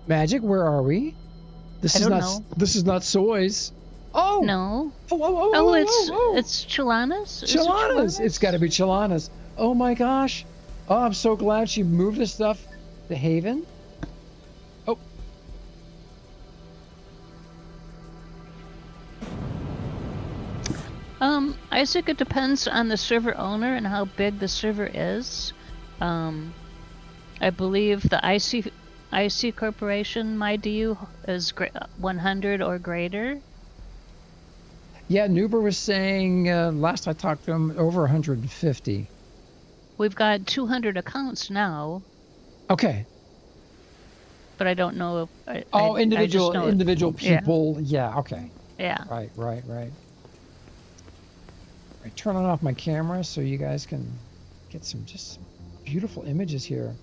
Mhaijik, where are we? This is not Soy's. Oh no! It's Chelana's. Chelana's. It's got to be Chelana's. Oh my gosh! Oh, I'm so glad she moved this stuff to Haven. Oh. Isaac, it depends on the server owner and how big the server is. I believe the IC Corporation MyDU is 100 or greater. Yeah, Nuber was saying last I talked to him over 150. We've got 200 accounts now, Okay. but I don't know if individual people. Yeah. Okay. Yeah. Right. I turn off my camera so you guys can get some just beautiful images here.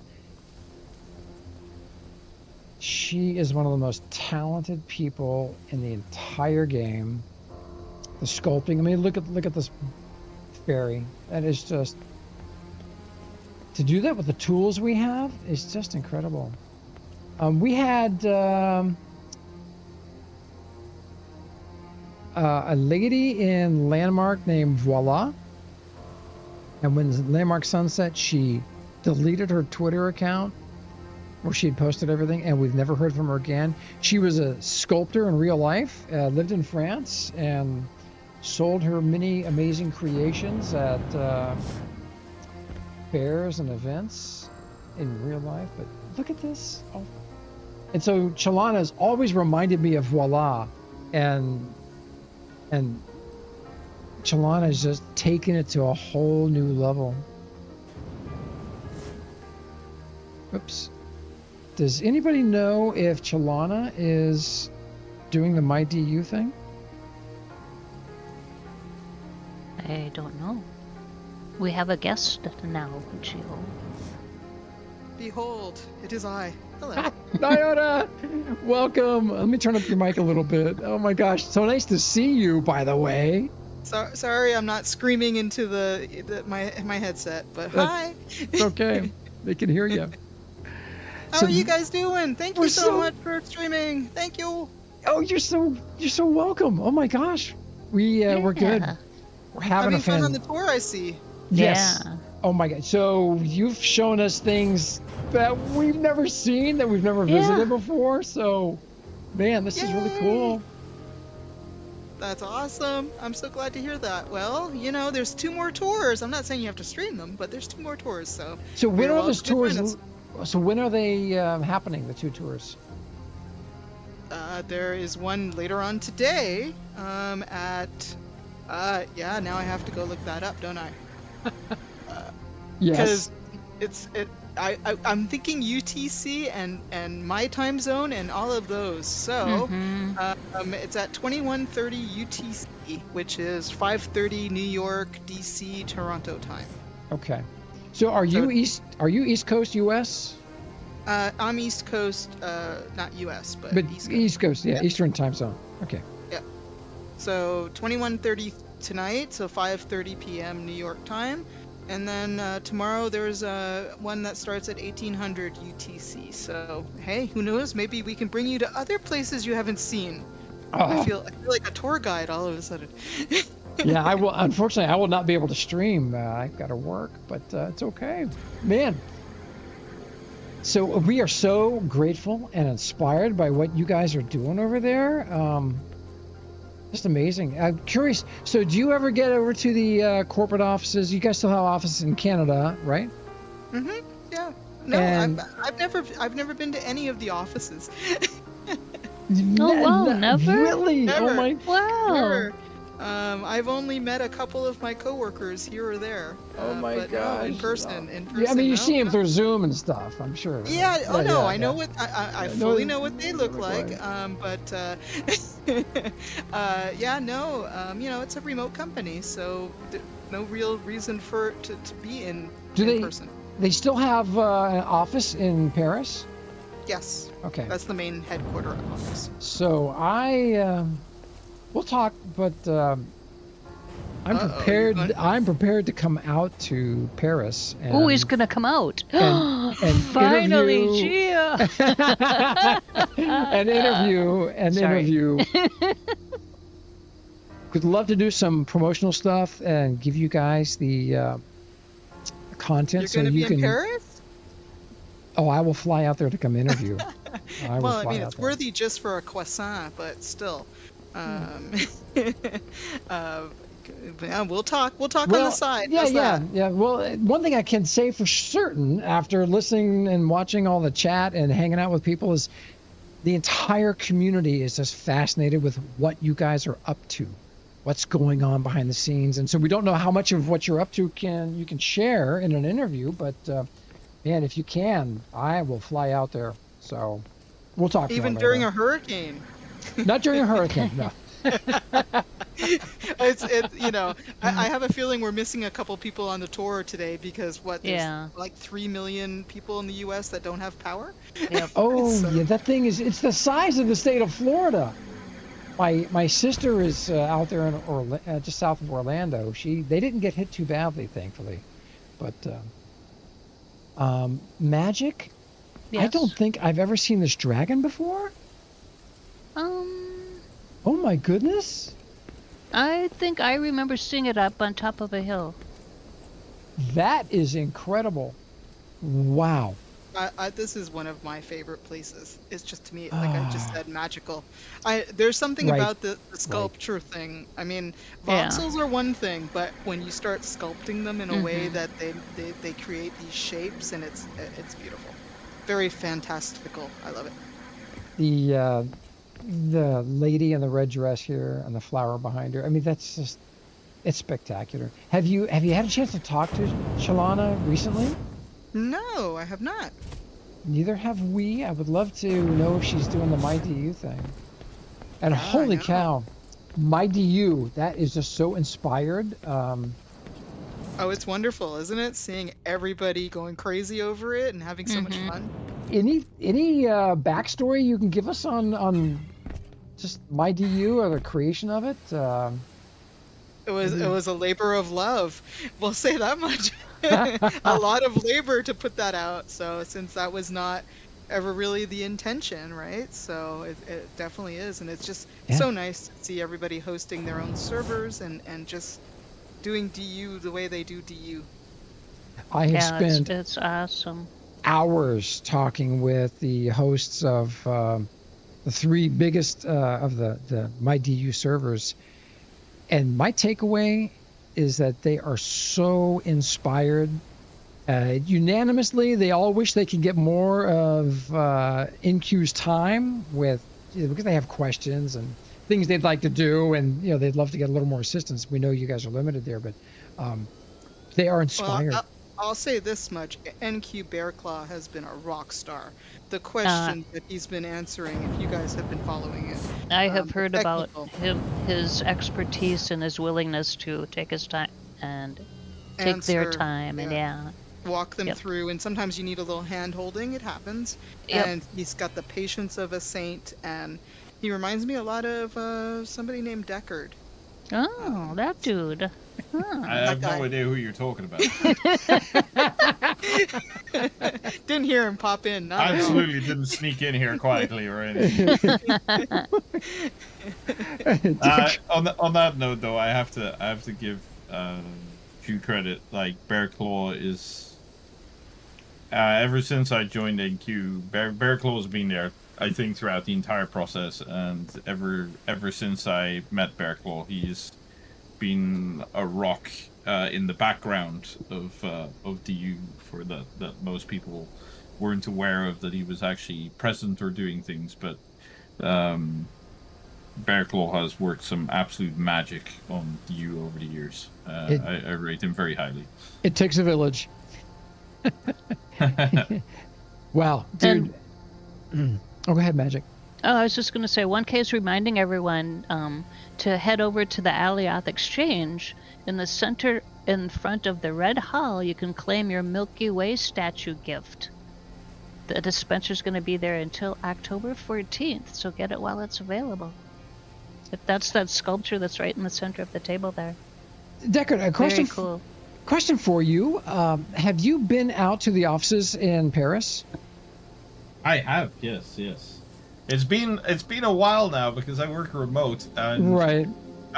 She is one of the most talented people in the entire game. The sculpting. I mean, look at this fairy. That is just, to do that with the tools we have is just incredible. We had a lady in Landmark named Voila, and when Landmark sunset, she deleted her Twitter account where she had posted everything, and we've never heard from her again. She was a sculptor in real life, lived in France, and sold her many amazing creations at fairs and events in real life. But look at this. Oh. And so Chalana has always reminded me of Voila, and Chalana has just taken it to a whole new level. Oops. Does anybody know if Chalana is doing the MyDU thing? I don't know. We have a guest now, Gio. Behold, it is I. Hello. Nyota, welcome. Let me turn up your mic a little bit. Oh my gosh, so nice to see you, by the way. Sorry, I'm not screaming into my headset, but hi. It's okay. They can hear you. How are you guys doing? Thank you so much for streaming. Thank you. Oh, you're so welcome. Oh my gosh, we're good. We're having fun on the tour, I see. Yes. Yeah. Oh my god. So you've shown us things that we've never seen, that we've never visited before. So, man, this is really cool. That's awesome. I'm so glad to hear that. Well, there's 2 more tours. I'm not saying you have to stream them, but there's 2 more tours. So when are those tours? So when are they happening? The 2 tours? There is one later on today. Now I have to go look that up, don't I? Yes. Because I'm thinking UTC and my time zone and all of those. So it's at 21:30 UTC, which is 5:30 New York, DC, Toronto time. Okay. So are you East Coast US? I'm East Coast, not US, but East Coast, yeah, Eastern time zone. Okay. Yeah. So 21:30 tonight, so 5:30 p.m. New York time. And then tomorrow there's one that starts at 1800 UTC. So, hey, who knows? Maybe we can bring you to other places you haven't seen. I feel like a tour guide all of a sudden. Yeah, I will. Unfortunately, I will not be able to stream. I've got to work, but it's okay. Man. So we are so grateful and inspired by what you guys are doing over there. Just amazing. I'm curious. So do you ever get over to the corporate offices? You guys still have offices in Canada, right? Mm-hmm. Yeah. No, I've never been to any of the offices. Oh wow, never? Really? Never. Oh my! Wow. Never. I've only met a couple of my coworkers here or there. Oh my but gosh! No, in person. Yeah, I mean, you see them through Zoom and stuff. I'm sure. Yeah. Oh no, yeah, I know what I fully know what they look like. It's a remote company, so no real reason for it to be in person. They still have an office in Paris? Yes. Okay. That's the main headquarter office. So we'll talk, but I'm prepared. I'm prepared to come out to Paris. Oh, he's gonna come out! And Finally, Gia! interview. Would love to do some promotional stuff and give you guys the content. You're gonna be in Paris? Oh, I will fly out there to come interview. It's worthy just for a croissant, but still. We'll talk on the side. Yeah. Well, one thing I can say for certain after listening and watching all the chat and hanging out with people is the entire community is just fascinated with what you guys are up to. what's going on behind the scenes. And so we don't know how much of what you're up to you can share in an interview, but man, if you can, I will fly out there. So we'll talk. Even during a hurricane. Not during a hurricane, no. It's I have a feeling we're missing a couple people on the tour today because there's like 3 million people in the U.S. that don't have power. Yep. Yeah, that thing it's the size of the state of Florida. My sister is out there in just south of Orlando. They didn't get hit too badly, thankfully, but Mhaijik. Yes. I don't think I've ever seen this dragon before. Oh my goodness! I think I remember seeing it up on top of a hill. That is incredible! Wow. This is one of my favorite places. It's just, to me, like I just said, magical. There's something about the sculpture thing. I mean, voxels are one thing, but when you start sculpting them in a way that they create these shapes, and it's beautiful. Very fantastical. I love it. The lady in the red dress here and the flower behind her. I mean, it's spectacular. Have you had a chance to talk to Shalana recently? No, I have not. Neither have we. I would love to know if she's doing the MyDU thing. And holy cow, MyDU, that is just so inspired. Oh, it's wonderful, isn't it? Seeing everybody going crazy over it and having so much fun. Any backstory you can give us on just MyDU or the creation of it? It was a labor of love. We'll say that much. A lot of labor to put that out. So since that was not ever really the intention, right? So it definitely is, and it's just so nice to see everybody hosting their own servers and just doing DU the way they do DU. I have spent it's awesome. hours talking with the hosts of the 3 biggest of the MyDU servers, and my takeaway is that they are so inspired. Unanimously, they all wish they could get more of NQ's time because they have questions and things they'd like to do, and they'd love to get a little more assistance. We know you guys are limited there, but they are inspired. Well, I'll say this much: NQ Bearclaw has been a rock star. The questions that he's been answering, if you guys have been following it, I have heard about his expertise and his willingness to take his time and take their time, and walk them through. And sometimes you need a little hand holding. It happens. And he's got the patience of a saint, and he reminds me a lot of somebody named Deckard. Oh, that dude. I have no idea who you're talking about. Didn't hear him pop in. I absolutely didn't sneak in here quietly or anything. On that note, though, I have to give due credit. Like, Bearclaw is ever since I joined NQ, Bearclaw has been there, I think, throughout the entire process, and ever since I met Bearclaw, he's been a rock in the background of DU for that most people weren't aware of, that he was actually present or doing things. But Bearclaw has worked some absolute magic on DU over the years. I rate him very highly. It takes a village. Wow, dude. Oh, go ahead, Mhaijik. Oh, I was just going to say, 1K is reminding everyone to head over to the Alioth Exchange. In the center, in front of the Red Hall, you can claim your Milky Way statue gift. The dispenser's going to be there until October 14th, so get it while it's available. If that's that sculpture that's right in the center of the table there. Deckard, a question. Very cool. Question for you. Have you been out to the offices in Paris? I have, yes. It's been a while now because I work remote, and I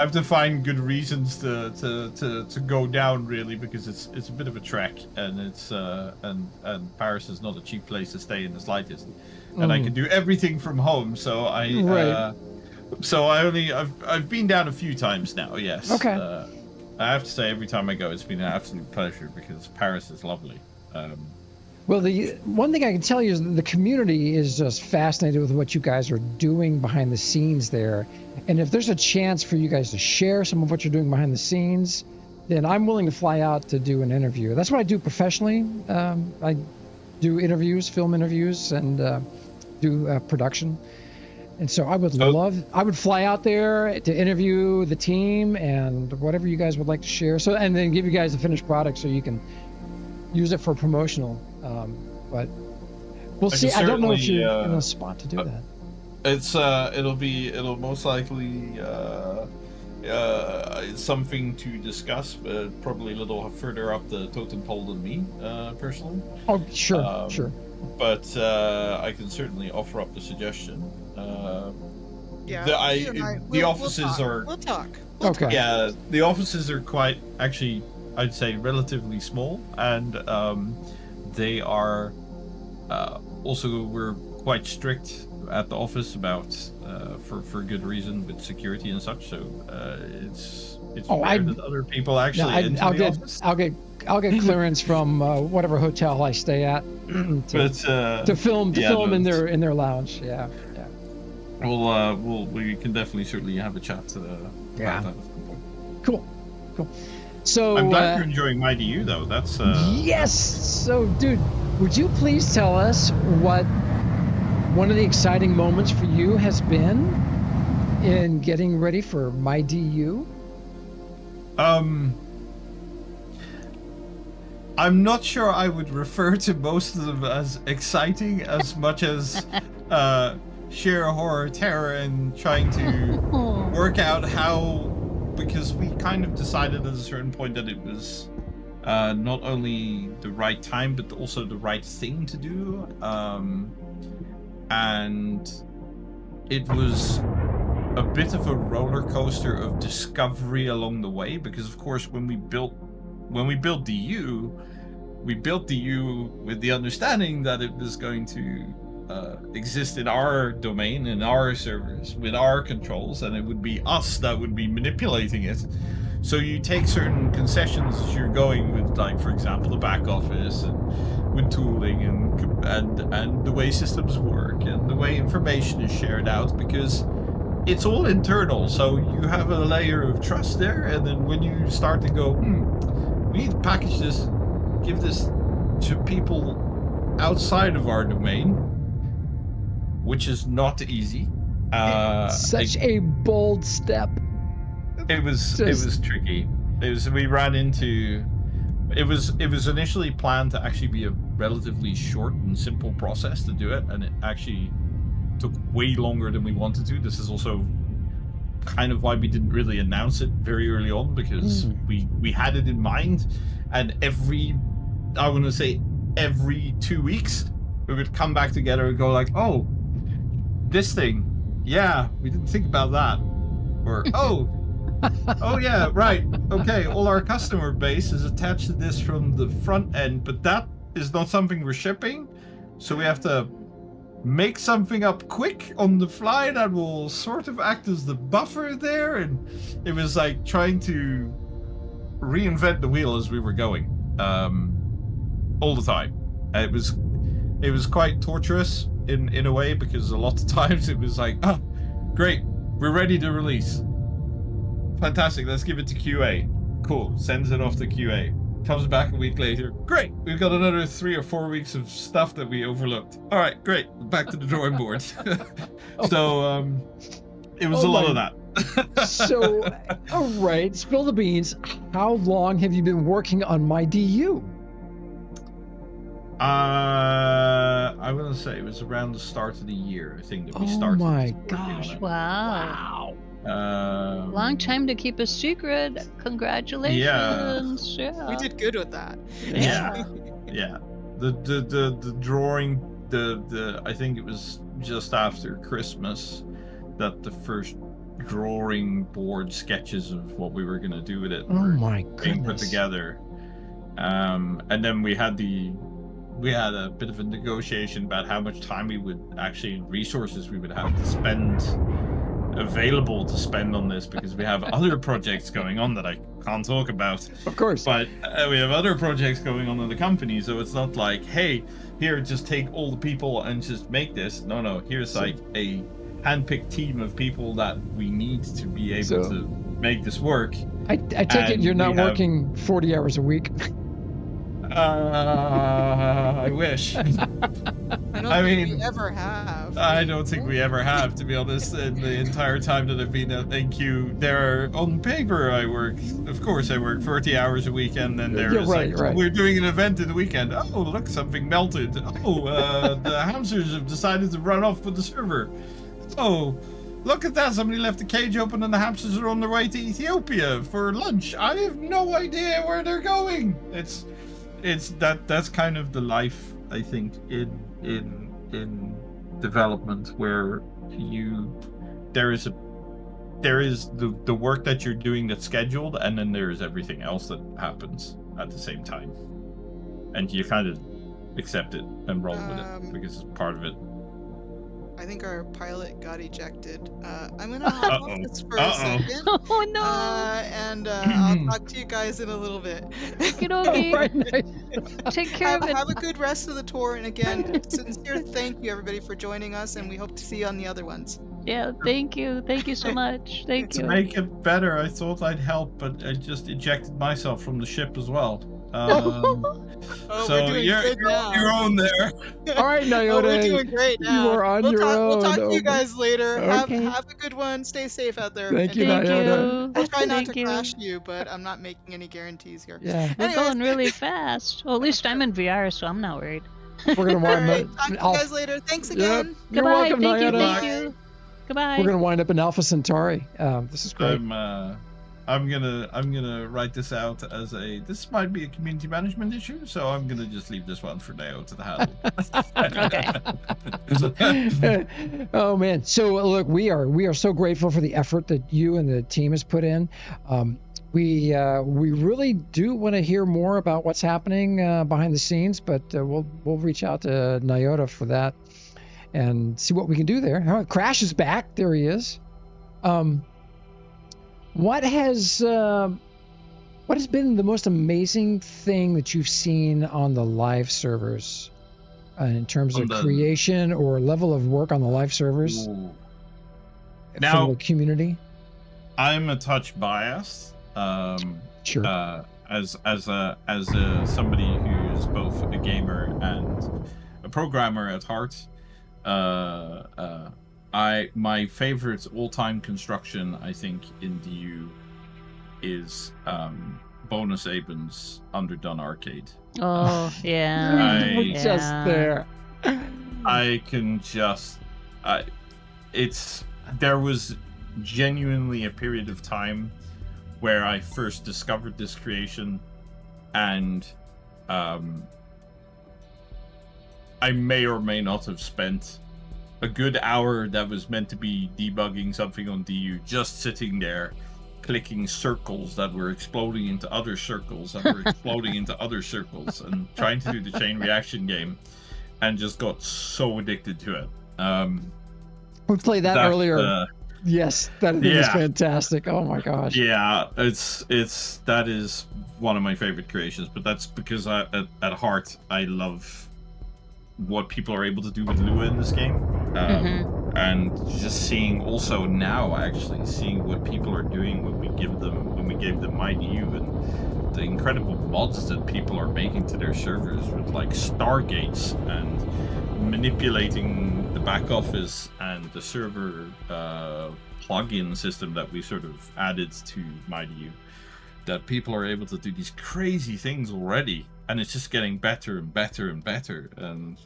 have to find good reasons to go down, really, because it's a bit of a trek, and it's and Paris is not a cheap place to stay in the slightest, and I can do everything from home, so I've been down a few times now. Yes. Okay. I have to say, every time I go, it's been an absolute pleasure because Paris is lovely. Well, the one thing I can tell you is the community is just fascinated with what you guys are doing behind the scenes there. And if there's a chance for you guys to share some of what you're doing behind the scenes, then I'm willing to fly out to do an interview. That's what I do professionally. I do interviews, film interviews, and do production. And so I would fly out there to interview the team and whatever you guys would like to share. So, and then give you guys a finished product so you can use it for promotional. But we'll see. I don't know if you're in a spot to do that. It'll most likely something to discuss, but probably a little further up the totem pole than me, personally. Oh, sure, sure. But I can certainly offer up the suggestion. The offices are. We'll talk. Okay. Yeah, the offices are quite, actually, I'd say relatively small, and they are also, we're quite strict at the office about for good reason with security and such. So it's rare that other people actually office. I'll get clearance from whatever hotel I stay at to film in their lounge. Yeah. We can definitely certainly have a chat about that. Cool. So I'm glad you're enjoying MyDU though. That's yes. So, dude, would you please tell us what one of the exciting moments for you has been in getting ready for MyDU? I'm not sure I would refer to most of them as exciting as much as sheer horror, terror, and trying to work out how, because we kind of decided at a certain point that it was not only the right time, but also the right thing to do. And it was a bit of a roller coaster of discovery along the way, because of course when we built DU, we built DU with the understanding that it was going to exist in our domain, in our servers, with our controls, and it would be us that would be manipulating it. So you take certain concessions as you're going with, like, for example, the back office, and with tooling, and the way systems work, and the way information is shared out, because it's all internal. So you have a layer of trust there, and then when you start to go, we need to package this, give this to people outside of our domain, which is not easy. Such a bold step. It was tricky. We ran into. It was initially planned to actually be a relatively short and simple process to do it, and it actually took way longer than we wanted to. This is also kind of why we didn't really announce it very early on, because we had it in mind, and every 2 weeks we would come back together and go like, oh, this thing, yeah, we didn't think about that, or oh yeah, right, okay, all our customer base is attached to this from the front end, but that is not something we're shipping, so we have to make something up quick on the fly that will sort of act as the buffer there. And it was like trying to reinvent the wheel as we were going, all the time. It was quite torturous in a way, because a lot of times it was like, oh, great, we're ready to release. Fantastic, let's give it to QA. Cool, sends it off to QA. Comes back a week later. Great, we've got another 3 or 4 weeks of stuff that we overlooked. All right, great, back to the drawing board. So it was a lot of that. So, all right, spill the beans. How long have you been working on MyDU? I want to say it was around the start of the year, I think, that we started. Oh my gosh! Wow. Long time to keep a secret. Congratulations. Yeah. We did good with that. Yeah. The drawing, I think it was just after Christmas that the first drawing board sketches of what we were going to do with it were being put together. And then we had a bit of a negotiation about how much time we would actually, resources we would have to spend available to spend on this because we have other projects going on that I can't talk about. Of course. But we have other projects going on in the company, so it's not like, hey, here, just take all the people and just make this. No, here's like a handpicked team of people that we need to be able to make this work. I take it you're not working 40 hours a week. I wish. I don't think we ever have. I don't think we ever have, to be honest. In the entire time that I've been at NQ, on paper I work. Of course, I work 40 hours a week, and then there's we're doing an event in the weekend. Oh, look, something melted. Oh, the hamsters have decided to run off with the server. Oh, look at that! Somebody left the cage open, and the hamsters are on their way to Ethiopia for lunch. I have no idea where they're going. That's kind of the life, I think, in development, where there is the work that you're doing that's scheduled, and then there is everything else that happens at the same time, and you kind of accept it and roll with it because it's part of it. I think our pilot got ejected. I'm gonna hop off this for a second. Oh no! And I'll talk to you guys in a little bit. Take care of it. Have a good rest of the tour, and again, sincere thank you everybody for joining us, and we hope to see you on the other ones. Yeah, thank you so much. Thank you. To make it better, I thought I'd help, but I just ejected myself from the ship as well. So you're on your own there. All right, Nyota. We're doing great now. You are on your own. We'll talk to you guys later. Okay. Have a good one. Stay safe out there. Thank you, Thank Nyota. I'll try not to crash you, but I'm not making any guarantees here. Yeah. We're going really fast. Well, at least I'm in VR, so I'm not worried. We're gonna wind up. Talk to you guys later. Thanks again. Yep. You're Goodbye. welcome, Thank Nyota. you. Thank you. Goodbye. We're gonna wind up in Alpha Centauri. This is great. I'm gonna write this out as this might be a community management issue, so I'm gonna just leave this one for now to the handle. Okay. Oh man. So look, we are so grateful for the effort that you and the team has put in. We really do want to hear more about what's happening behind the scenes, but we'll reach out to Nyota for that and see what we can do there. Oh, Crash is back. There he is. What has been the most amazing thing that you've seen on the live servers in terms of creation or level of work on the live servers from the community? I'm a touch biased. Sure. As somebody who is both a gamer and a programmer at heart, my favorite all-time construction, I think, in DU is Bonus Aben's Underdone Arcade. Oh yeah. We're just there. I can just there was genuinely a period of time where I first discovered this creation, and I may or may not have spent a good hour that was meant to be debugging something on DU, just sitting there clicking circles that were exploding into other circles that were exploding into other circles, and trying to do the chain reaction game, and just got so addicted to it. We played that earlier. Yes, that is fantastic. Oh my gosh. Yeah, that is one of my favorite creations, but that's because at heart I love what people are able to do with Lua in this game, and just seeing also now actually seeing what people are doing when we gave them MyDU, and the incredible mods that people are making to their servers with like Stargates and manipulating the back office and the server plugin system that we sort of added to MyDU, that people are able to do these crazy things already, and it's just getting better and better and better. And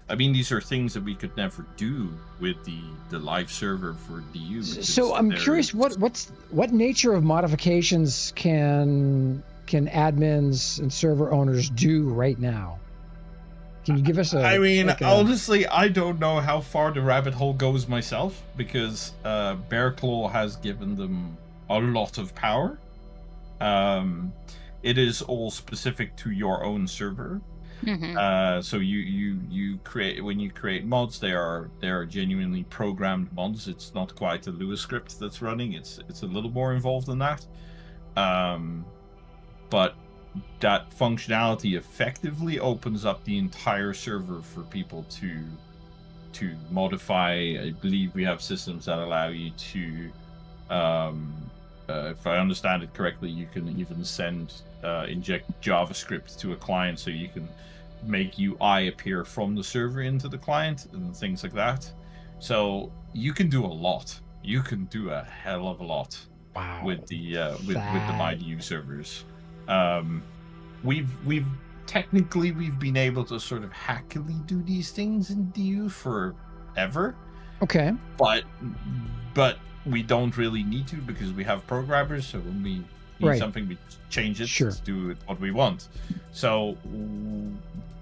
I mean, these are things that we could never do with the live server for DU. So I'm curious, what nature of modifications can admins and server owners do right now? Can you give us honestly, I don't know how far the rabbit hole goes myself, because Bear Claw has given them a lot of power. It is all specific to your own server. So you create, when you create mods, they are genuinely programmed mods. It's not quite a Lua script that's running. It's a little more involved than that. But that functionality effectively opens up the entire server for people to modify. I believe we have systems that allow you to, if I understand it correctly, you can even inject JavaScript to a client, so you can make UI appear from the server into the client and things like that. So you can do a lot. You can do a hell of a lot. Wow. With the MyDU servers. We've been able to sort of hackily do these things in DU forever. Okay. But we don't really need to, because we have programmers. So when we need something, we change it to do what we want. So,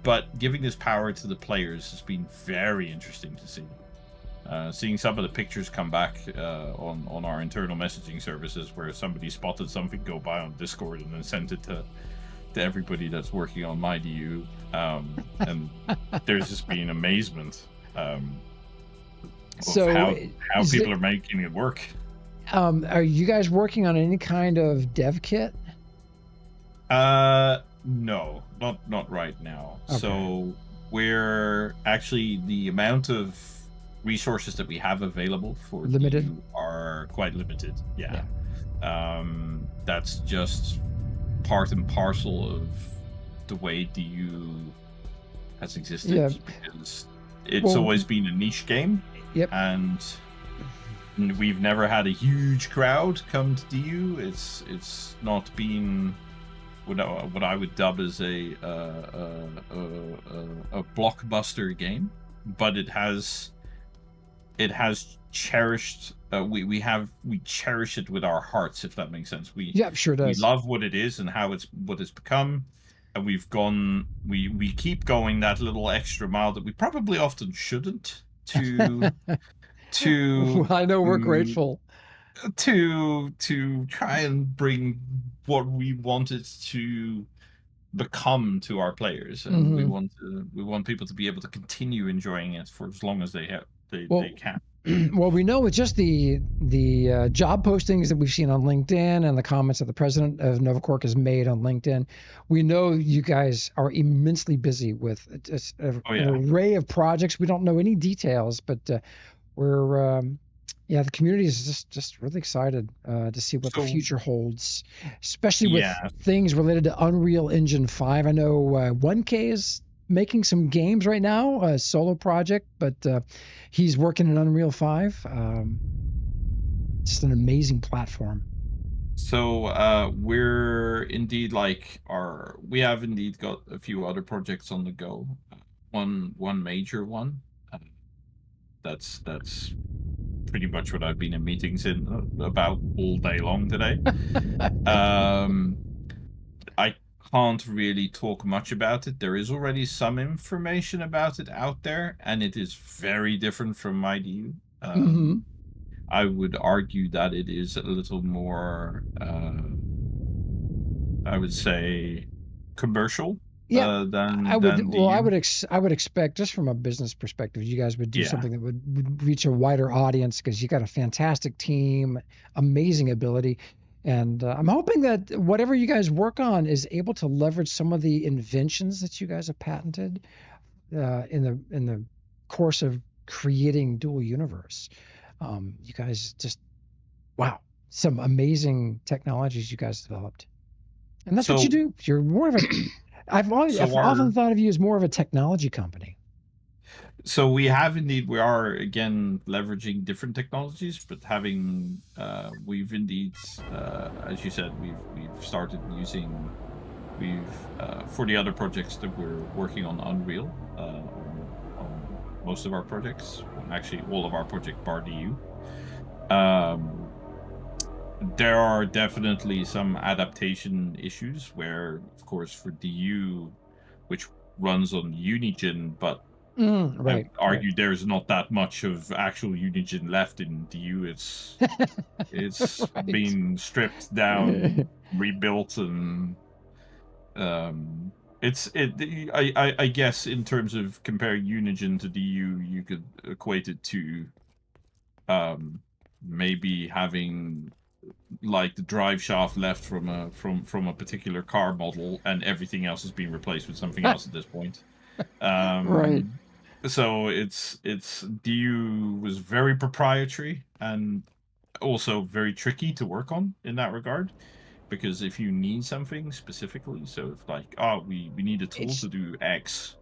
but giving this power to the players has been very interesting to see. Seeing some of the pictures come back on our internal messaging services, where somebody spotted something go by on Discord and then sent it to everybody that's working on MyDU, and there's just been amazement of how people are making it work. Are you guys working on any kind of dev kit? No, not right now. Okay. So we're actually, the amount of resources that we have available for limited DU are quite limited. Yeah. That's just part and parcel of the way DU has existed, because it's always been a niche game. Yep. And we've never had a huge crowd come to DU. It's not been what I would dub as a blockbuster game, but it has cherished. We cherish it with our hearts, if that makes sense. Sure does. We love what it is and what it's become, and we keep going that little extra mile that we probably often shouldn't. Well, I know we're grateful to try and bring what we wanted to become to our players, and we want people to be able to continue enjoying it for as long as they can. Well, we know with just the job postings that we've seen on LinkedIn and the comments that the president of Novaquark has made on LinkedIn, we know you guys are immensely busy with an array of projects. We don't know any details, but we're the community is just really excited to see what the future holds, especially with things related to Unreal Engine 5. I know 1K is making some games right now, a solo project, but he's working in Unreal 5. Just an amazing platform. So we're indeed we have indeed got a few other projects on the go. One major one. That's pretty much what I've been in meetings about all day long today. I can't really talk much about it. There is already some information about it out there, and it is very different from MyDU. I would argue that it is a little more, I would say, commercial. I would expect, just from a business perspective, you guys would do something that would reach a wider audience, because you got a fantastic team, amazing ability. And I'm hoping that whatever you guys work on is able to leverage some of the inventions that you guys have patented in the course of creating Dual Universe. You guys some amazing technologies you guys developed, and that's what you do. You're more of a. I've often thought of you as more of a technology company. So we are again leveraging different technologies, but we've indeed, as you said, we've started using, for the other projects that we're working on Unreal, on most of our projects, actually all of our project bar DU. There are definitely some adaptation issues where, of course, for DU, which runs on Unigine, but I would argue there's not that much of actual Unigine left in DU. It's been stripped down, rebuilt, and I guess in terms of comparing Unigine to DU, you could equate it to maybe having like the drive shaft left from a particular car model, and everything else is being replaced with something else at this point. Right. So it's DU was very proprietary and also very tricky to work on in that regard, because if you need something specifically, so if like, oh, we need a tool to do X,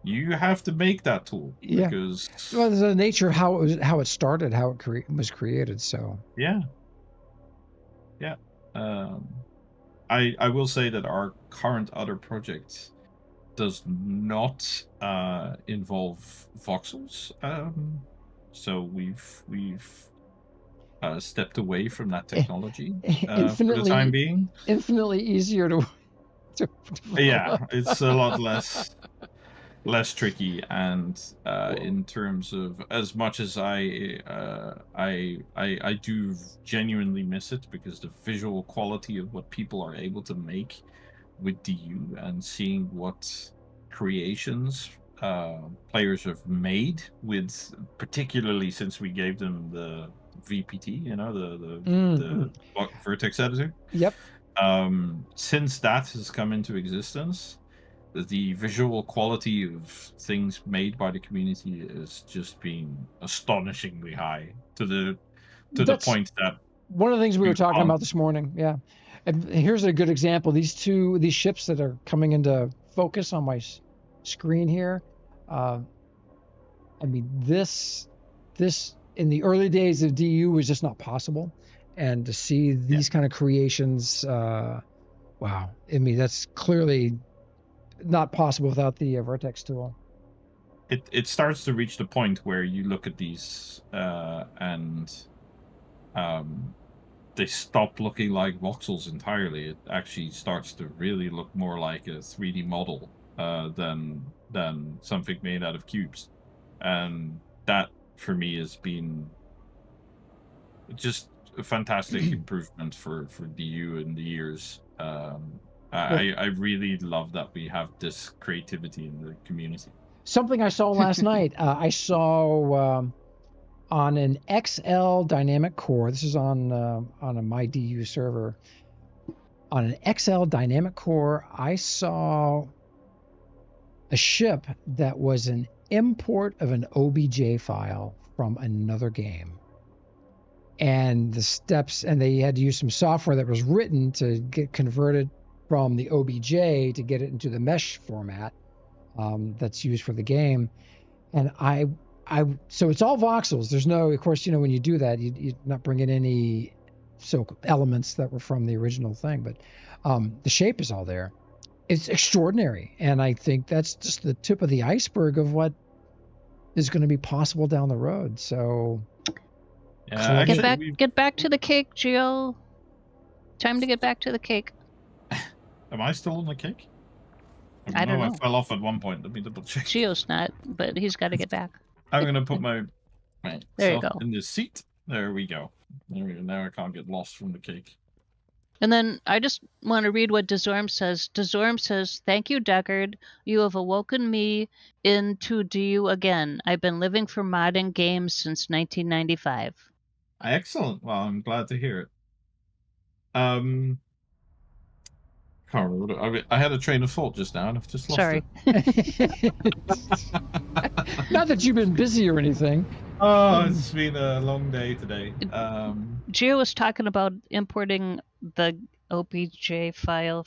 you have to make that tool. Yeah. Because well, the nature of how it started, how it was created. So yeah. I will say that our current other project does not involve voxels. So we've stepped away from that technology for the time being. Infinitely easier to yeah, it's a lot less tricky, and in terms of, as much as I do genuinely miss it, because the visual quality of what people are able to make with DU and seeing what creations players have made with, particularly since we gave them the VPT, the vertex editor. Yep. Since that has come into existence, the visual quality of things made by the community has just been astonishingly high, to the point that one of the things we were talking about this morning. Yeah. And here's a good example. These ships that are coming into focus on my screen here. I mean, this in the early days of DU was just not possible, and to see these kind of creations, wow. I mean, that's clearly not possible without the vertex tool. It starts to reach the point where you look at these and they stop looking like voxels entirely. It actually starts to really look more like a 3D model than something made out of cubes, and that for me has been just a fantastic improvement for DU in the years. I really love that we have this creativity in the community. Something I saw last night. I saw on an XL dynamic core. This is on a MyDU server. On an XL dynamic core, I saw a ship that was an import of an OBJ file from another game. And the steps, and they had to use some software that was written to get converted from the OBJ to get it into the mesh format that's used for the game. And so it's all voxels. There's no, of course, when you do that, you're not bringing any elements that were from the original thing, but the shape is all there. It's extraordinary, and I think that's just the tip of the iceberg of what is going to be possible down the road. So get back to the cake, Gio. Time to get back to the cake. Am I still on the cake? I don't know. I fell off at one point. Let me double check. Gio's not, but he's got to get back. I'm going to put my there you go. in this seat. There we go. Now I can't get lost from the cake. And then I just want to read what Dezorm says. Dezorm says, "Thank you, Deckard. You have awoken me into DU again. I've been living for modding games since 1995. Excellent. Well, I'm glad to hear it. Can't remember. I had a train of thought just now, and I've just lost it. Not that you've been busy or anything. Oh, it's been a long day today. Gio was talking about importing the OBJ file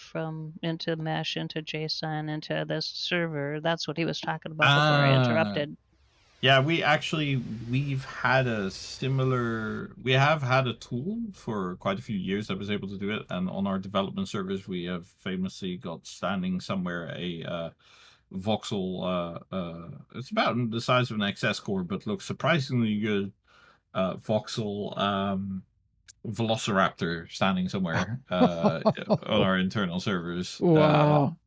into Mesh, into JSON, into this server. That's what he was talking about before I interrupted. Yeah, we have had a tool for quite a few years that was able to do it, and on our development servers we have famously got standing somewhere a voxel, it's about the size of an XS core, but looks surprisingly good, voxel velociraptor standing somewhere on our internal servers. Wow.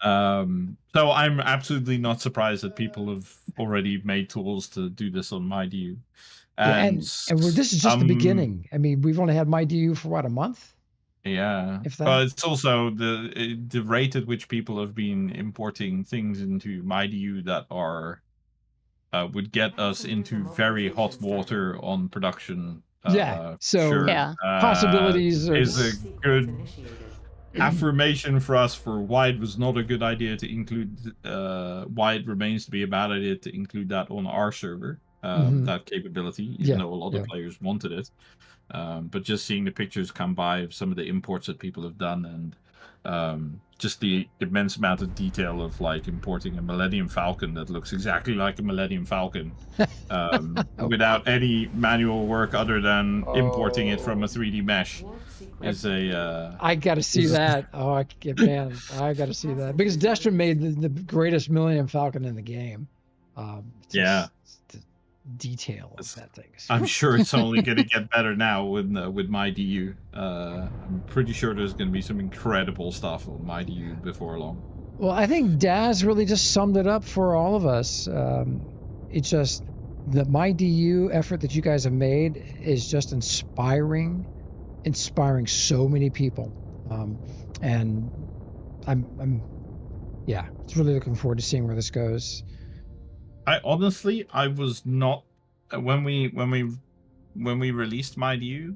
So I'm absolutely not surprised that people have already made tools to do this on MyDU. And this is just the beginning. I mean, we've only had MyDU for what, a month? Yeah, If that. but it's also the rate at which people have been importing things into MyDU that are would get us into very hot water on production. Yeah. So sure. Yeah. possibilities are Is a Sequence good initiated. affirmation for us for why it was not a good idea to include why it remains to be a bad idea to include that on our server, that capability, even though a lot of players wanted it. But just seeing the pictures come by of some of the imports that people have done, and just the immense amount of detail of like importing a Millennium Falcon that looks exactly like a Millennium Falcon, without any manual work other than importing it from a 3D mesh, Warp sequence is a I got to see that. Oh, I got to see that because Destra made the greatest Millennium Falcon in the game. Yeah. The detail of that thing. I'm sure it's only going to get better now with MyDU. I'm pretty sure there's going to be some incredible stuff on MyDU before long. Well, I think Daz really just summed it up for all of us. It's just the MyDU effort that you guys have made is just inspiring so many people, and I'm it's really looking forward to seeing where this goes. I was not when we released MyDU,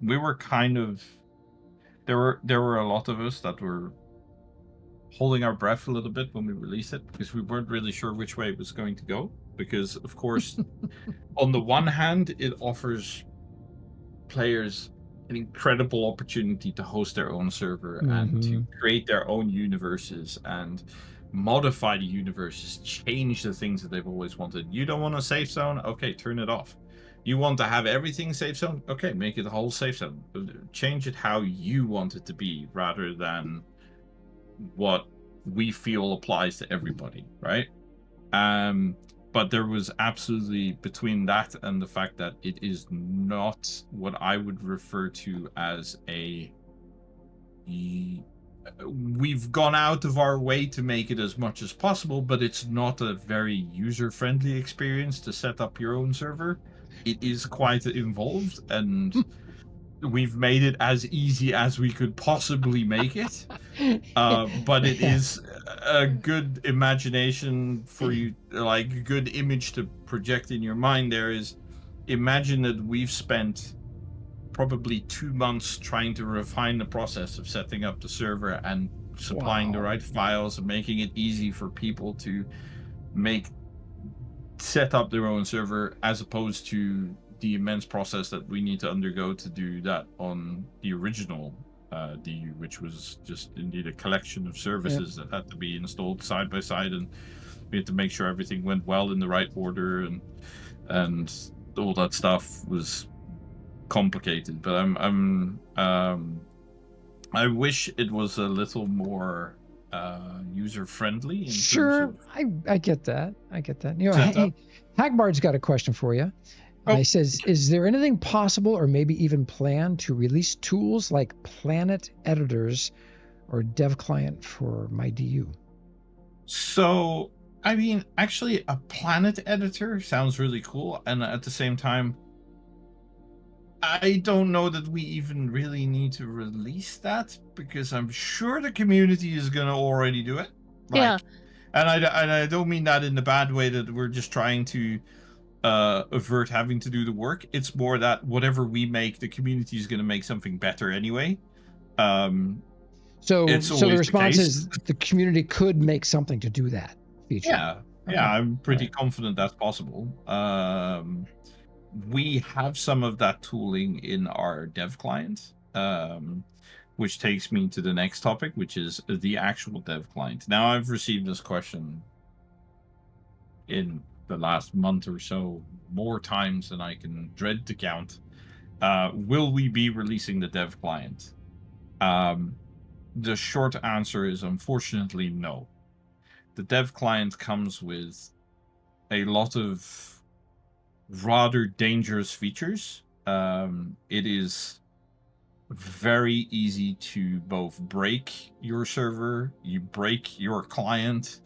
we were kind of there were a lot of us that were holding our breath a little bit when we released it because we weren't really sure which way it was going to go, because of course on the one hand it offers players an incredible opportunity to host their own server and to create their own universes and modify the universes, change the things that they've always wanted. You don't want a safe zone? Okay, turn it off. You want to have everything safe zone? Okay, make it a whole safe zone. Change it how you want it to be rather than what we feel applies to everybody, right? But there was absolutely, between that and the fact that it is not what I would refer to as we've gone out of our way to make it as much as possible, but it's not a very user-friendly experience to set up your own server. It is quite involved, and we've made it as easy as we could possibly make it. But it is a good imagination for you, like a good image to project in your mind. There is, imagine that we've spent probably 2 months trying to refine the process of setting up the server and supplying the right files and making it easy for people to set up their own server, as opposed to the immense process that we need to undergo to do that on the original DU, which was just indeed a collection of services that had to be installed side by side, and we had to make sure everything went well in the right order, and all that stuff was complicated. But I wish it was a little more user friendly. Sure, I get that. You know, hey, Hagbard's got a question for you. He says, is there anything possible or maybe even planned to release tools like Planet editors or dev client for MyDU? So, I mean, actually, a Planet editor sounds really cool. And at the same time, I don't know that we even really need to release that, because I'm sure the community is going to already do it. Yeah. And I don't mean that in the bad way that we're just trying to avert having to do the work. It's more that whatever we make, the community is going to make something better anyway. So the response is the community could make something to do that feature. Yeah, I'm pretty confident that's possible. We have some of that tooling in our dev client, which takes me to the next topic, which is the actual dev client. Now, I've received this question in the last month or so more times than I can dread to count. Will we be releasing the dev client? The short answer is unfortunately no. The dev client comes with a lot of rather dangerous features. It is very easy to both break your server, you break your client.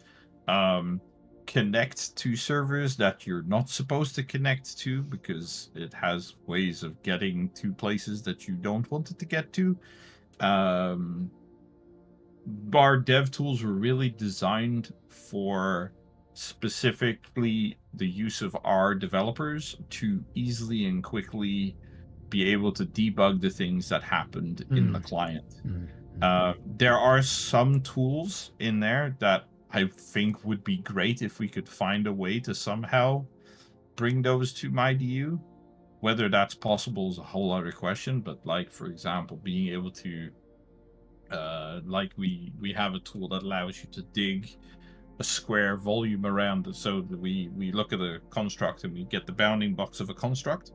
connect to servers that you're not supposed to connect to because it has ways of getting to places that you don't want it to get to. Our dev tools were really designed for specifically the use of our developers to easily and quickly be able to debug the things that happened in the client. There are some tools in there that I think would be great if we could find a way to somehow bring those to MyDU. Whether that's possible is a whole other question, but like, for example, being able to like we have a tool that allows you to dig a square volume around it, so that we look at a construct and we get the bounding box of a construct,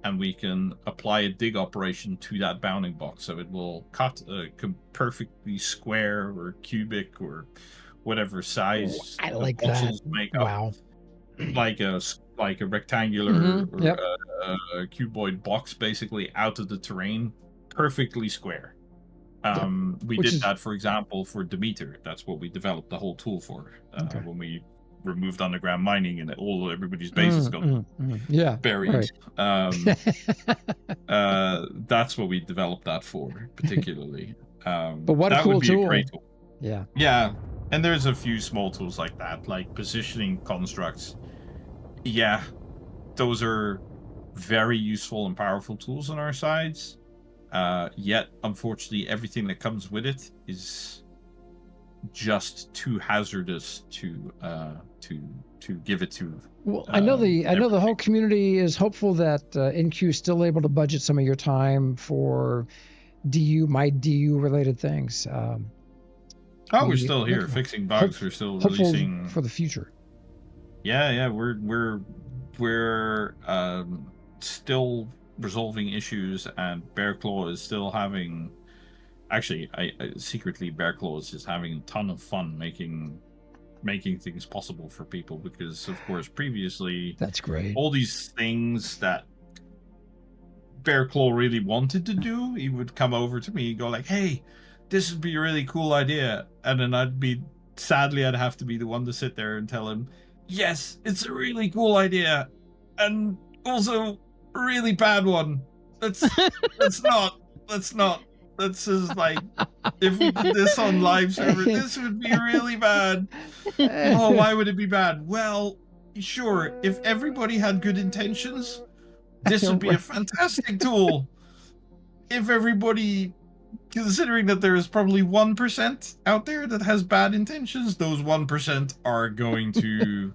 and we can apply a dig operation to that bounding box, so it will cut a perfectly square or cubic or whatever size I like voxels that. make Wow. up, like a rectangular or Yep. a cuboid box, basically out of the terrain, perfectly square. We Which did is- that, for example, for Demeter. That's what we developed the whole tool for. Okay. When we removed underground mining and everybody's bases got Yeah. buried. Right. That's what we developed that for, particularly. But what a that cool would be tool. a great tool. Yeah. Yeah, and there's a few small tools like that, like positioning constructs. Yeah, those are very useful and powerful tools on our sides. Yet, unfortunately, everything that comes with it is just too hazardous to give it to. Well, I know the whole community is hopeful that NQ is still able to budget some of your time for MyDU related things. We're still here fixing bugs. We're still releasing for the future. Yeah, we're still resolving issues, and Bearclaw is still having. Actually, I secretly Bearclaw is just having a ton of fun making things possible for people, because of course previously that's great. All these things that Bearclaw really wanted to do, he would come over to me and go like, "Hey, this would be a really cool idea," and then I'd have to be the one to sit there and tell him, "Yes, it's a really cool idea, and also a really bad one. Let's not. This is like, if we did this on live server, this would be really bad." Oh, why would it be bad? Well, sure, if everybody had good intentions, this would be a fantastic tool. If everybody, considering that there is probably 1% out there that has bad intentions, those 1% are going to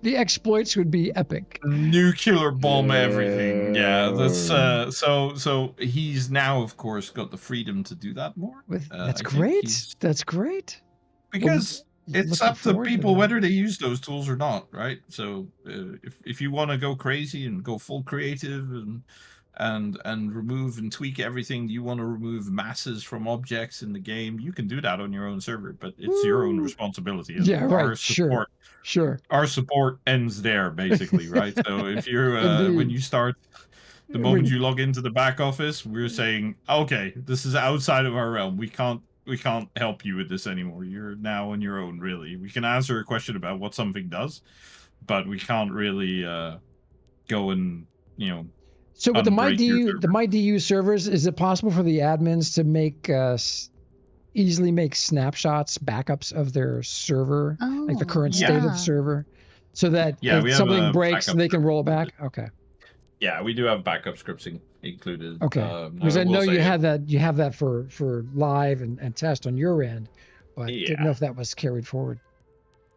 the exploits would be epic. Nuclear bomb everything. Yeah, that's so he's now, of course, got the freedom to do that more. That's great. That's great. Because it's up to people whether they use those tools or not, right? So if you want to go crazy and go full creative and remove and tweak everything, you want to remove masses from objects in the game, you can do that on your own server, but it's your own responsibility. Yeah, right. Sure. Our support ends there, basically, right? So if you're when you start, the moment you log into the back office, we're saying, okay, this is outside of our realm. We can't help you with this anymore. You're now on your own, really. We can answer a question about what something does, but we can't really go and, So with the MyDU servers, is it possible for the admins to easily make snapshots, backups of their server, like the current state of the server, so that if something breaks, they can roll it back? Okay. Yeah, we do have backup scripts included. Okay. Because I know you have that for live and test on your end, but didn't know if that was carried forward.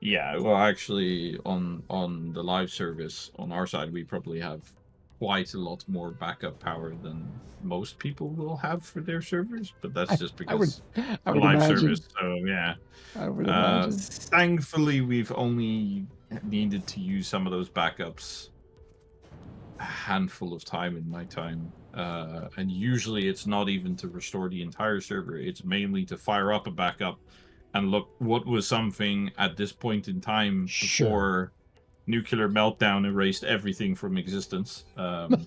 Yeah, well, actually, on the live service on our side, we probably have quite a lot more backup power than most people will have for their servers, but that's just because I would live imagine. service. So yeah, I would imagine. Thankfully, we've only needed to use some of those backups a handful of time in my time, and usually it's not even to restore the entire server. It's mainly to fire up a backup and look what was something at this point in time before nuclear meltdown erased everything from existence. Right.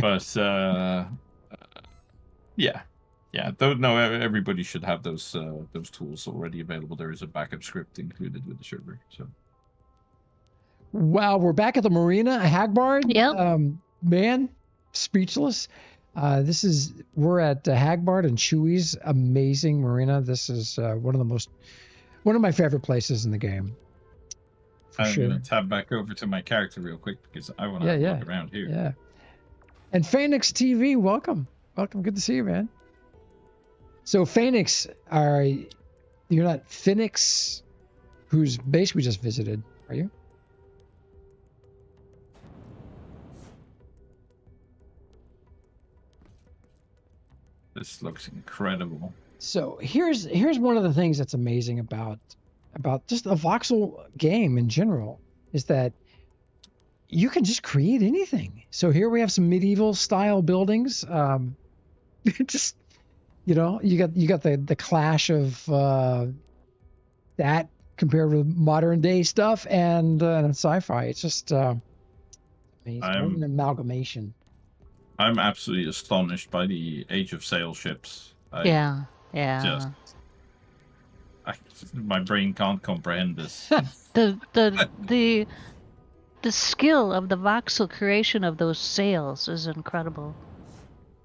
But yeah, Yeah, though no, everybody should have those tools already available. There is a backup script included with the server. So. Wow, we're back at the marina, Hagbard. Yep. Man, speechless. We're at Hagbard and Chewy's amazing marina. This is one of my favorite places in the game. I'm gonna tab back over to my character real quick because I want to look around here. Yeah. And Phoenix TV, welcome. Good to see you, man. So Phoenix, you're not Phoenix, whose base we just visited, are you? This looks incredible. So here's one of the things that's amazing about just a voxel game in general is that you can just create anything. So here we have some medieval style buildings. Just you got the clash of that compared with modern day stuff and sci-fi. It's just amazing. An amalgamation. I'm absolutely astonished by the Age of Sail ships. Yeah. My brain can't comprehend this. The skill of the voxel creation of those sails is incredible.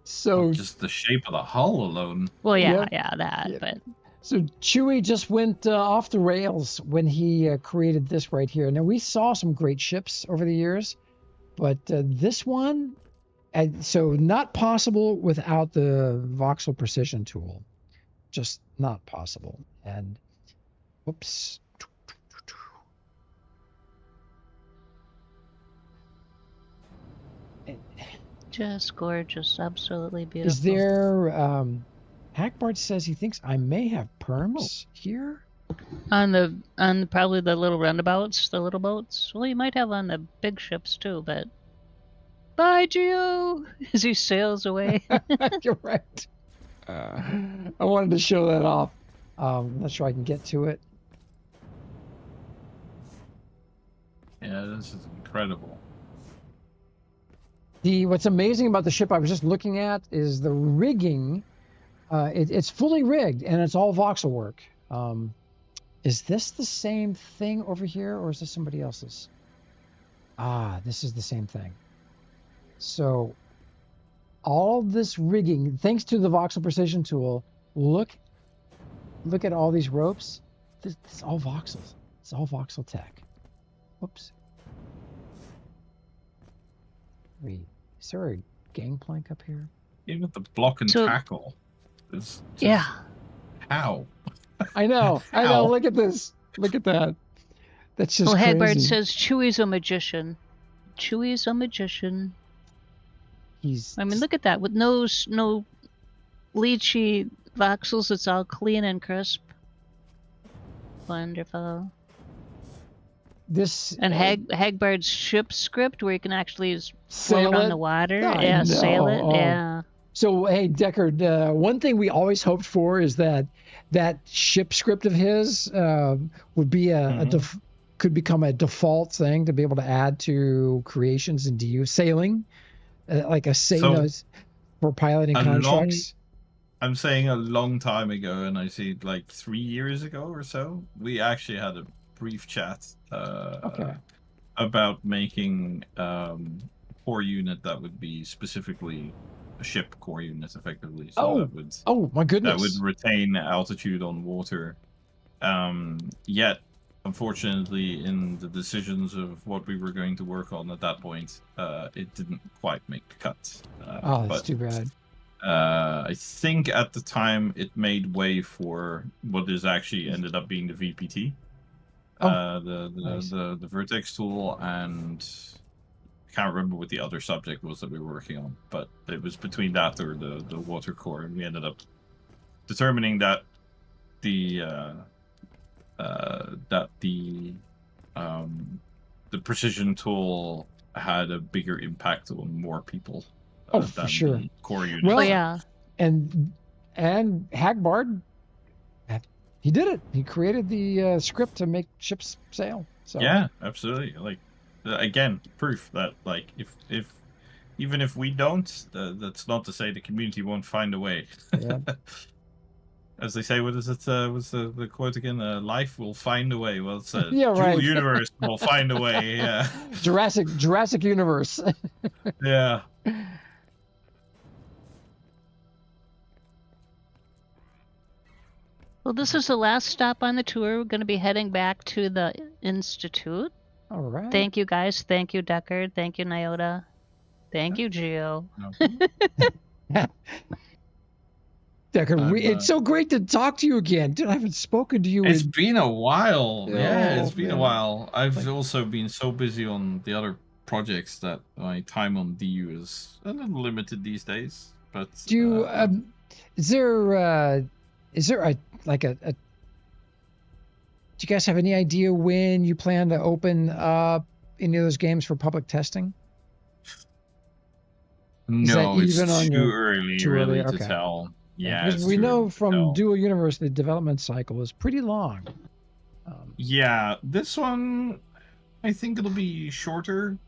So just the shape of the hull alone. Well, that. But so Chewy just went off the rails when he created this right here. Now we saw some great ships over the years, but this one, so not possible without the voxel precision tool. Just not possible. And whoops. Just gorgeous, absolutely beautiful. Is there? Hagbard says he thinks I may have perms here. On probably the little roundabouts, the little boats. Well, you might have on the big ships too, but. Bye, Geo! As he sails away. You're right. I wanted to show that off. I'm not sure I can get to it. Yeah, this is incredible. What's amazing about the ship I was just looking at is the rigging. It's fully rigged and it's all voxel work. Is this the same thing over here or is this somebody else's? This is the same thing. So all this rigging, thanks to the voxel precision tool, look at all these ropes. This is all voxels. It's all voxel tech. Whoops. Is there a gangplank up here? Even the block and tackle. Is yeah. How? I know. Look at this. Look at that. That's just crazy. Hagbard says Chewy's a magician. Chewy's a magician. Look at that. With no leechy voxels, it's all clean and crisp. Wonderful. And Hagbard's ship script, where you can actually float on the water. Sail it. Yeah. So, hey, Deckard, one thing we always hoped for is that ship script of his would be could become a default thing to be able to add to creations and DU sailing, like a for piloting contracts. I'm saying a long time ago, and I see like 3 years ago or so, we actually had a brief chat about making a core unit that would be specifically a ship core unit, effectively. So my goodness, that would retain altitude on water. Yet, unfortunately, in the decisions of what we were going to work on at that point, it didn't quite make the cut. That's too bad. I think at the time it made way for what is actually ended up being the VPT. The Vertex tool, and I can't remember what the other subject was that we were working on, but it was between that or the water core, and we ended up determining that the precision tool had a bigger impact on more people for than sure. The core unit. Well, yeah, and Hagbard, he did it. He created the script to make ships sail. So yeah, absolutely. Like again, proof that like if even if we don't, that's not to say the community won't find a way. Yeah. As they say, what is it? What's the quote again? Life will find a way. Well, it's Yeah, Dual right. Universe will find a way. Yeah. Jurassic Universe. Yeah. Well, this is the last stop on the tour. We're going to be heading back to the Institute. All right. Thank you, guys. Thank you, Deckard. Thank you, Nyota. Thank you, Gio. No. Deckard, it's so great to talk to you again. Dude, I haven't spoken to you It's in... been a while. Yeah, it's Oh, been a man. while. I've also been so busy on the other projects that my time on DU is a little limited these days. But Do you, is there a do you guys have any idea when you plan to open up any of those games for public testing? no, it's even on too your- early, too really, early? to Okay. tell. Yeah, because it's we too know early to from tell. Dual Universe the development cycle is pretty long. Yeah, this one, I think it'll be shorter,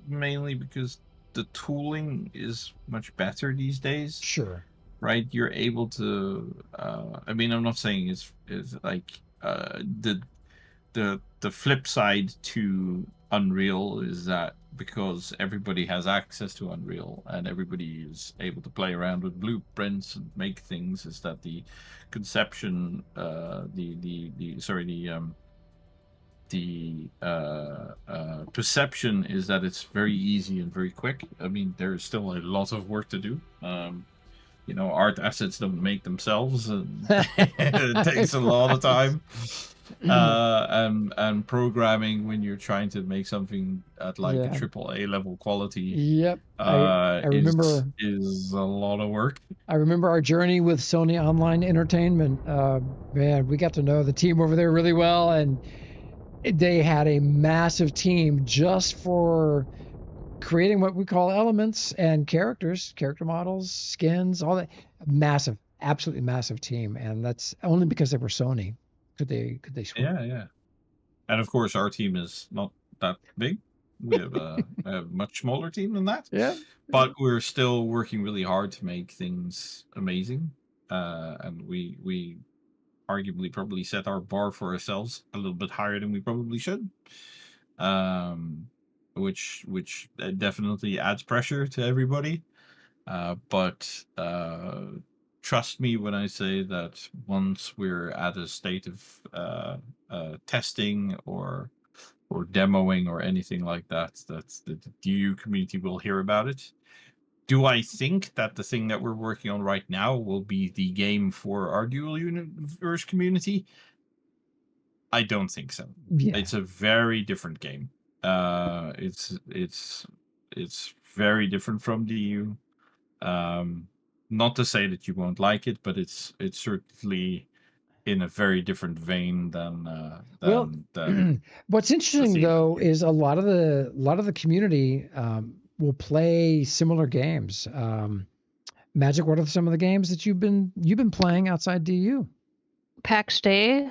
mainly because the tooling is much better these days. Sure. Right, you're able to. I mean, I'm not saying it's like the flip side to Unreal is that because everybody has access to Unreal and everybody is able to play around with blueprints and make things, is that the conception, perception is that it's very easy and very quick. I mean, there's still a lot of work to do. Art assets don't make themselves, and it takes a lot of time. And programming when you're trying to make something at like a AAA level quality. Yep. I remember is a lot of work. I remember our journey with Sony Online Entertainment. Man, we got to know the team over there really well, and they had a massive team just for creating what we call elements and character models, skins, all that. Massive, absolutely massive team, and that's only because they were Sony. Could they score? Yeah. And of course, our team is not that big. We have a much smaller team than that. Yeah. But we're still working really hard to make things amazing. And we arguably probably set our bar for ourselves a little bit higher than we probably should. Which definitely adds pressure to everybody. But trust me when I say that once we're at a state of testing or demoing or anything like that, that's the DU community will hear about it. Do I think that the thing that we're working on right now will be the game for our Dual Universe community? I don't think so. Yeah. It's a very different game. It's very different from DU. Not to say that you won't like it, but it's certainly in a very different vein than what's interesting though is a lot of the community will play similar games. Mhaijik, what are some of the games that you've been playing outside DU? PAX Day,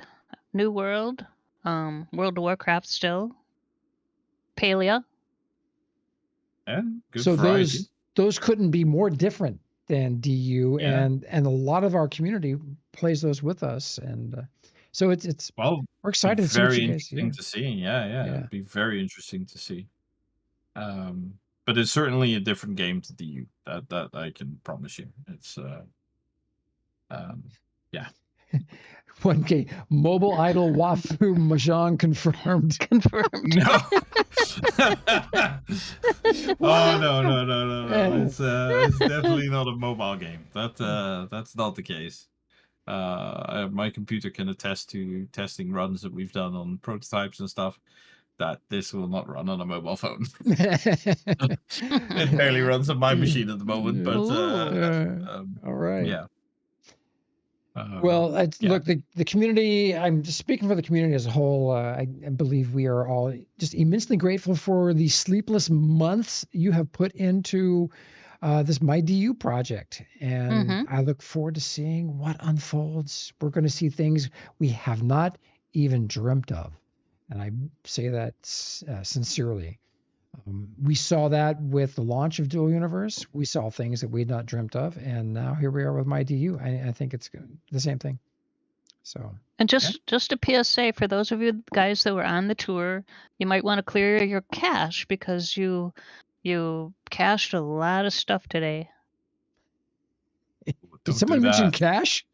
New World, World of Warcraft still, Palia. Yeah, good so variety. those couldn't be more different than DU, and a lot of our community plays those with us, and so it's well, we're excited. Very interesting to see. Yeah, it'd be very interesting to see. But it's certainly a different game to DU. That I can promise you. It's yeah. 1K mobile idol Wafu Mahjong confirmed. No. No. It's definitely not a mobile game. That's not the case. My computer can attest to testing runs that we've done on prototypes and stuff that this will not run on a mobile phone. It barely runs on my machine at the moment, but all right. Yeah. Well, look, the community, I'm just speaking for the community as a whole. I believe we are all just immensely grateful for the sleepless months you have put into this MyDU project. And I look forward to seeing what unfolds. We're going to see things we have not even dreamt of. And I say that sincerely. We saw that with the launch of Dual Universe. We saw things that we had not dreamt of, and now here we are with MyDU. I think it's the same thing. So. And just a PSA for those of you guys that were on the tour, you might want to clear your cache because you cached a lot of stuff today. Did someone mention cache?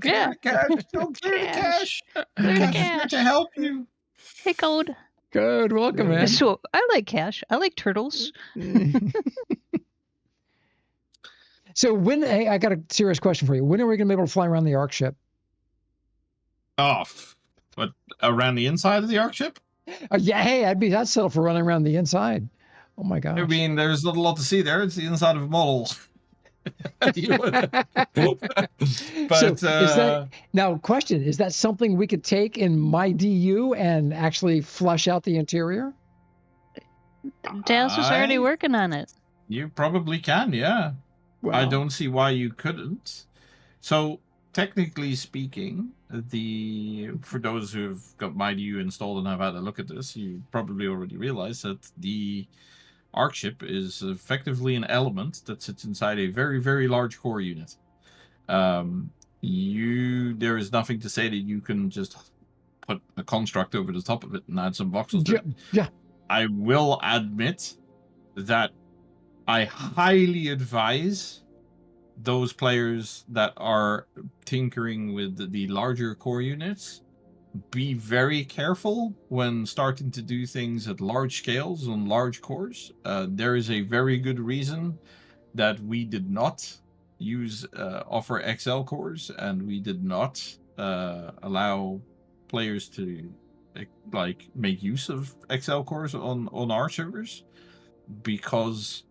Yeah. Don't clear the cache. Clear the Cache is here cache. to help you. Hey, Code. Good, welcome, man. So I like cache. I like turtles. So hey, I got a serious question for you. When are we going to be able to fly around the Ark ship? Off. But around the inside of the Ark ship? Yeah, hey, I'd settle for running around the inside. Oh my gosh. I mean, there's not a lot to see there. It's the inside of a model. But so now, question: is that something we could take in MyDU and actually flush out the interior? Daz is already working on it. You probably can, yeah. Wow. I don't see why you couldn't. So, technically speaking, for those who've got MyDU installed and have had a look at this, you probably already realized that the Ark ship is effectively an element that sits inside a very, very large core unit. There is nothing to say that you can just put a construct over the top of it and add some voxels to it. Yeah. I will admit that I highly advise those players that are tinkering with the larger core units, be very careful when starting to do things at large scales on large cores. There is a very good reason that we did not offer XL cores, and we did not allow players to make use of XL cores on our servers, because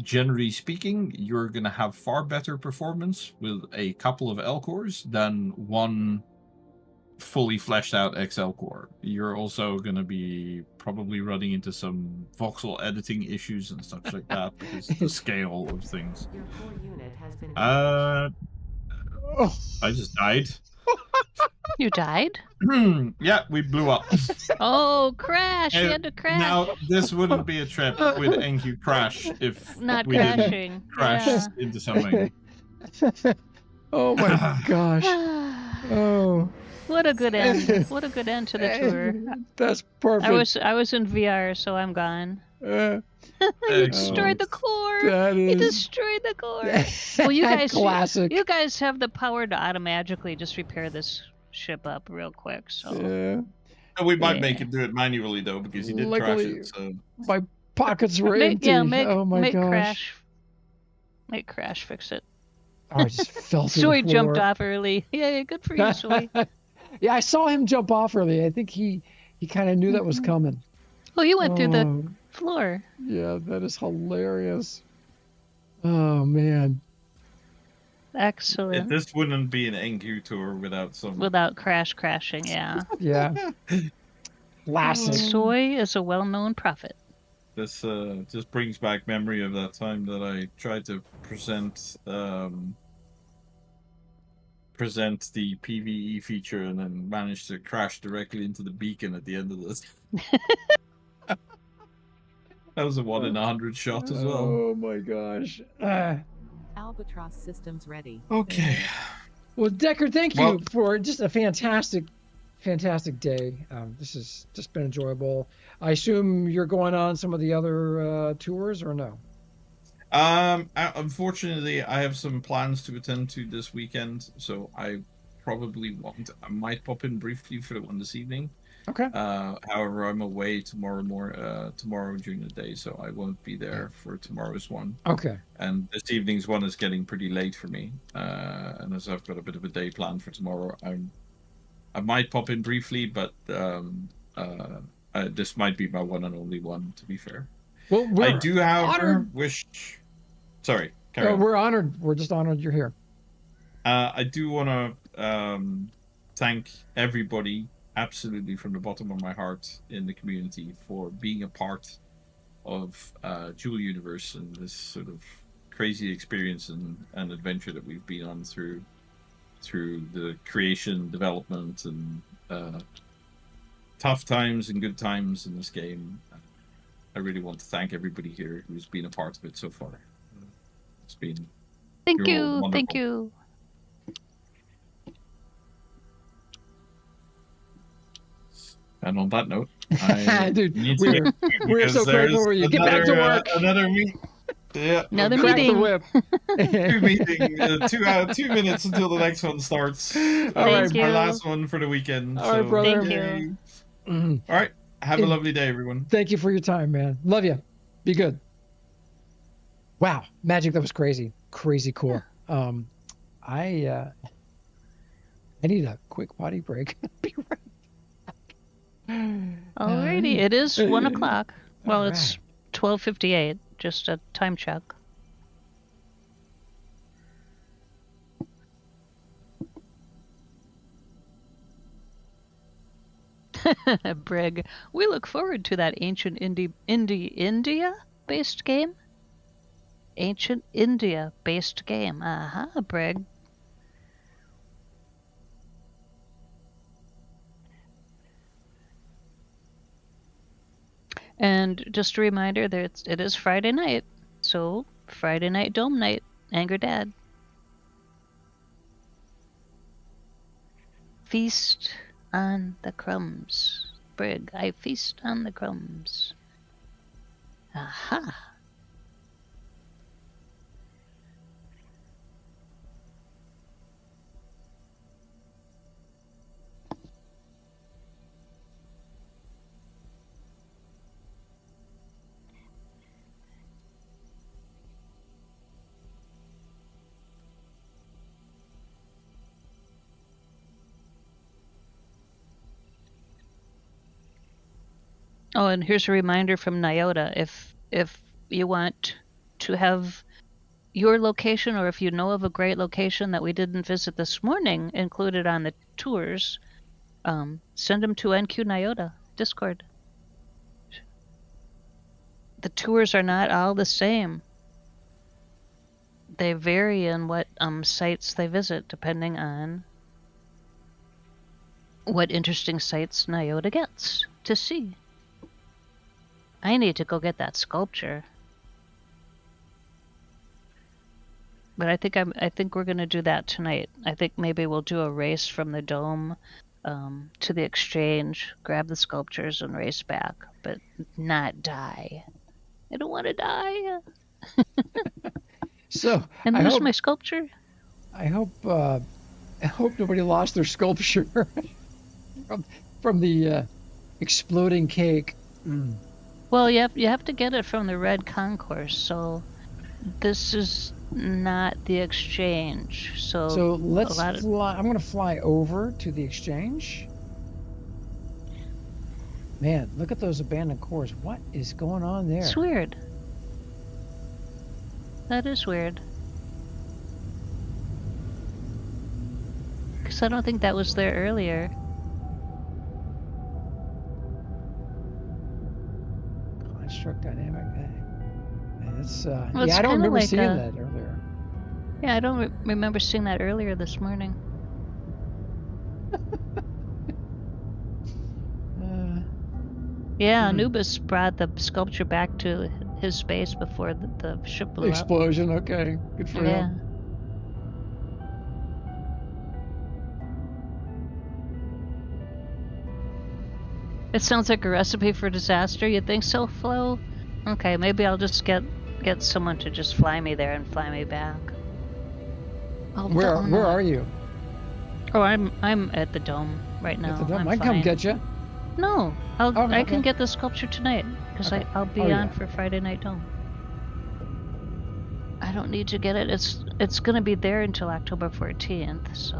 generally speaking, you're going to have far better performance with a couple of L cores than one fully fleshed out XL core. You're also going to be probably running into some voxel editing issues and stuff like that because of the scale of things. Your core unit has been I just died. You died? Yeah, we blew up. Oh, crash! You had to crash. Now, this wouldn't be a trip with NQ Crash if Not we crashing. didn't crash into something. Oh my gosh. Oh. What a good end. What a good end to the tour. That's perfect. I was in VR, so I'm gone. You destroyed the core. You destroyed the core. Well, you guys, classic. You guys have the power to automatically just repair this ship up real quick. So we might make it do it manually though, because he did crash it. So my pockets were empty. Oh my gosh. Make Crash fix it. Oh, I just fell through Soy the floor. jumped off early. Yeah, good for you, Soy. Yeah, I saw him jump off early. I think he kind of knew that was coming. Oh, you went through the floor. Yeah, that is hilarious. Oh man. Excellent. This wouldn't be an NQ tour without crashing. Yeah. Yeah. Classic. Soy is a well-known prophet. This just brings back memory of that time that I tried to present the PvE feature and then managed to crash directly into the beacon at the end of this. That was a 1 in 100 shot as well. Oh my gosh. Albatross systems ready. Okay. Well, Decker, thank you for just a fantastic day. This has just been enjoyable. I assume you're going on some of the other tours, or no? Unfortunately, I have some plans to attend to this weekend, so I might pop in briefly for the one this evening. Okay. However, I'm away tomorrow during the day, so I won't be there for tomorrow's one. Okay. And this evening's one is getting pretty late for me, and as I've got a bit of a day planned for tomorrow, I might pop in briefly, but this might be my one and only one, to be fair. Well, I do, however, wish. Sorry, carry on. We're honored. We're just honored you're here. I do want to thank everybody, absolutely from the bottom of my heart, in the community for being a part of Dual Universe and this sort of crazy experience and adventure that we've been on through the creation, development, and tough times and good times in this game. I really want to thank everybody here who's been a part of it so far. It's been Thank you're all you. wonderful. Thank you. And on that note, I Dude, need to get we're so grateful for you. Get back to work. Another week. Yeah, Another Crack the meeting. whip. 2 meeting, 2 minutes until the next one starts. All Thank right, you. Our last one for the weekend. All right, brother. Thank yay. you. Mhm. All right, have a And- lovely day, everyone. Thank you for your time, man. Love you. Be good. Wow, Mhaijik, that was crazy. Crazy cool. I need a quick potty break. Be right back. Alrighty, it is 1 o'clock. Well, All it's 12:58. Just a time check. Brig, we look forward to that ancient India-based game. Ancient India-based game. Brig. And just a reminder that it is Friday night, so Friday night dome night. Angry Dad. Feast on the crumbs. Brig, I feast on the crumbs. Aha. Oh, and here's a reminder from Nyota. If you want to have your location, or if you know of a great location that we didn't visit this morning included on the tours, send them to NQ Nyota Discord. The tours are not all the same. They vary in what sites they visit depending on what interesting sites Nyota gets to see. I need to go get that sculpture. But I think we're gonna do that tonight. I think maybe we'll do a race from the dome to the exchange, grab the sculptures and race back, but not die. I don't want to die. So And I lose hope, my sculpture. I hope nobody lost their sculpture from the exploding cake. Well, you have to get it from the red concourse. So this is not the exchange. So let's fly. I'm going to fly over to the exchange. Man, look at those abandoned cores. What is going on there? It's weird. That is weird. Because I don't think that was there earlier. Construct dynamic. It's Well, it's I don't kinda remember like seeing a- that earlier. Yeah, I don't remember seeing that earlier this morning. Yeah, Anubis brought the sculpture back to his space before the ship blew up. Explosion. Okay, good for Yeah. him. It sounds like a recipe for disaster. You think so, Flo? Okay, maybe I'll just get someone to just fly me there and fly me back. Oh, Where are you? Oh, I'm at the dome right now. At the dome? I'm I can come fine. get you. No, I can get the sculpture tonight because Okay. I'll be on for Friday Night Dome. I don't need to get it. It's gonna be there until October 14th. So.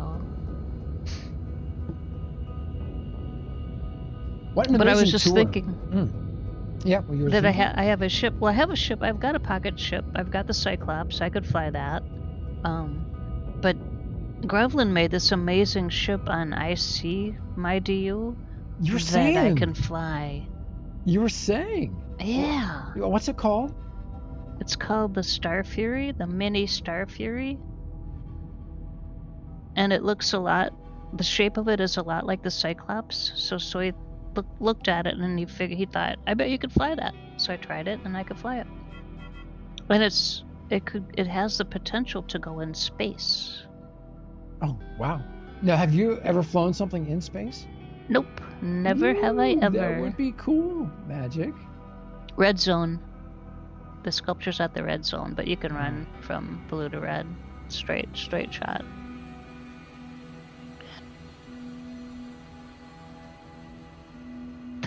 What an But I was amazing just tour. thinking. Yeah, well, you were That thinking? I have a ship. Well, I have a ship. I've got a pocket ship. I've got the Cyclops. I could fly that. But Grevlin made this amazing ship on IC, my DU, You were that saying. I can fly. You were saying. Yeah. What's it called? It's called the Star Fury, the mini Star Fury. And it looks a lot, the shape of it is a lot like the Cyclops. So looked at it and he thought, I bet you could fly that. So I tried it and I could fly it. And it has the potential to go in space. Oh, wow. Now, have you ever flown something in space? Nope, never have I ever. That would be cool, Mhaijik. Red zone. The sculpture's at the red zone, but you can run from blue to red, straight shot.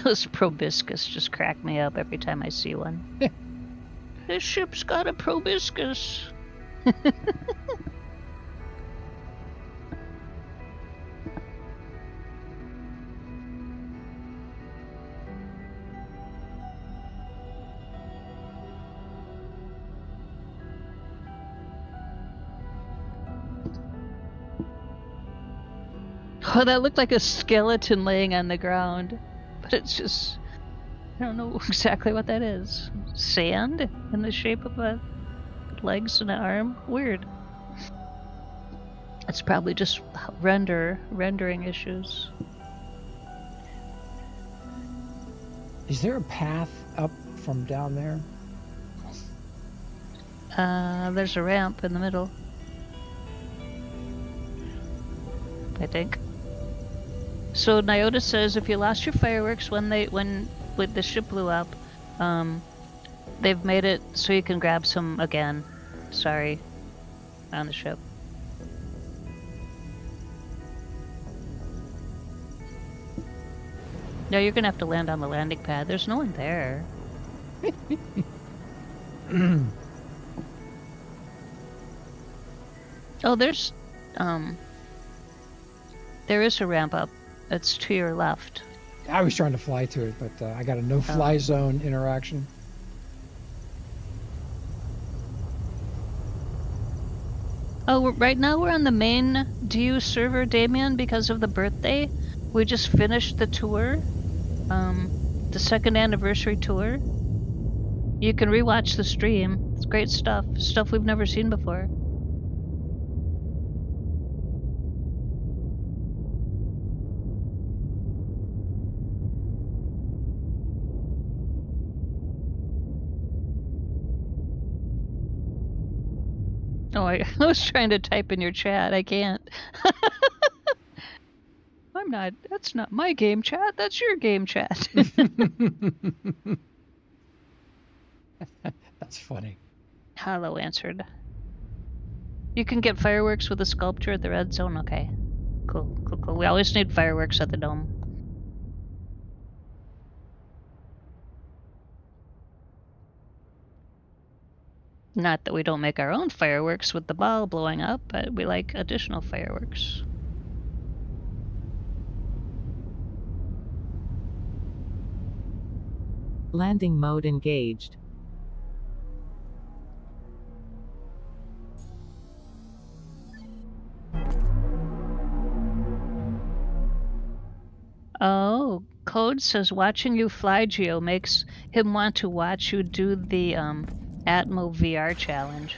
Those proboscis just crack me up every time I see one. This ship's got a proboscis. Oh, that looked like a skeleton laying on the ground. But it's just... I don't know exactly what that is. Sand in the shape of a legs and an arm? Weird. It's probably just rendering issues. Is there a path up from down there? There's a ramp in the middle. I think. So Nyota says if you lost your fireworks when the ship blew up, they've made it so you can grab some again. Sorry, on the ship. No, you're gonna have to land on the landing pad. There's no one there. Oh, there is a ramp up. It's to your left. I was trying to fly to it, but I got a no-fly zone interaction. Oh, right now we're on the main DU server, Damien, because of the birthday. We just finished the tour, the 2nd anniversary tour. You can rewatch the stream. It's great stuff we've never seen before. Oh, I was trying to type in your chat. I can't. That's not my game chat. That's your game chat. That's funny. Hello answered. You can get fireworks with a sculpture at the red zone? Okay. Cool. We always need fireworks at the dome. Not that we don't make our own fireworks with the ball blowing up, but we like additional fireworks. Landing mode engaged. Oh, Code says watching you fly, Geo, makes him want to watch you do the Atmo VR challenge.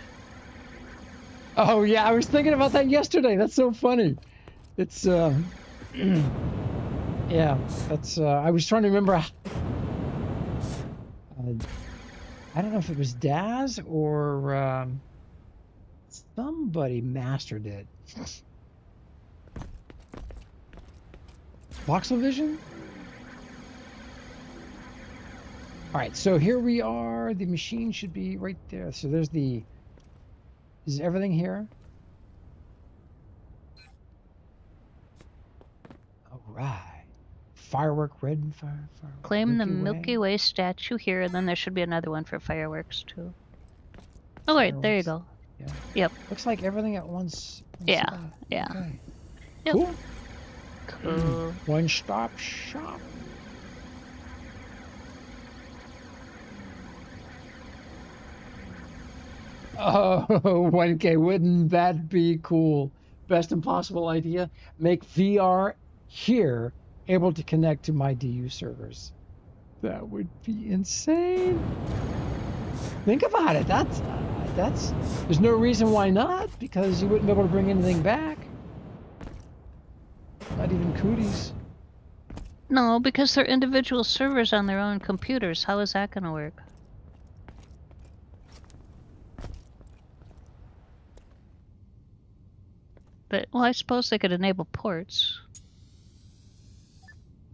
Oh yeah, I was thinking about that yesterday. That's so funny. It's yeah, that's I was trying to remember. I don't know if it was Daz or somebody mastered it. Voxelvision? All right, so here we are. The machine should be right there. So there's the... Is everything here? All right. Firework, red and fire. Claim the Milky Way statue here, and then there should be another one for fireworks, too. Oh, wait, there you go. Yeah. Yep. Looks like everything at once. Yeah, spot. yeah. Okay. Yep. Cool. One-stop shop. Oh, 1K, wouldn't that be cool? Best impossible idea. Make VR here able to connect to my DU servers. That would be insane. Think about it. That's there's no reason why not, because you wouldn't be able to bring anything back. Not even cooties. No, because they're individual servers on their own computers. How is that going to work? But, well, I suppose they could enable ports.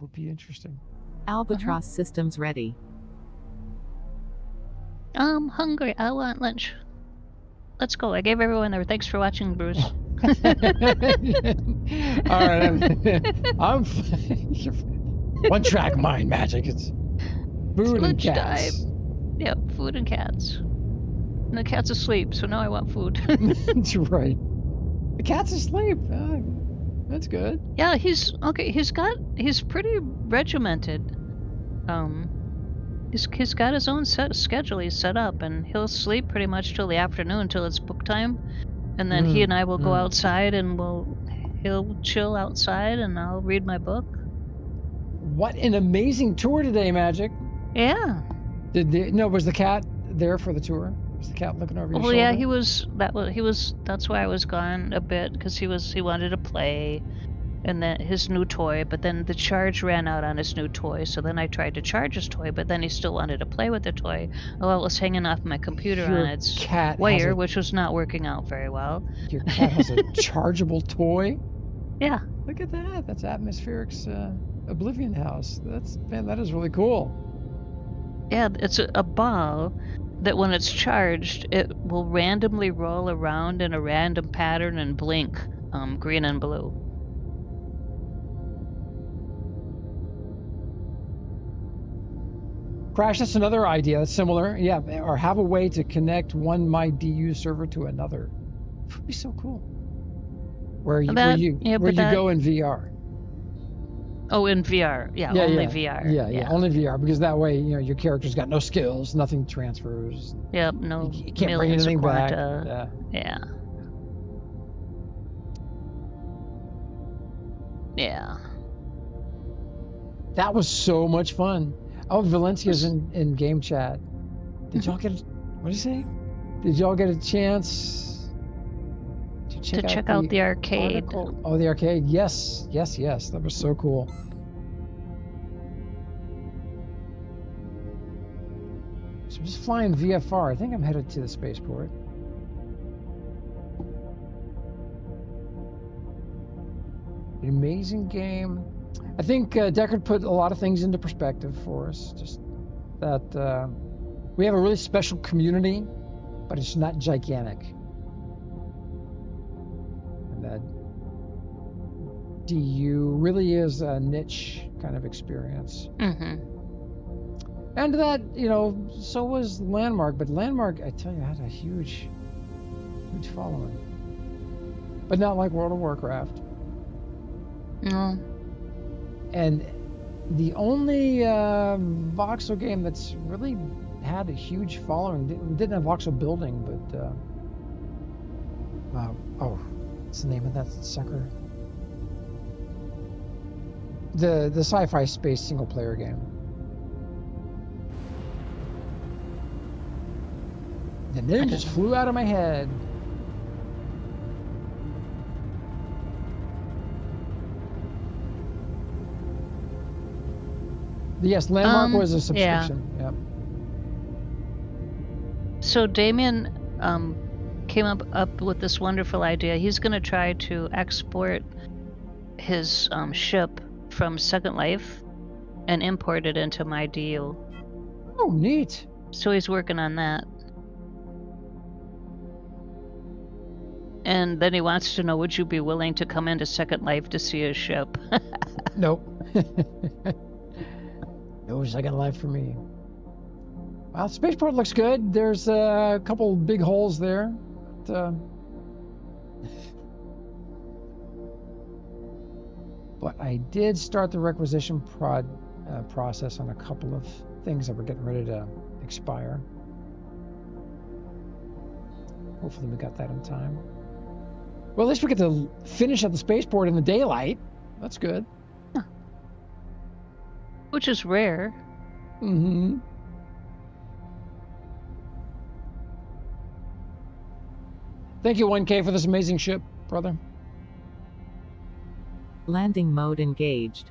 Would be interesting. Albatross systems ready. I'm hungry. I want lunch. Let's go. I gave everyone their thanks for watching, Bruce. All right, I'm one track mind magic. It's food and cats. Yep, food and cats. And the cat's asleep, so now I want food. That's right. The cat's asleep. That's good. Yeah, he's okay. He's pretty regimented. He's got his own schedule he's set up, and he'll sleep pretty much till the afternoon, till it's book time, and then he and I will go outside, and he'll chill outside, and I'll read my book. What an amazing tour today, Mhaijik. Yeah. Was the cat there for the tour? Was the cat looking over your shoulder? Yeah, he was. That's why I was gone a bit, because he wanted to play. And then his new toy, but then the charge ran out on his new toy, so then I tried to charge his toy, but then he still wanted to play with the toy. Well, it was hanging off my computer on its wire, which was not working out very well. Your cat has a chargeable toy? Yeah. Look at that. That's Atmospheric's Oblivion House. That is really cool. Yeah, it's a ball that when it's charged, it will randomly roll around in a random pattern and blink green and blue. Crash, that's another idea that's similar. Yeah, or have a way to connect one MyDU server to another. It would be so cool. Where you go in VR. Oh, in VR. Yeah, only VR. Yeah, only VR, because that way, your character's got no skills, nothing transfers. Yep, no. You can't bring anything back. Yeah. That was so much fun. Oh, Valencia's in game chat. Did y'all get? What did you say? Did y'all get a chance to check out the arcade? Article? Oh, the arcade. Yes. That was so cool. So I'm just flying VFR. I think I'm headed to the spaceport. An amazing game. I think Deckard put a lot of things into perspective for us. Just that we have a really special community, but it's not gigantic. And that DU really is a niche kind of experience. Mm-hmm. And that, so was Landmark. But Landmark, I tell you, had a huge following. But not like World of Warcraft. No. And the only voxel game that's really had a huge following, didn't have voxel building, but what's the name of that sucker? The sci-fi space single player game. The name just flew out of my head. Yes, Landmark was a subscription. Yeah. Yep. So Damien came up with this wonderful idea. He's going to try to export his ship from Second Life and import it into MyDU. Oh, neat. So he's working on that. And then he wants to know, would you be willing to come into Second Life to see his ship? Nope. No Second Life for me. Well, spaceport looks good. There's a couple big holes there. But I did start the requisition process on a couple of things that were getting ready to expire. Hopefully we got that in time. Well, at least we get to finish at the spaceport in the daylight. That's good. Huh. Which is rare. Mm-hmm. Thank you, 1K, for this amazing ship, brother. Landing mode engaged.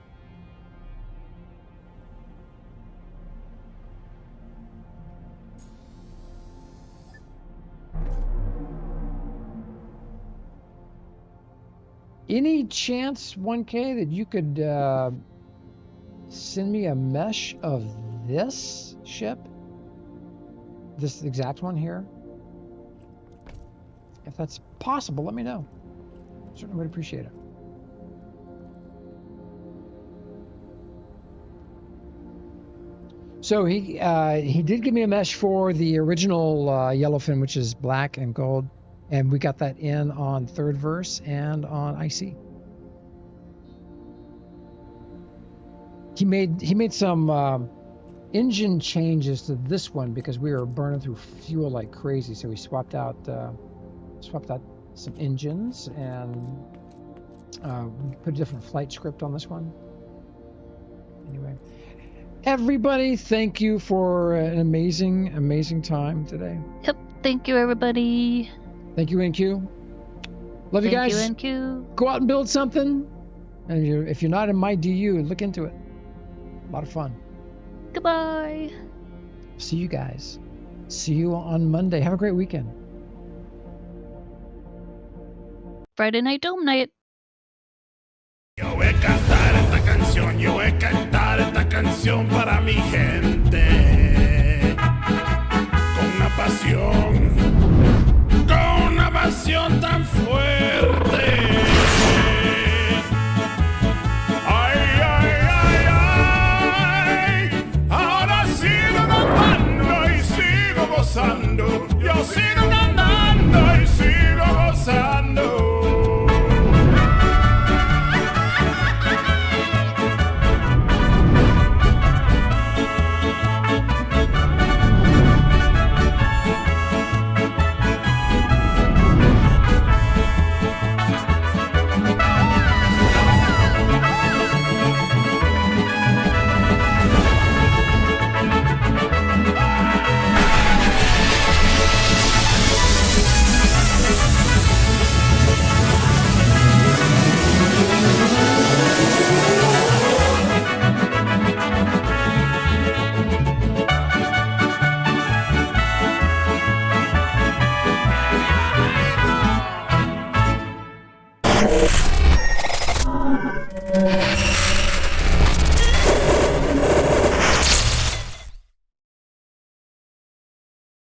Any chance, 1K, that you could send me a mesh of this ship? This exact one here? If that's possible, let me know. Certainly would appreciate it. So he did give me a mesh for the original Yellowfin, which is black and gold, and we got that in on third verse and on IC. He made some engine changes to this one because we were burning through fuel like crazy. So we swapped out some engines and we put a different flight script on this one. Anyway, everybody, thank you for an amazing time today. Yep. Thank you, everybody. Thank you, NQ. Love you guys. Thank you, NQ. Go out and build something. And if you're not in my DU, look into it. A lot of fun. Goodbye. See you guys. See you on Monday. Have a great weekend. Friday night, Dome night. Yo voy a cantar esta canción para mi gente.